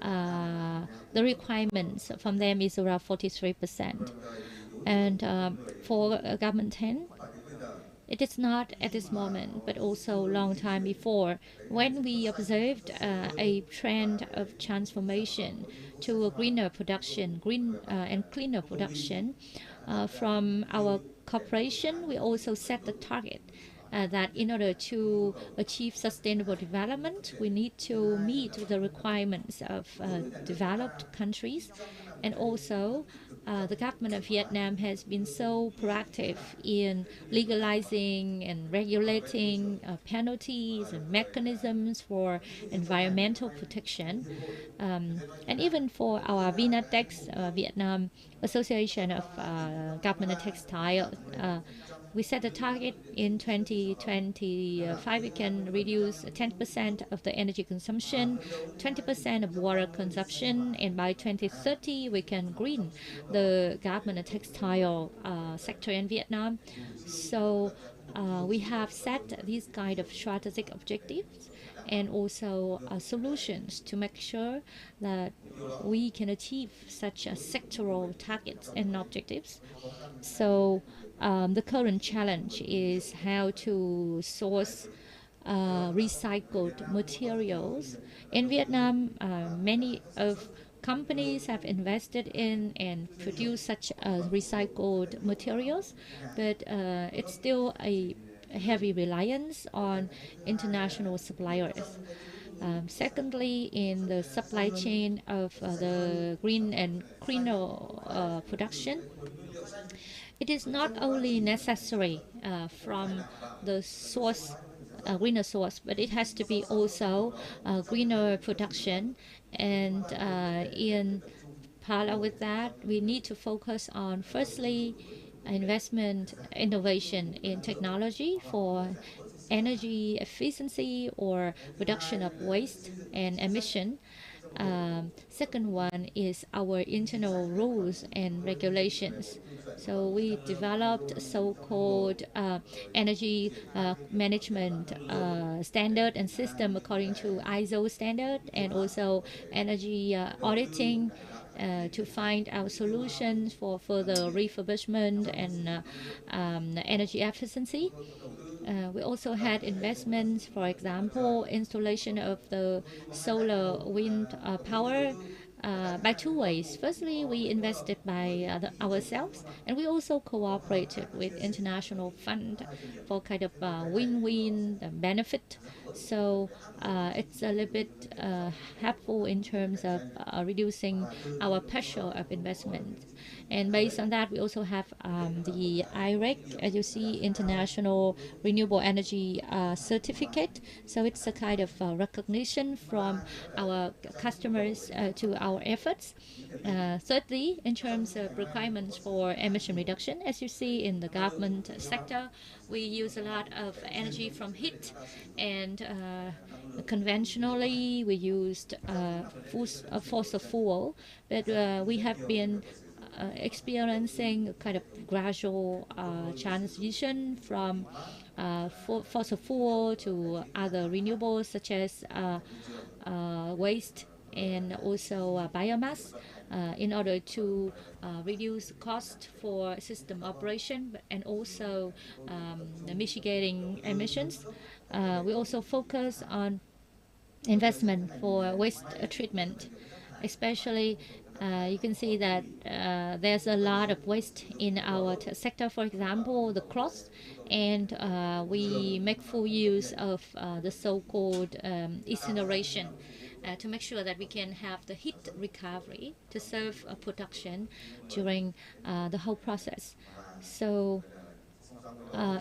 the requirements from them is around 43%. And for government 10, it is not at this moment, but also long time before, when we observed a trend of transformation to a greener production, green and cleaner production. From our corporation, we also set the target that in order to achieve sustainable development, we need to meet the requirements of developed countries. And also, the government of Vietnam has been so proactive in legalizing and regulating penalties and mechanisms for environmental protection. And even for our VNATEX, Vietnam Association of Government and Textile, we set a target in 2025 we can reduce 10% of the energy consumption, 20% of water consumption, and by 2030 we can green the garment and textile sector in Vietnam. So we have set these kind of strategic objectives and also solutions to make sure that we can achieve such sectoral targets and objectives. So the current challenge is how to source recycled materials. In Vietnam, many of companies have invested in and produce such recycled materials, but it's still a heavy reliance on international suppliers. Secondly, in the supply chain of the green and cleaner production, it is not only necessary from the source, greener source, but it has to be also greener production. And in parallel with that, we need to focus on firstly investment innovation in technology for energy efficiency or reduction of waste and emission. Second one is our internal rules and regulations. So we developed so-called energy management standard and system according to ISO standard, and also energy auditing to find our solutions for further refurbishment and energy efficiency. We also had investments, for example, installation of the solar wind power by two ways. Firstly, we invested by ourselves, and we also cooperated with international fund for kind of win-win benefit. So it's a little bit helpful in terms of reducing our pressure of investment. And based on that, we also have the IREC, as you see, International Renewable Energy Certificate. So it's a kind of recognition from our customers to our efforts. Thirdly, in terms of requirements for emission reduction, as you see in the government sector, we use a lot of energy from heat, and conventionally we used fossil fuel, but we have been experiencing a kind of gradual transition from fossil fuel to other renewables such as waste and also biomass in order to reduce cost for system operation and also mitigating emissions. We also focus on investment for waste treatment, especially you can see that there's a lot of waste in our sector, for example, the cloth, and we make full use of the so-called incineration to make sure that we can have the heat recovery to serve production during the whole process. So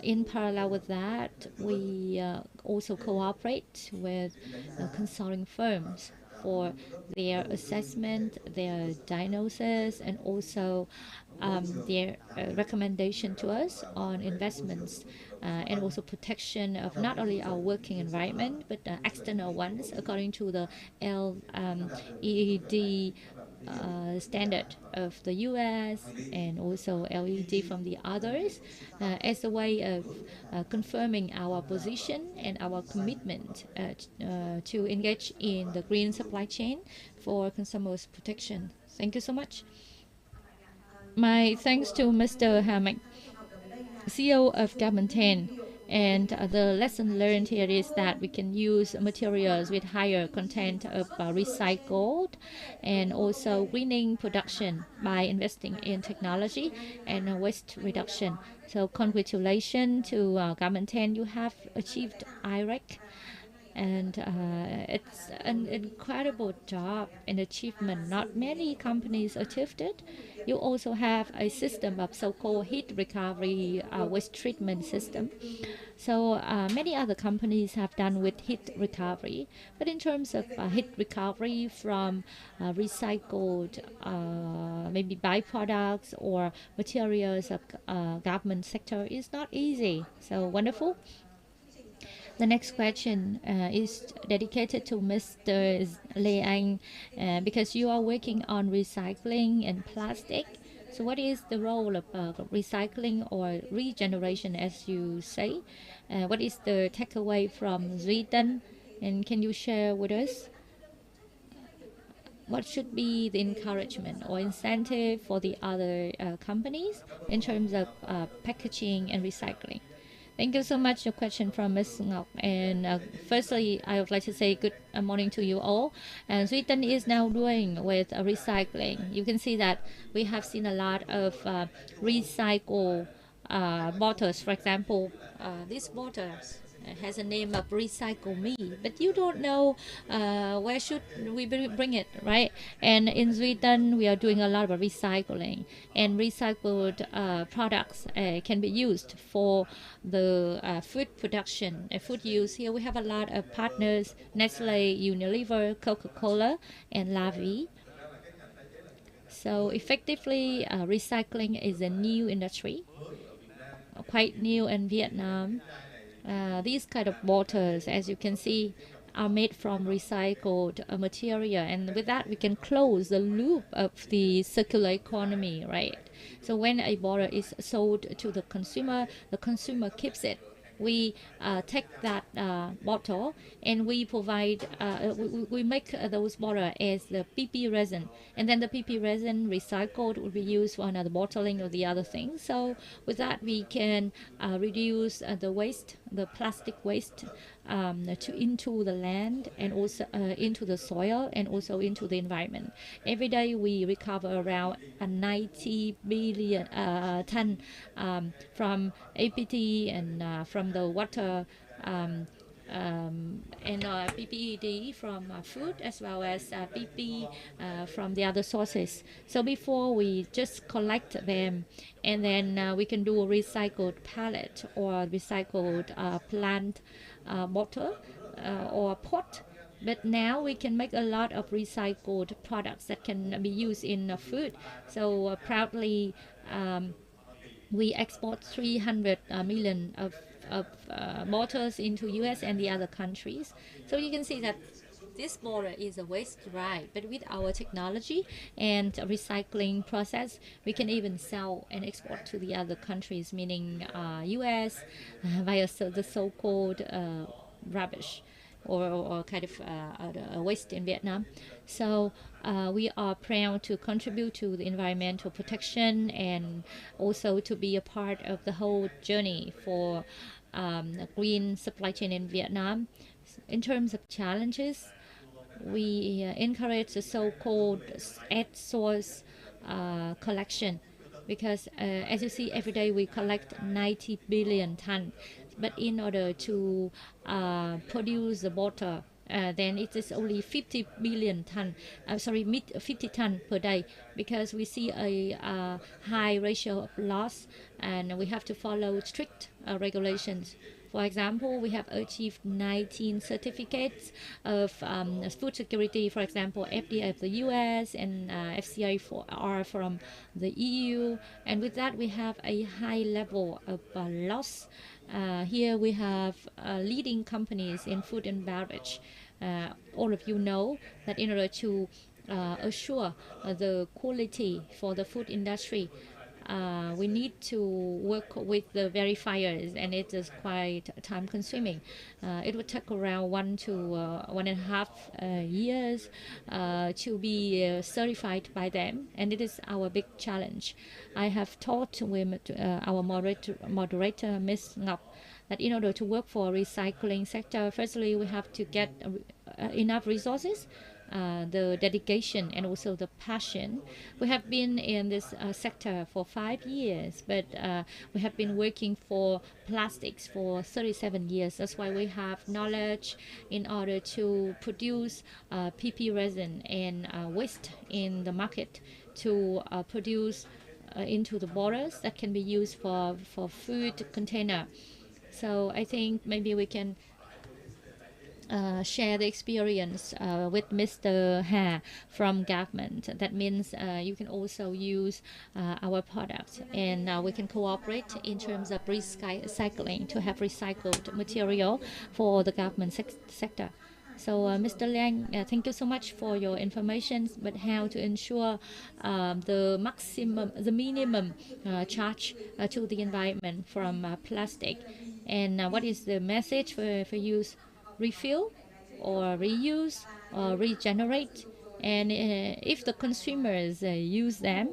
in parallel with that, we also cooperate with consulting firms for their assessment, their diagnosis, and also their recommendation to us on investments and also protection of not only our working environment but external ones according to the LED standard of the US and also LED from the others as a way of confirming our position and our commitment to engage in the green supply chain for consumers' protection. Thank you so much. My thanks to Mr. Hammack, CEO of Government 10. And the lesson learned here is that we can use materials with higher content of recycled and also greening production by investing in technology and waste reduction. So congratulations to Government 10, you have achieved IREC, and it's an incredible job and achievement. Not many companies achieved it. You also have a system of so-called heat recovery waste treatment system. So many other companies have done with heat recovery, but in terms of heat recovery from recycled maybe byproducts or materials of government sector is not easy. So wonderful. The next question is dedicated to Mr. Lê Anh, because you are working on recycling and plastic. So what is the role of recycling or regeneration, as you say? What is the takeaway from Sweden? And can you share with us what should be the encouragement or incentive for the other companies in terms of packaging and recycling? Thank you so much. A question from Ms. Ngọc. And firstly, I would like to say good morning to you all. And Sweden is now doing with recycling. You can see that we have seen a lot of recycle bottles. For example, this bottle has a name of Recycle Me, but you don't know where should we bring it, right? And in Sweden, we are doing a lot of recycling, and recycled products can be used for the food production, food use. Here we have a lot of partners: Nestle, Unilever, Coca-Cola, and La Vie. So effectively, recycling is a new industry, quite new in Vietnam. These kind of bottles, as you can see, are made from recycled material, and with that we can close the loop of the circular economy, right? So when a bottle is sold to the consumer keeps it. We take that bottle and we provide, we make those bottles as the PP resin, and then the PP resin recycled will be used for another bottling or the other things. So with that we can reduce the waste, the plastic waste, into the land and also into the soil and also into the environment. Every day we recover around 90 billion ton from APT and from the water, and PPED from food, as well as PP from the other sources. So before we just collect them, and then we can do a recycled pallet or recycled plant bottle or pot. But now we can make a lot of recycled products that can be used in food. So proudly, we export 300 million of bottles into US and the other countries. So you can see that this bottle is a waste, right? But with our technology and recycling process, we can even sell and export to the other countries, meaning US via the so-called rubbish or kind of waste in Vietnam. So we are proud to contribute to the environmental protection and also to be a part of the whole journey for green supply chain in Vietnam. In terms of challenges, we encourage the so-called at source collection, because as you see, every day we collect 90 billion tons. But in order to produce the bottle, then it is only 50 billion ton, 50 ton per day, because we see a high ratio of loss, and we have to follow strict regulations. For example, we have achieved 19 certificates of food security, for example, FDA of the US and FCA from the EU. And with that, we have a high level of loss. Here we have leading companies in food and beverage. All of you know that in order to assure the quality for the food industry, we need to work with the verifiers, and it is quite time consuming. It would take around 1 to 1.5 years to be certified by them, and it is our big challenge. I have talked with our moderator, Ms. Ngọc, that in order to work for recycling sector, firstly we have to get enough resources, the dedication, and also the passion. We have been in this sector for 5 years, but we have been working for plastics for 37 years. That's why we have knowledge in order to produce PP resin and waste in the market to produce into the bottles that can be used for food container. So I think maybe we can share the experience with Mr. Ha from government. That means you can also use our products, and we can cooperate in terms of recycling to have recycled material for the government sector. So, Mr. Liang, thank you so much for your information. But how to ensure the minimum charge to the environment from plastic, and what is the message for use? Refill or reuse or regenerate, and if the consumers use them,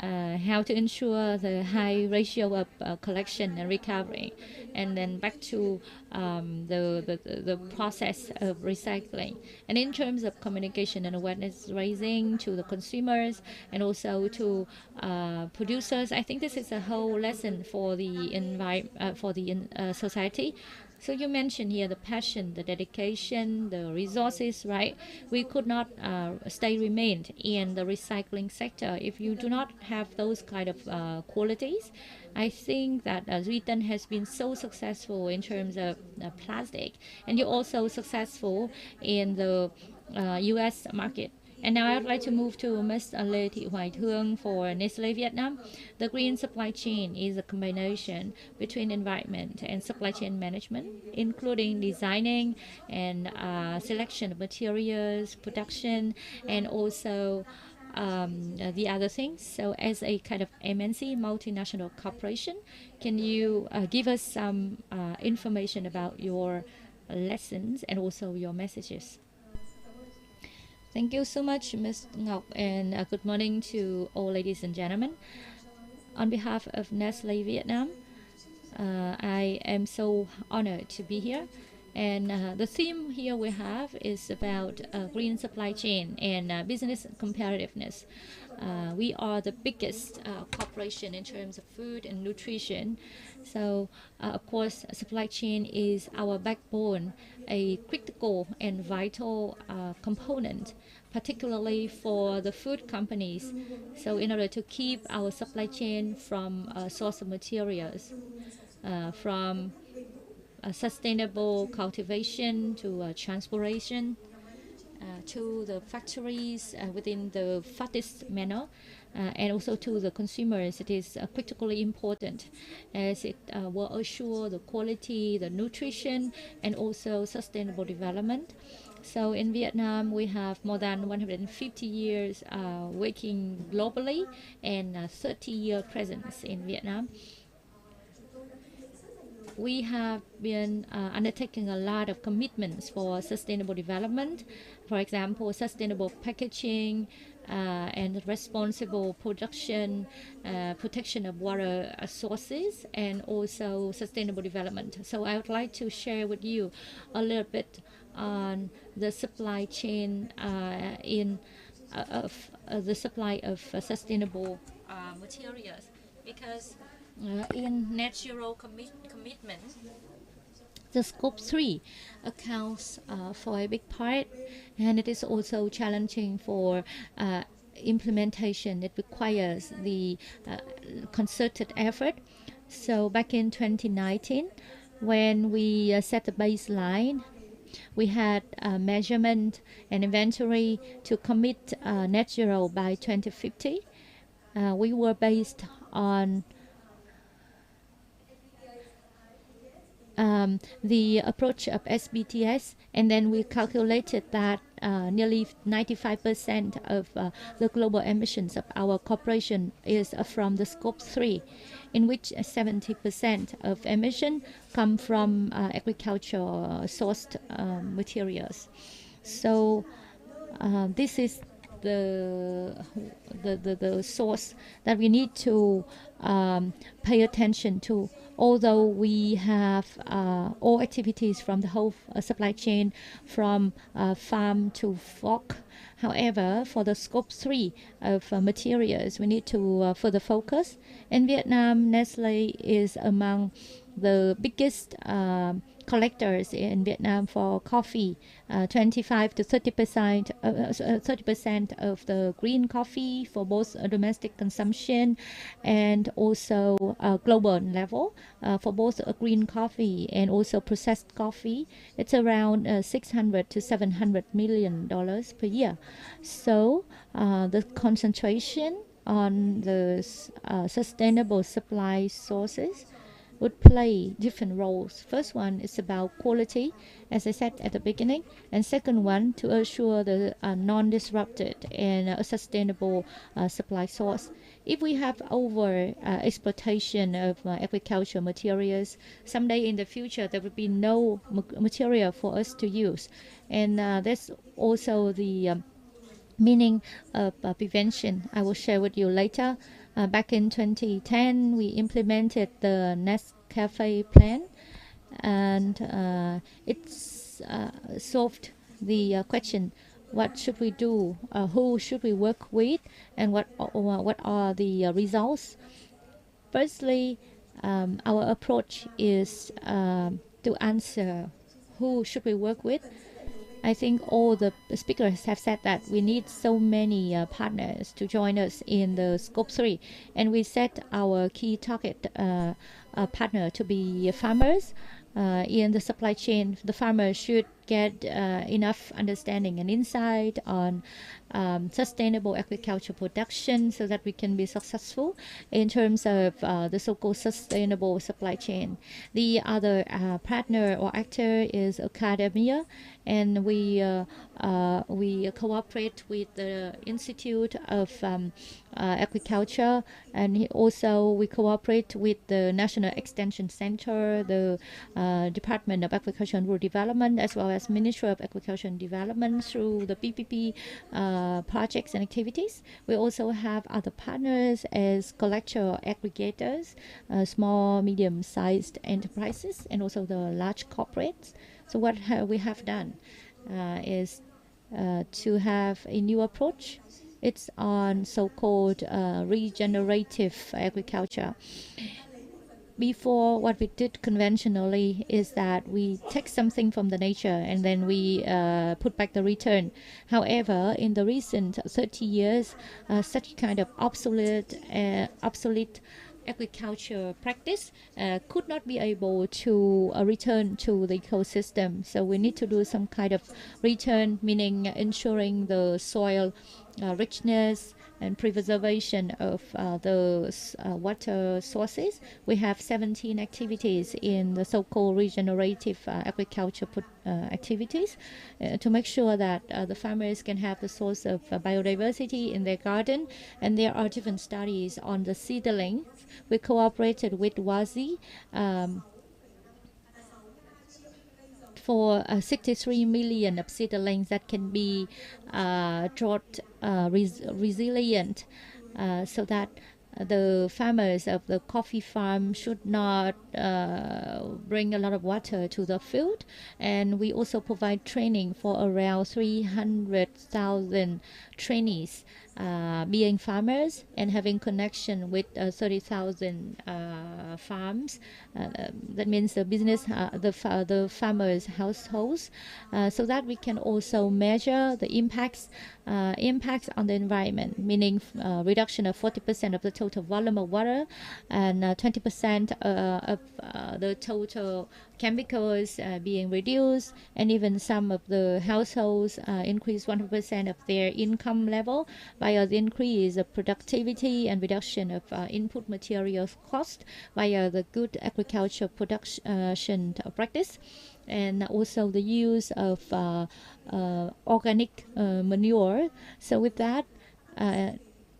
how to ensure the high ratio of collection and recovery, and then back to the process of recycling. And in terms of communication and awareness raising to the consumers and also to producers, I think this is a whole lesson for the society. So you mentioned here the passion, the dedication, the resources, right? We could not remained in the recycling sector if you do not have those kind of qualities. I think that Sweden has been so successful in terms of plastic, and you're also successful in the US market. And now I would like to move to Ms. Lê Thị Hoài Thương for Nestle Vietnam. The green supply chain is a combination between environment and supply chain management, including designing and selection of materials, production, and also the other things. So as a kind of MNC, multinational corporation, can you give us some information about your lessons and also your messages? Thank you so much, Ms. Ngọc, and good morning to all ladies and gentlemen. On behalf of Nestle Vietnam, I am so honored to be here. And the theme here we have is about green supply chain and business competitiveness. We are the biggest corporation in terms of food and nutrition. So, of course, supply chain is our backbone, a critical and vital component, particularly for the food companies. So in order to keep our supply chain from source of materials, from sustainable cultivation to transportation, to the factories within the fastest manner, and also to the consumers, it is critically important as it will assure the quality, the nutrition, and also sustainable development. So in Vietnam, we have more than 150 years working globally and 30-year presence in Vietnam. We have been undertaking a lot of commitments for sustainable development. For example, sustainable packaging and responsible production, protection of water sources, and also sustainable development. So I would like to share with you a little bit on the supply chain of the supply of sustainable materials, because in net zero commitment, the scope 3 accounts for a big part, and it is also challenging for implementation. It requires the concerted effort. So back in 2019, when we set the baseline, we had measurement and inventory to commit net zero by 2050. We were based on the approach of SBTS, and then we calculated that nearly 95% of the global emissions of our corporation is from the scope 3, in which 70% of emission come from agricultural sourced materials. So this is the source that we need to pay attention to. Although we have all activities from the whole supply chain, from farm to fork. However, for the scope 3 of materials, we need to further focus. In Vietnam, Nestle is among the biggest collectors in Vietnam for coffee. 25 to 30%, 30% of the green coffee for both domestic consumption and also global level for both green coffee and also processed coffee. It's around $600 to $700 million per year. So the concentration on the sustainable supply sources would play different roles. First one is about quality, as I said at the beginning, and second one to assure the non-disrupted and sustainable supply source. If we have over exploitation of agricultural materials, someday in the future there will be no material for us to use, and that's also the meaning of prevention. I will share with you later. Back in 2010, we implemented the Nescafe plan, and it's solved the question: what should we do? Who should we work with? And what are the results? Firstly, our approach is to answer who should we work with. I think all the speakers have said that we need so many partners to join us in the scope 3, and we set our key target partner to be farmers. In the supply chain, the farmers should get enough understanding and insight on sustainable agriculture production so that we can be successful in terms of the so-called sustainable supply chain. The other partner or actor is academia, and we cooperate with the Institute of Agriculture, and also we cooperate with the National Extension Center, the Department of Agriculture and Rural Development, as well as Ministry of Agriculture and Development through the PPP projects and activities. We also have other partners as collector aggregators, small, medium-sized enterprises, and also the large corporates. So what we have done is to have a new approach. It's on so-called regenerative agriculture. Before, what we did conventionally is that we take something from the nature and then we put back the return. However, in the recent 30 years, such kind of obsolete agriculture practice could not be able to return to the ecosystem. So we need to do some kind of return, meaning ensuring the soil richness and preservation of the water sources. We have 17 activities in the so-called regenerative agriculture activities to make sure that the farmers can have the source of biodiversity in their garden. And there are different studies on the seedlings. We cooperated with WASI for 63 million of seedlings that can be drought resilient, so that the farmers of the coffee farm should not bring a lot of water to the field. And we also provide training for around 300,000 trainees being farmers and having connection with 30,000 farms. That means the business, the farmers' households, so that we can also measure the impacts on the environment, meaning reduction of 40% of the total volume of water and 20% of the total chemicals being reduced, and even some of the households increase 100% of their income level via the increase of productivity and reduction of input materials cost via the good agriculture production practice, and also the use of organic manure. So with that,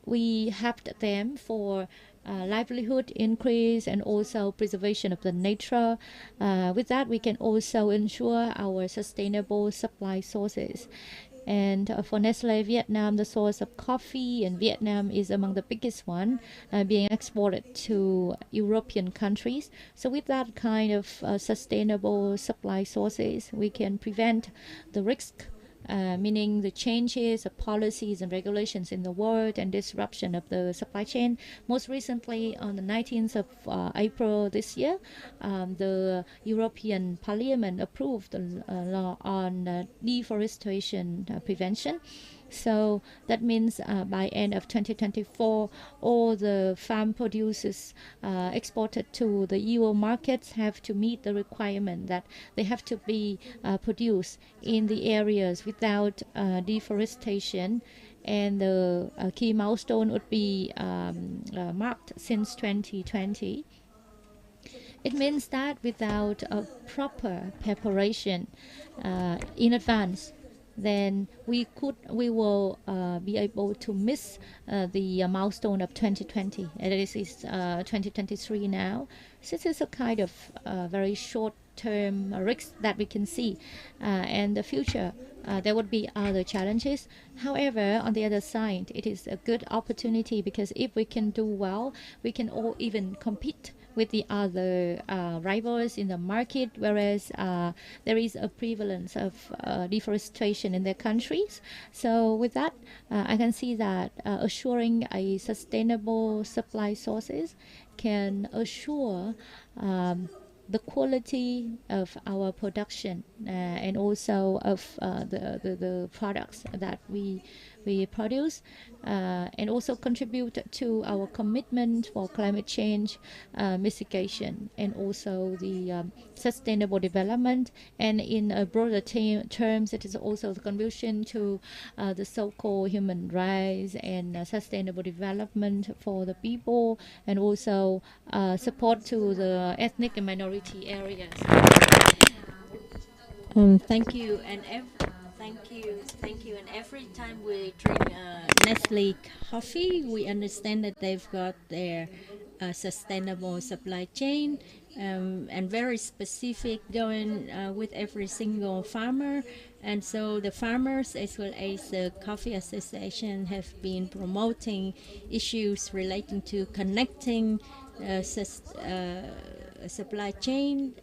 we helped them for livelihood increase and also preservation of the nature. With that, we can also ensure our sustainable supply sources. And for Nestle Vietnam, the source of coffee in Vietnam is among the biggest one, being exported to European countries. So with that kind of sustainable supply sources, we can prevent the risk, meaning the changes of policies and regulations in the world and disruption of the supply chain. Most recently, on the 19th of April this year, the European Parliament approved a law on deforestation prevention. So that means by end of 2024, all the farm producers exported to the EU markets have to meet the requirement that they have to be produced in the areas without deforestation. And the key milestone would be marked since 2020. It means that without a proper preparation in advance, then we will be able to miss the milestone of 2020. And this is 2023 now. So this is a kind of very short-term risk that we can see. And the future, there would be other challenges. However, on the other side, it is a good opportunity, because if we can do well, we can all even compete with the other rivals in the market, whereas there is a prevalence of deforestation in their countries. So with that, I can see that assuring a sustainable supply sources can assure the quality of our production and also of the products that we produce, and also contribute to our commitment for climate change mitigation and also the sustainable development. And in a broader terms, it is also the contribution to the so-called human rights and sustainable development for the people, and also support to the ethnic and minority areas. Thank you, and thank you. And every time we drink Nestle coffee, we understand that they've got their sustainable supply chain, and very specific, going with every single farmer. And so the farmers as well as the coffee association have been promoting issues relating to connecting supply chain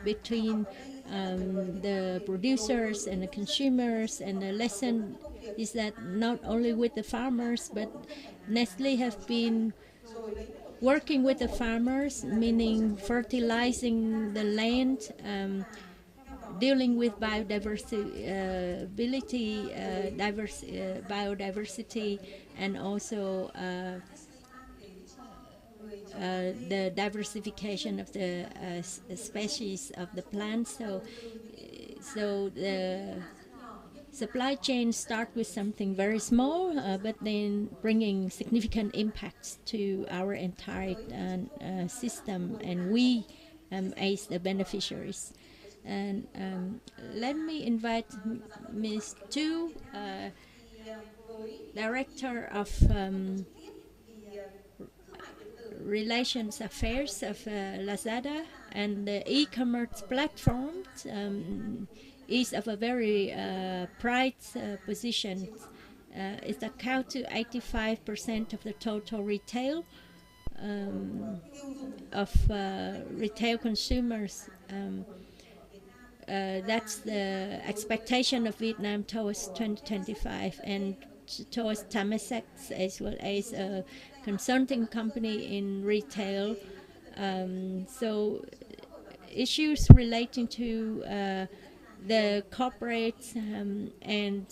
between the producers and the consumers. And the lesson is that not only with the farmers, but Nestle have been working with the farmers, meaning fertilizing the land, dealing with biodiversity, and also the diversification of the species of the plants. So the supply chain start with something very small, but then bringing significant impacts to our entire system, and we as the beneficiaries. And let me invite Ms. Tu, Director of Relations Affairs of Lazada, and the e-commerce platform is of a very pride position. It accounts to 85% of the total retail of retail consumers. That's the expectation of Vietnam towards 2025, and towards Temasek, as well as a consulting company in retail. So issues relating to the corporates and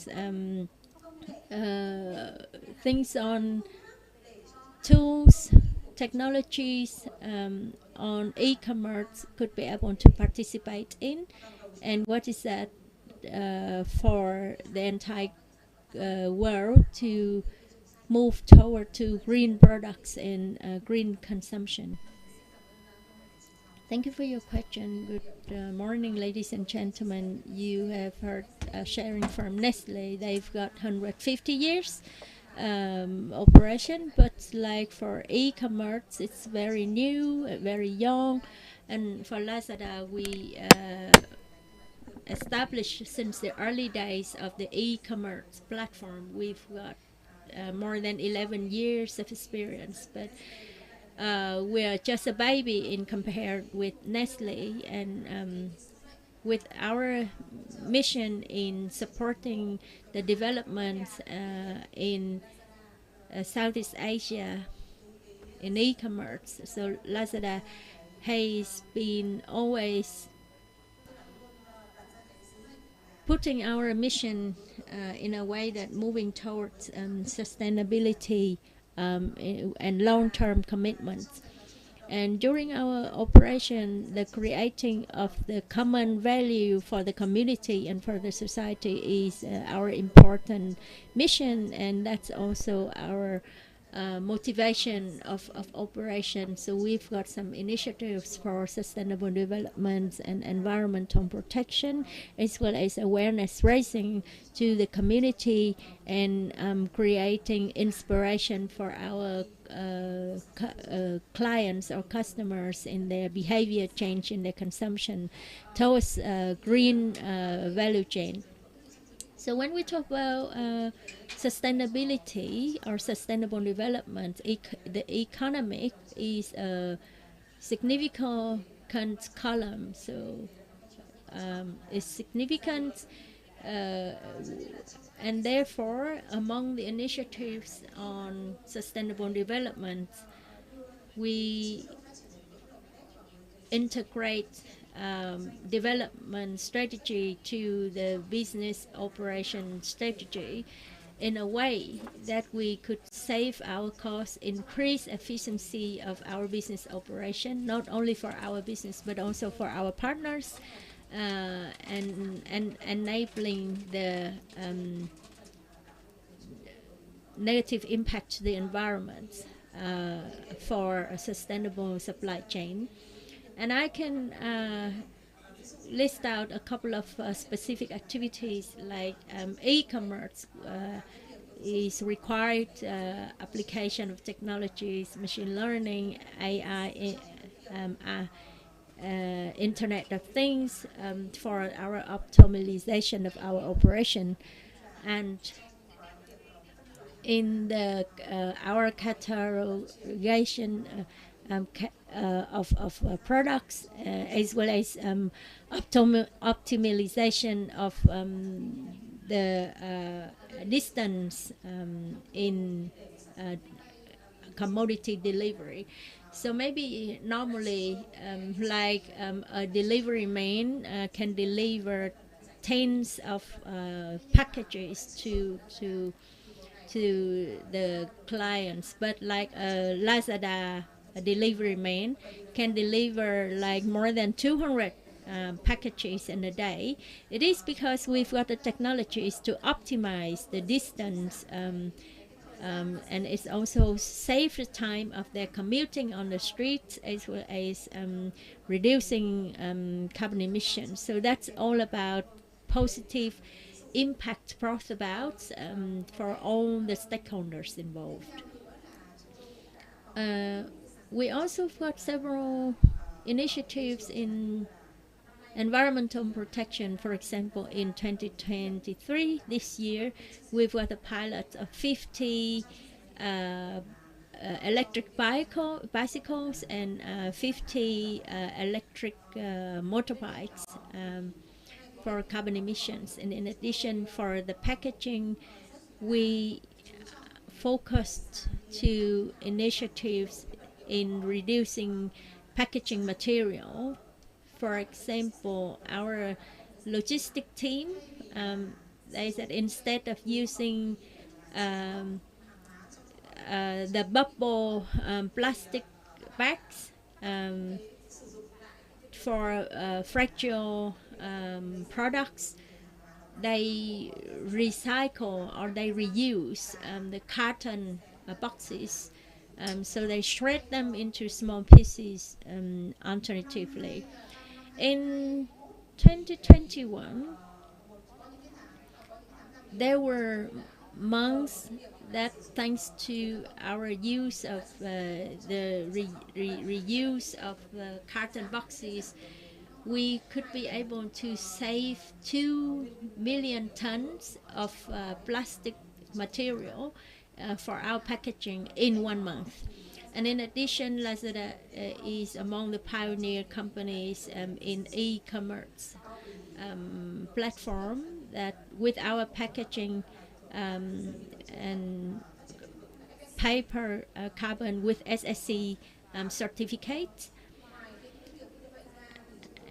things on tools, technologies, on e-commerce could be able to participate in, and what is that for the entire world to move toward to green products and green consumption. Thank you for your question. Good morning, ladies and gentlemen. You have heard sharing from Nestle. They've got 150 years operation, but like for e-commerce, it's very new, very young. And for Lazada, we established since the early days of the e-commerce platform. We've got more than 11 years of experience, but we're just a baby in compared with Nestle, and with our mission in supporting the development in Southeast Asia in e-commerce. So Lazada has been always putting our mission in a way that moving towards sustainability and long-term commitments. And during our operation, the creating of the common value for the community and for the society is our important mission, and that's also our motivation of operation. So we've got some initiatives for sustainable development and environmental protection, as well as awareness raising to the community and creating inspiration for our clients or customers in their behavior change in their consumption towards green value chain. So when we talk about sustainability or sustainable development, the economic is a significant column. So it's significant, and therefore among the initiatives on sustainable development, we integrate development strategy to the business operation strategy in a way that we could save our costs, increase efficiency of our business operation, not only for our business but also for our partners, and enabling the negative impact to the environment for a sustainable supply chain. And I can list out a couple of specific activities, like e-commerce is required application of technologies, machine learning, AI, Internet of Things for our optimization of our operation. And in the our categorization of products, as well as optimization of the distance in commodity delivery. So maybe normally like a delivery man can deliver tens of packages to the clients, but like a Lazada delivery man can deliver like more than 200 packages in a day. It is because we've got the technologies to optimize the distance, and it's also save the time of their commuting on the streets, as well as reducing carbon emissions. So that's all about positive impact brought about for all the stakeholders involved. We also got several initiatives in environmental protection. For example, in 2023, this year, we've got a pilot of 50 electric bicycles and 50 electric motorbikes for carbon emissions. And in addition, for the packaging, we focused to initiatives in reducing packaging material. For example, our logistic team, they said instead of using the bubble plastic bags, um, for fragile products, they recycle or they reuse the carton boxes. So they shred them into small pieces alternatively. In 2021, there were months that, thanks to our use of the reuse of the carton boxes, we could be able to save 2 million tons of plastic material for our packaging in 1 month. And in addition, Lazada is among the pioneer companies in e-commerce platform that with our packaging and paper carbon with SSC certificate.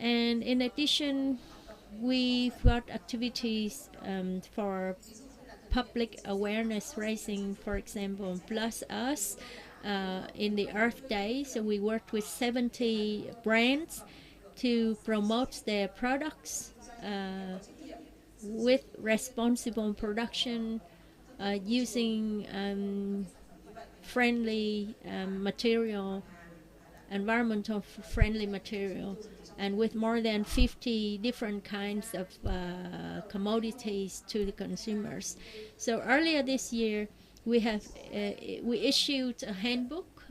And in addition, we've got activities for public awareness raising, for example, Plus Us in the Earth Day. So we worked with 70 brands to promote their products with responsible production, using friendly material, environmental friendly material, and with more than 50 different kinds of commodities to the consumers. So earlier this year, we issued a handbook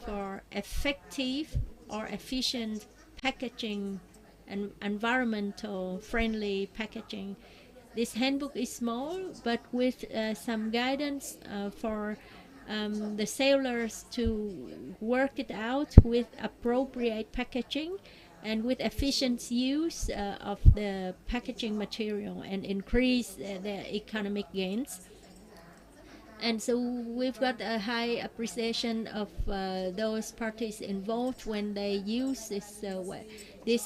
for effective or efficient packaging and environmental friendly packaging. This handbook is small, but with some guidance for the sailors to work it out with appropriate packaging and with efficient use of the packaging material and increase their economic gains. And so we've got a high appreciation of those parties involved when they use this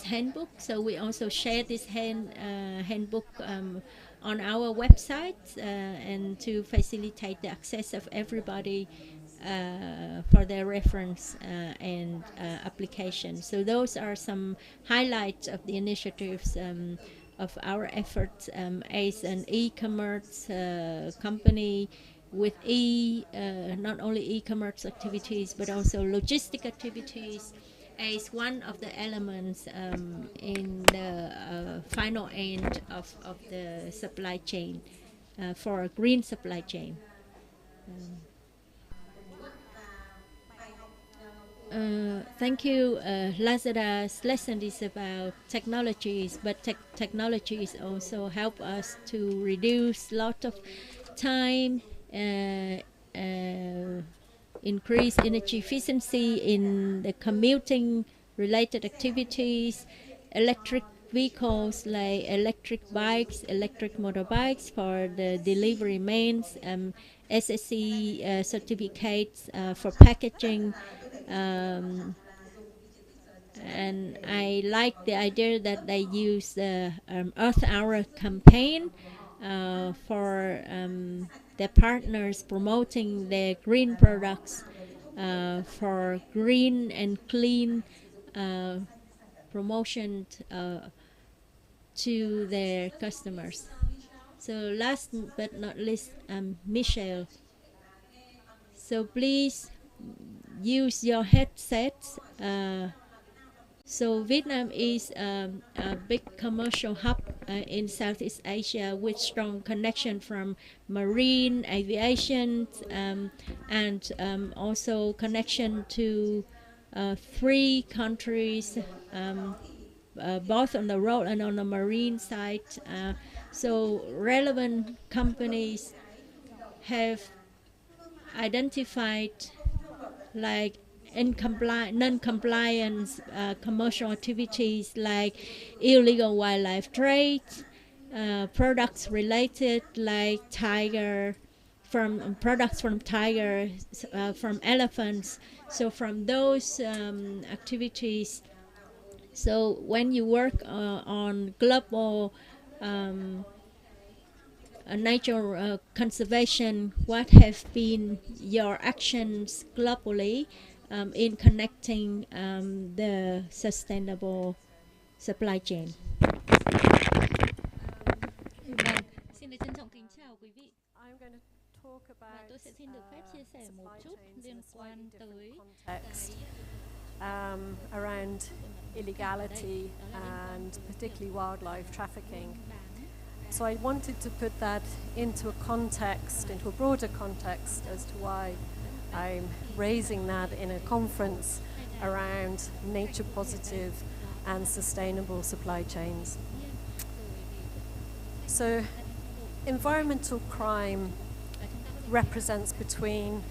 handbook. So we also share this handbook on our website and to facilitate the access of everybody for their reference and application. So those are some highlights of the initiatives of our efforts as an e-commerce company with not only e-commerce activities but also logistic activities as one of the elements in the final end of the supply chain for a green supply chain. Thank you. Lazada's lesson is about technologies, but technologies also help us to reduce a lot of time, increase energy efficiency in the commuting related activities, electric vehicles like electric bikes, electric motorbikes for the delivery means, SSC certificates for packaging. And I like the idea that they use the Earth Hour campaign for their partners promoting their green products for green and clean promotion to their customers. So last but not least, Michelle. So please use your headsets. So Vietnam is a big commercial hub in Southeast Asia with strong connection from marine, aviation, and also connection to 3 countries, both on the road and on the marine side. So relevant companies have identified like non-compliance commercial activities like illegal wildlife trade, products related like products from tiger, from elephants. So from those activities, so when you work on global nature conservation, what have been your actions globally in connecting the sustainable supply chain. Vâng, xin được trân trọng kính chào quý vị. I'm going to talk Và about tôi sẽ xin được phép chia sẻ một supply chút chains liên in a quan slightly tới different context around illegality and particularly wildlife trafficking. So I wanted to put that into a context, into a broader context as to why I'm raising that in a conference around nature positive and sustainable supply chains. So environmental crime represents between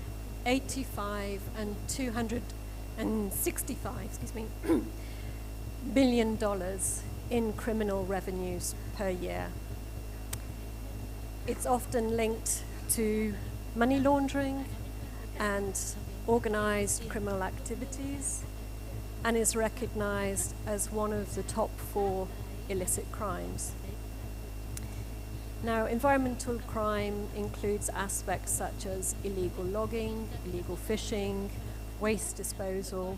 85 and 265 billion dollars in criminal revenues per year. It's often linked to money laundering and organized criminal activities and is recognized as one of the top 4 illicit crimes. Now, environmental crime includes aspects such as illegal logging, illegal fishing, waste disposal,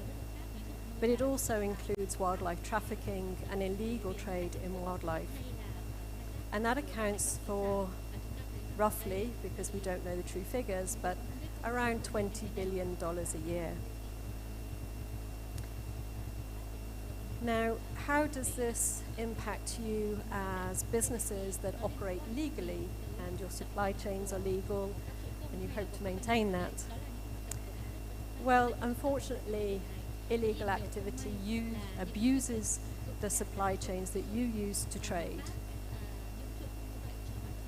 but it also includes wildlife trafficking and illegal trade in wildlife. And that accounts for roughly, because we don't know the true figures, but around $20 billion a year. Now, how does this impact you as businesses that operate legally and your supply chains are legal and you hope to maintain that? Well, unfortunately, illegal activity abuses the supply chains that you use to trade.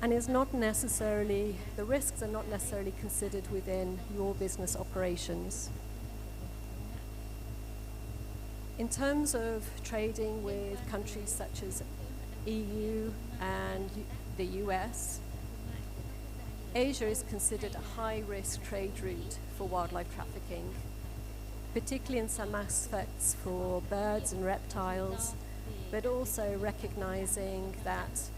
And is not necessarily, the risks are not necessarily considered within your business operations. In terms of trading with countries such as EU and the US, Asia is considered a high-risk trade route for wildlife trafficking, particularly in some aspects for birds and reptiles, but also recognizing that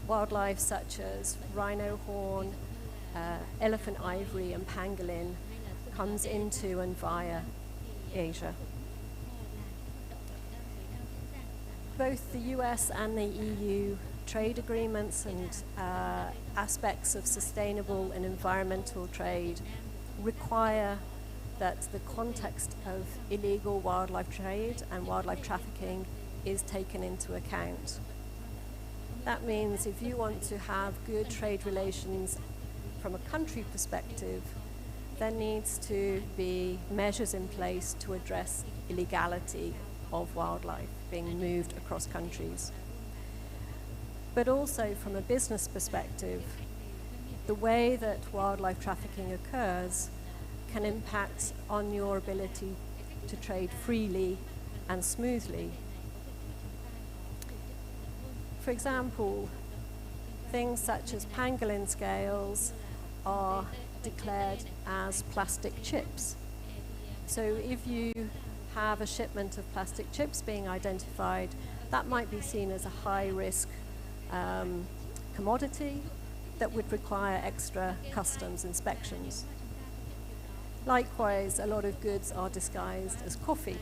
wildlife such as rhino horn, elephant ivory and pangolin comes into and via Asia. Both the US and the EU trade agreements and aspects of sustainable and environmental trade require that the context of illegal wildlife trade and wildlife trafficking is taken into account. That means if you want to have good trade relations from a country perspective, there needs to be measures in place to address illegality of wildlife being moved across countries. But also from a business perspective, the way that wildlife trafficking occurs can impact on your ability to trade freely and smoothly. For example, things such as pangolin scales are declared as plastic chips. So if you have a shipment of plastic chips being identified, that might be seen as a high-risk commodity that would require extra customs inspections. Likewise, a lot of goods are disguised as coffee,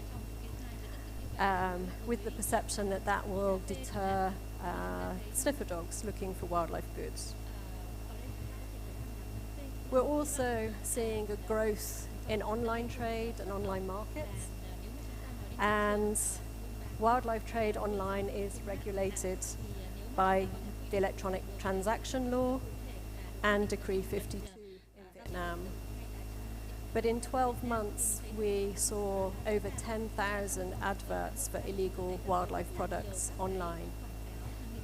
with the perception that that will deter sniffer dogs looking for wildlife goods. We're also seeing a growth in online trade and online markets, and wildlife trade online is regulated by the Electronic Transaction Law and Decree 52 in Vietnam. But in 12 months, we saw over 10,000 adverts for illegal wildlife products online,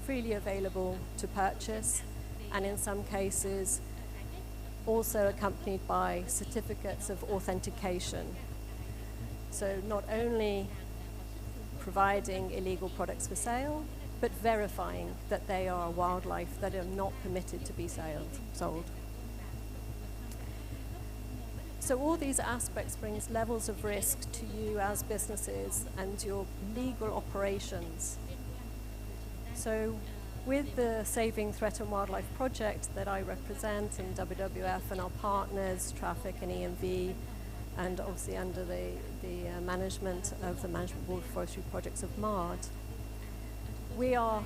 freely available to purchase, and in some cases also accompanied by certificates of authentication. So not only providing illegal products for sale, but verifying that they are wildlife that are not permitted to be sold. So all these aspects brings levels of risk to you as businesses and your legal operations. So with the Saving Threat and Wildlife project that I represent in WWF and our partners, Traffic and EMV, and obviously under the management of the Management Board of Forestry Projects of MARD. We are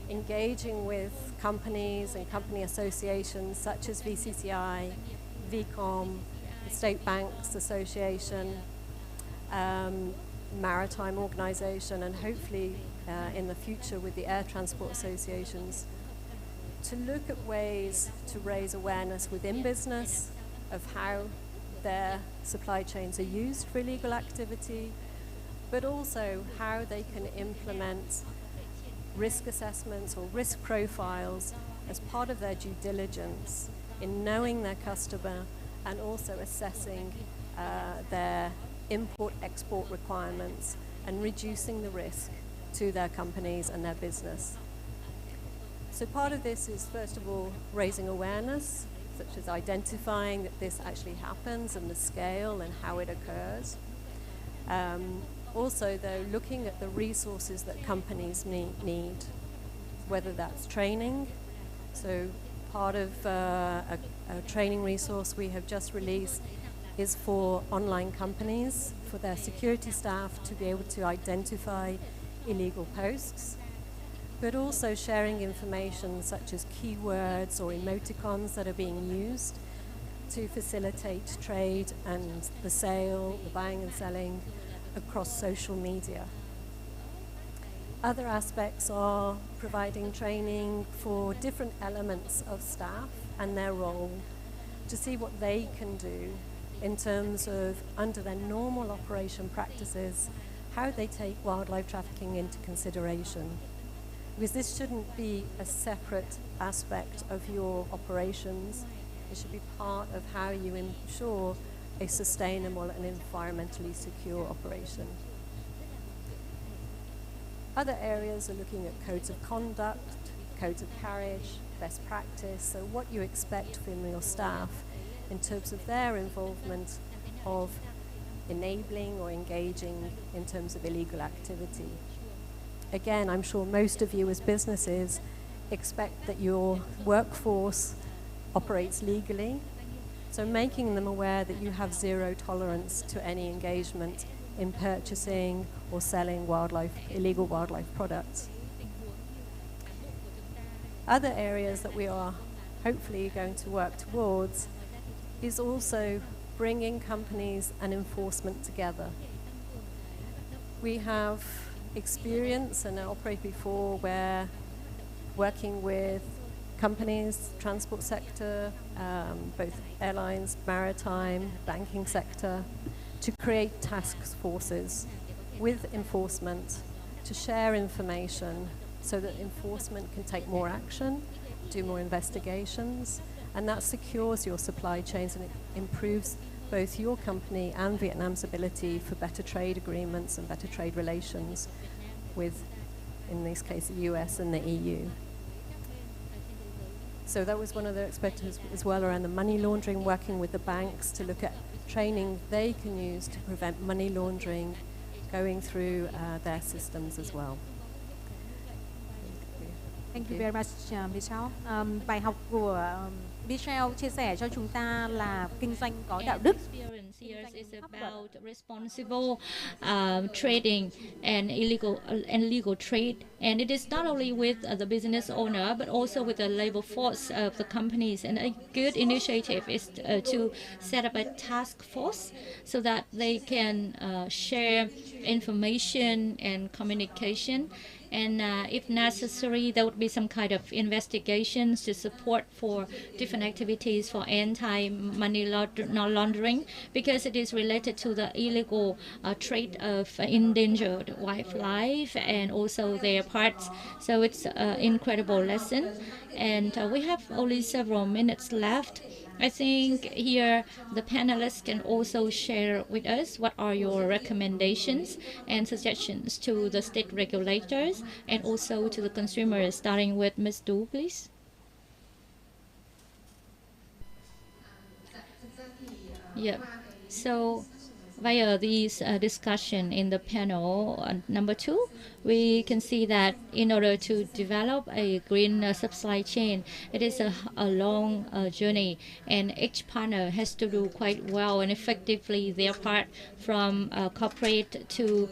engaging with companies and company associations such as VCCI, VCOM, the State Banks Association, Maritime Organisation, and hopefully in the future with the Air Transport Associations, to look at ways to raise awareness within business of how their supply chains are used for illegal activity, but also how they can implement risk assessments or risk profiles as part of their due diligence in knowing their customer and also assessing their import-export requirements and reducing the risk to their companies and their business. So part of this is, first of all, raising awareness, such as identifying that this actually happens and the scale and how it occurs. Also, though, looking at the resources that companies need, whether that's training. So part of a training resource we have just released is for online companies, for their security staff to be able to identify illegal posts, but also sharing information such as keywords or emoticons that are being used to facilitate trade and the sale, the buying and selling across social media. Other aspects are providing training for different elements of staff and their role to see what they can do in terms of, under their normal operation practices, how they take wildlife trafficking into consideration. Because this shouldn't be a separate aspect of your operations. It should be part of how you ensure a sustainable and environmentally secure operation. Other areas are looking at codes of conduct, codes of carriage, best practice, so what you expect from your staff in terms of their involvement of enabling or engaging in terms of illegal activity. Again, I'm sure most of you as businesses expect that your workforce operates legally, so making them aware that you have zero tolerance to any engagement in purchasing or selling illegal wildlife products. Other areas that we are hopefully going to work towards is also bringing companies and enforcement together. We have experience and operated before where working with companies, transport sector, both airlines, maritime, banking sector, to create task forces with enforcement to share information so that enforcement can take more action, do more investigations, and that secures your supply chains and it improves both your company and Vietnam's ability for better trade agreements and better trade relations with, in this case, the US and the EU. So that was one of the aspects as well around the money laundering, working with the banks to look at training they can use to prevent money laundering going through their systems as well. Thank you very much, Michelle. Bài học của Michelle chia sẻ cho chúng ta là kinh doanh có đạo đức. Experience here is about responsible trading and legal trade, and it is not only with the business owner but also with the labor force of the companies. And a good initiative is to set up a task force so that they can share information and communication. And if necessary, there would be some kind of investigations to support for different activities for anti-money laundering, because it is related to the illegal trade of endangered wildlife and also their parts. So it's an incredible lesson. And we have only several minutes left. I think here the panelists can also share with us what are your recommendations and suggestions to the state regulators and also to the consumers, starting with Ms. Du, please. Yeah. So via this discussion in the panel number 2, we can see that in order to develop a green supply chain, it is a long journey, and each partner has to do quite well and effectively their part, from corporate to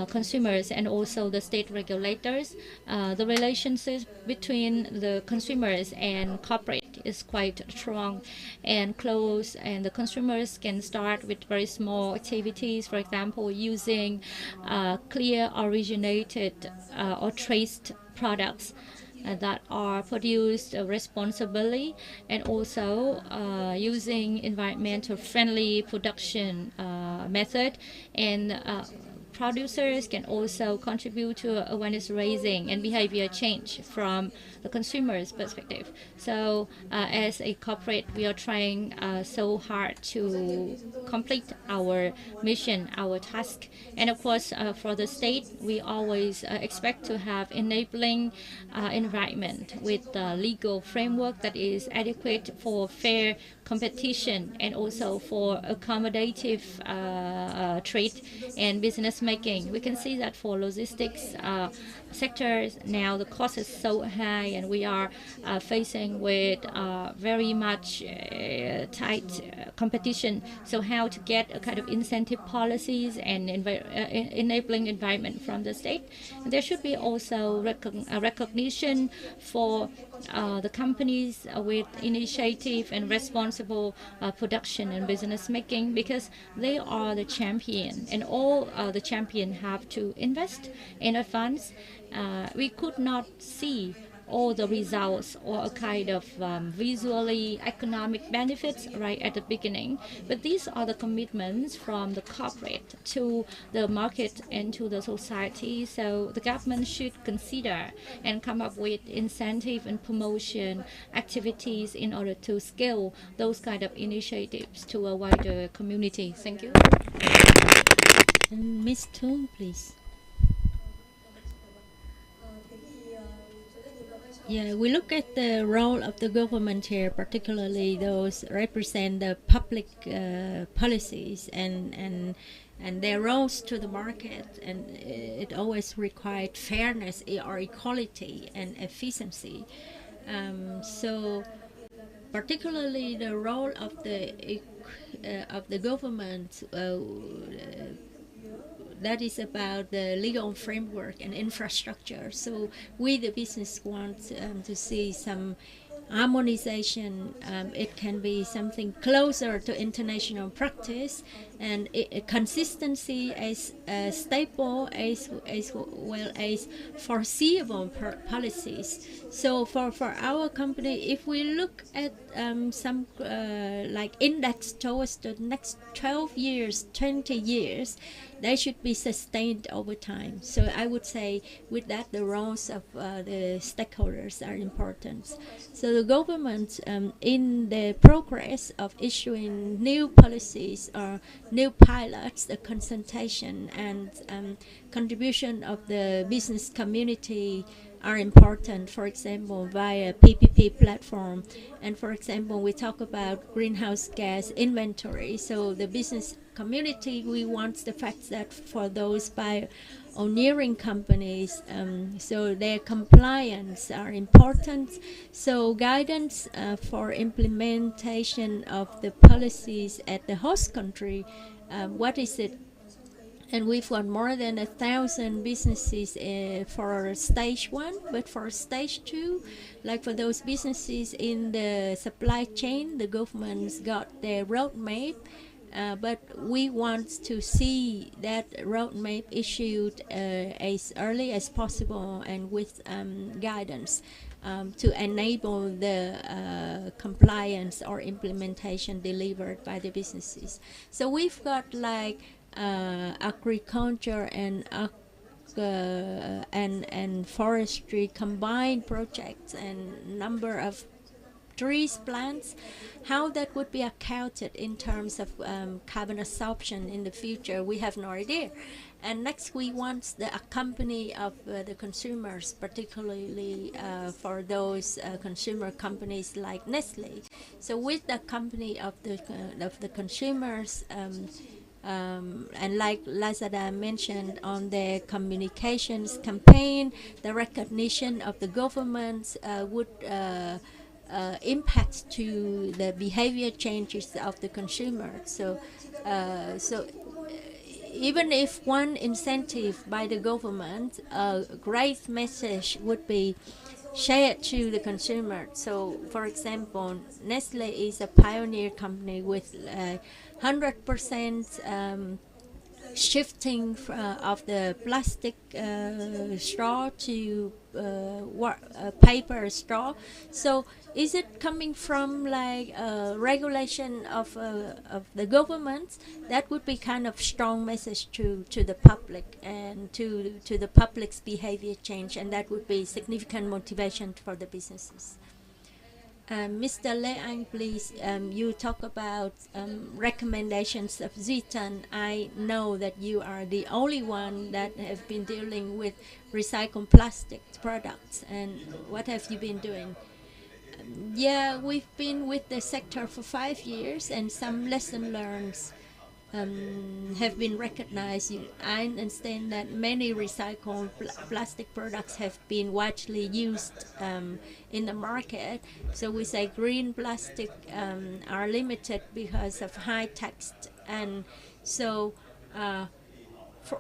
consumers and also the state regulators. The relationship between the consumers and corporate is quite strong and close, and the consumers can start with very small activities, for example, using clear originated or traced products that are produced responsibly, and also using environmental friendly production method, and producers can also contribute to awareness raising and behavior change from the consumer's perspective. So as a corporate, we are trying so hard to complete our mission, our task. And of course, for the state, we always expect to have enabling environment with the legal framework that is adequate for fair competition and also for accommodative trade and business making. We can see that for logistics sectors now the cost is so high, and we are facing with very much tight competition. So how to get a kind of incentive policies and enabling environment from the state. And there should be also recognition for the companies with initiative and responsible production and business making, because they are the champion, and all the champion have to invest in advance. We could not see all the results or a kind of visually economic benefits right at the beginning. But these are the commitments from the corporate to the market and to the society. So the government should consider and come up with incentive and promotion activities in order to scale those kind of initiatives to a wider community. Thank you. And Ms. Tung, please. Yeah, we look at the role of the government here, particularly those represent the public policies and their roles to the market, and it always required fairness or equality and efficiency. So particularly the role of the government that is about the legal framework and infrastructure. So we, the business, want to see some harmonization. It can be something closer to international practice, and consistency as stable as well as foreseeable policies. So for our company, if we look at some like index towards the next 12 years, 20 years, they should be sustained over time. So I would say with that, the roles of the stakeholders are important. So the government, in the progress of issuing new policies or new pilots, the consultation and contribution of the business community are important, for example, via PPP platform. And for example, we talk about greenhouse gas inventory. So the business community, we want the fact that for those pioneering companies, so their compliance are important. So guidance for implementation of the policies at the host country, what is it? And we've got more than 1,000 businesses for stage 1, but for stage 2, like for those businesses in the supply chain, the government's got their roadmap, but we want to see that roadmap issued as early as possible and with guidance to enable the compliance or implementation delivered by the businesses. So we've got like agriculture and forestry combined projects and number of trees, plants, how that would be accounted in terms of carbon absorption in the future, we have no idea. And next, we want the accompany of the consumers, particularly for those consumer companies like Nestle. So with the company of the consumers, And like Lazada mentioned on their communications campaign, the recognition of the government would impact to the behavior changes of the consumer. So even if one incentive by the government, a great message would be shared to the consumer. So, for example, Nestle is a pioneer company with 100% shifting of the plastic straw to paper straw. So is it coming from like regulation of the government? That would be kind of strong message to the public and to the public's behavior change, and that would be significant motivation for the businesses. Mr. Lê Anh, please, you talk about recommendations of Zitan. I know that you are the only one that have been dealing with recycled plastic products. And what have you been doing? Yeah, we've been with the sector for 5 years, and some lesson learned have been recognized. I understand that many recycled plastic products have been widely used in the market. So we say green plastic are limited because of high tax. And so for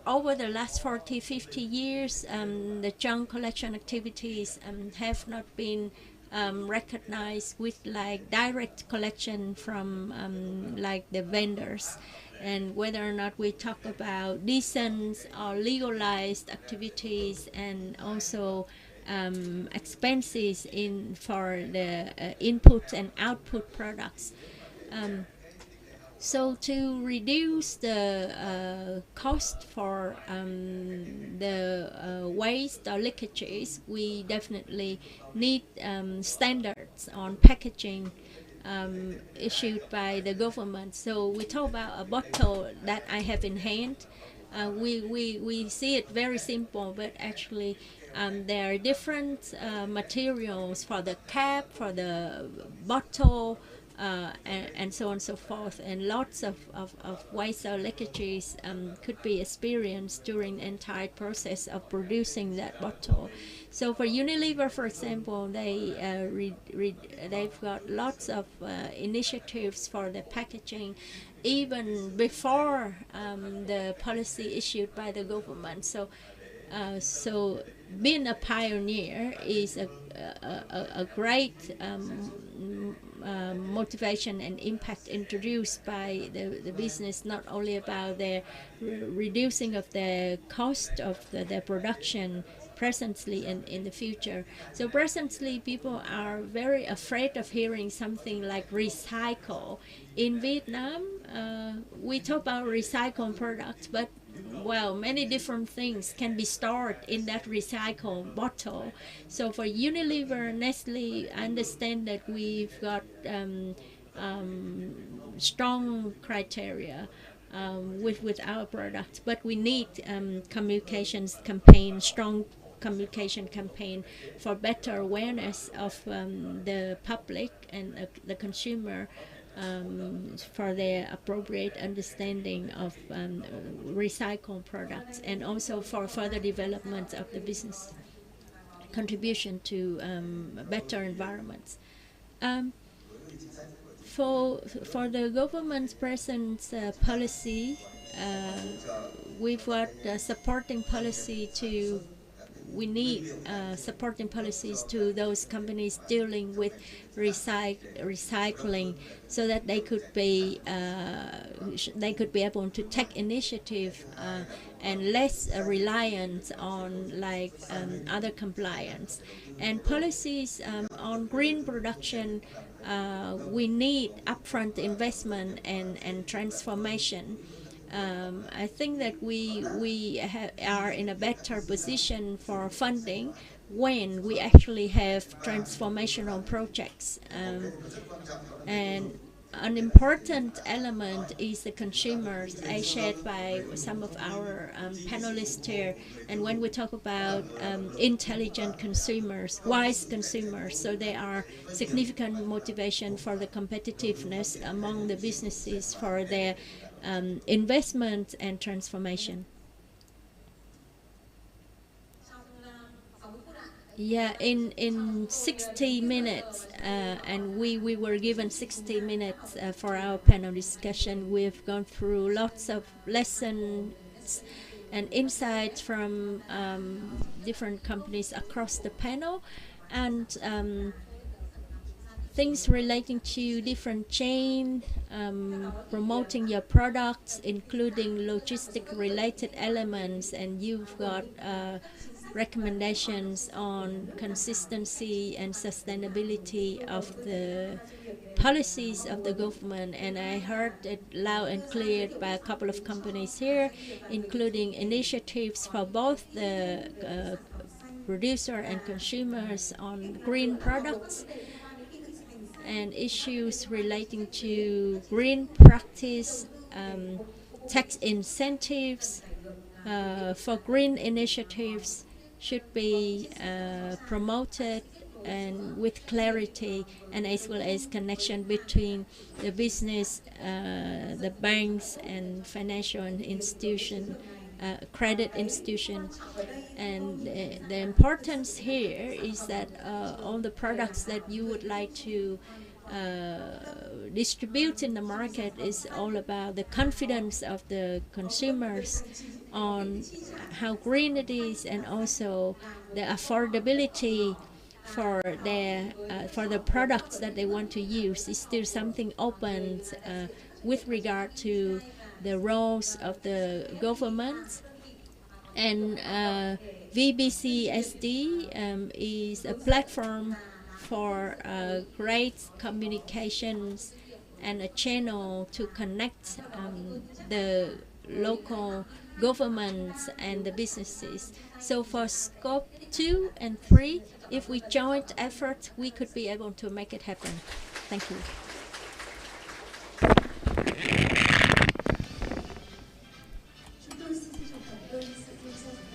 over the last 40, 50 years, the junk collection activities have not been recognized with like direct collection from like the vendors. And whether or not we talk about decent or legalized activities, and also expenses in for the input and output products. So to reduce the cost for the waste or leakages, we definitely need standards on packaging issued by the government. So we talk about a bottle that I have in hand. We see it very simple, but actually there are different materials for the cap, for the bottle, and so on and so forth, and lots of waste or leakages could be experienced during the entire process of producing that bottle. So for Unilever, for example, they've got lots of initiatives for the packaging even before the policy issued by the government. So being a pioneer is a great motivation and impact introduced by the business, not only about the reducing of the cost of their production presently and in the future. So presently people are very afraid of hearing something like recycle. In Vietnam, we talk about recycled products, but well, many different things can be stored in that recycled bottle. So for Unilever, Nestle, I understand that we've got strong criteria with our products, but we need communications campaign, strong communication campaign for better awareness of the public and the consumer, for their appropriate understanding of recycled products, and also for further development of the business contribution to better environments. For the government's present policy, we've got supporting policy to. We need supporting policies to those companies dealing with recycling, so that they could be able to take initiative and less reliant on like other compliance. And policies on green production, we need upfront investment and transformation. I think that we are in a better position for funding when we actually have transformational projects, and an important element is the consumers, as shared by some of our panelists here. And when we talk about intelligent consumers, wise consumers, so they are significant motivation for the competitiveness among the businesses for their investment and transformation. Yeah, in 60 minutes, and we were given 60 minutes for our panel discussion. We've gone through lots of lessons and insights from different companies across the panel, and things relating to different chain, promoting your products, including logistic related elements, and you've got recommendations on consistency and sustainability of the policies of the government. And I heard it loud and clear by a couple of companies here, including initiatives for both the producer and consumers on green products, and issues relating to green practice, tax incentives for green initiatives should be promoted and with clarity, and as well as connection between the business, the banks and financial institution, credit institution. And the importance here is that all the products that you would like to distribute in the market is all about the confidence of the consumers on how green it is, and also the affordability for their for the products that they want to use. Is still something open with regard to the roles of the government. And VBCSD is a platform for great communications and a channel to connect the local governments and the businesses. So for scope 2 and 3, if we joint effort, we could be able to make it happen. Thank you.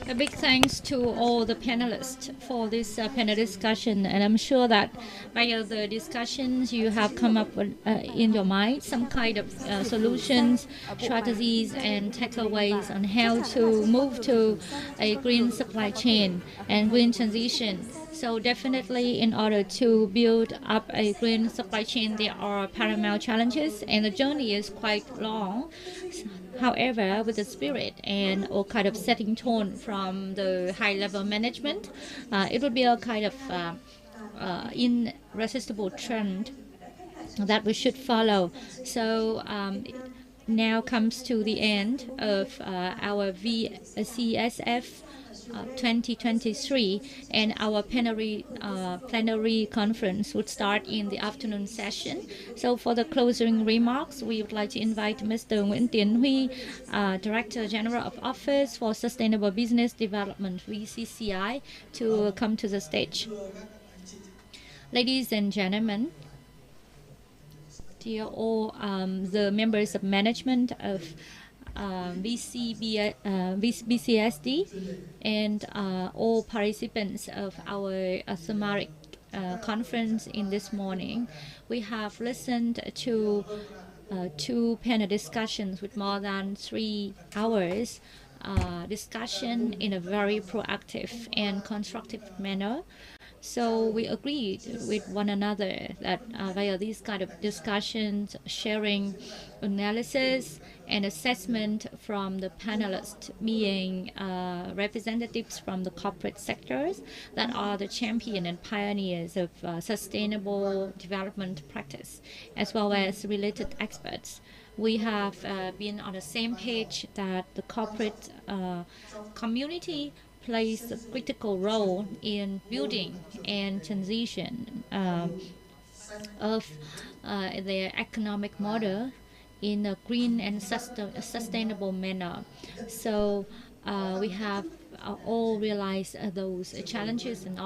A big thanks to all the panelists for this panel discussion, and I'm sure that via the discussions you have come up with in your mind some kind of solutions, strategies, and takeaways on how to move to a green supply chain and green transition. So definitely, in order to build up a green supply chain, there are paramount challenges, and the journey is quite long. However, with the spirit and all kind of setting tone from the high-level management, it would be a kind of irresistible trend that we should follow. So now comes to the end of our VCSF 2023, and our plenary conference would start in the afternoon session. So for the closing remarks, we would like to invite Mr. Nguyễn Tiến Huy, Director General of Office for Sustainable Business Development, VCCI, to come to the stage. Ladies and gentlemen, dear all the members of management of VCSD and all participants of our summary conference in this morning. We have listened to 2 panel discussions with more than 3 hours discussion in a very proactive and constructive manner. So we agreed with one another that via these kind of discussions, sharing analysis and assessment from the panelists, being representatives from the corporate sectors that are the champion and pioneers of sustainable development practice, as well as related experts. We have been on the same page that the corporate community plays a critical role in building and transition of their economic model in a green and sustainable manner. So we have all realized those challenges and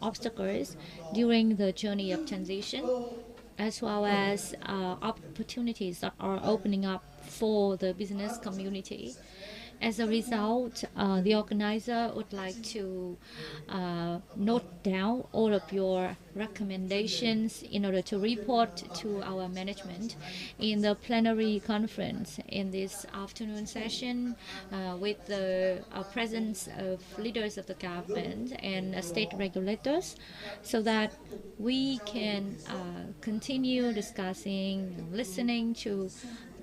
obstacles during the journey of transition. as well as opportunities that are opening up for the business community. As a result, the organizer would like to note down all of your recommendations in order to report to our management in the plenary conference in this afternoon session with the presence of leaders of the government and state regulators, so that we can continue discussing, listening to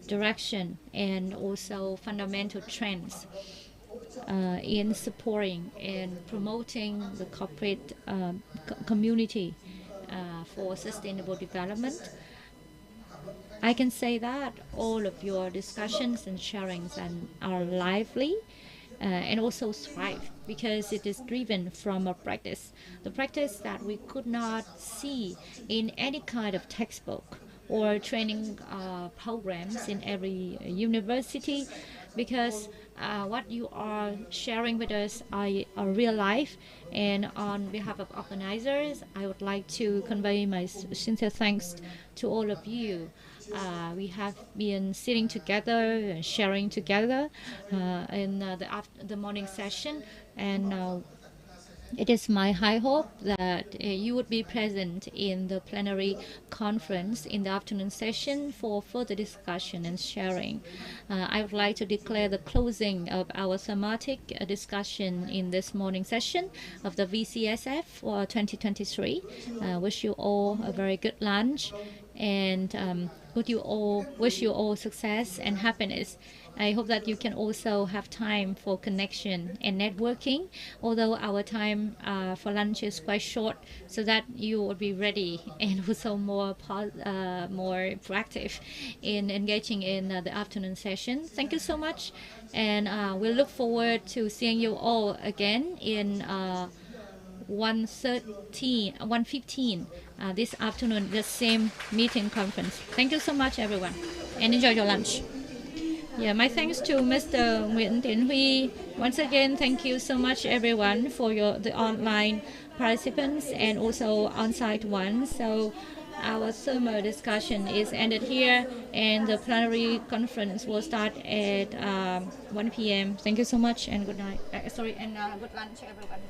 direction and also fundamental trends in supporting and promoting the corporate community for sustainable development. I can say that all of your discussions and sharings are lively and also thrive because it is driven from a practice, the practice that we could not see in any kind of textbook or training programs in every university, because what you are sharing with us are real life. And on behalf of organizers, I would like to convey my sincere thanks to all of you. We have been sitting together and sharing together in the morning session, and it is my high hope that you would be present in the plenary conference in the afternoon session for further discussion and sharing. I would like to declare the closing of our thematic discussion in this morning session of the VCSF for 2023. Wish you all a very good lunch, and wish you all success and happiness. I hope that you can also have time for connection and networking, although our time for lunch is quite short, so that you will be ready and also more proactive in engaging in the afternoon session. Thank you so much, and we'll look forward to seeing you all again in 1:15 this afternoon, the same meeting conference. Thank you so much, everyone, and enjoy your lunch. Yeah, my thanks to Mr. Nguyễn Tiến Huy. Once again, thank you so much, everyone, for the online participants and also on-site ones. So our summer discussion is ended here, and the plenary conference will start at 1 p.m. Thank you so much, and good night. Good lunch, everyone.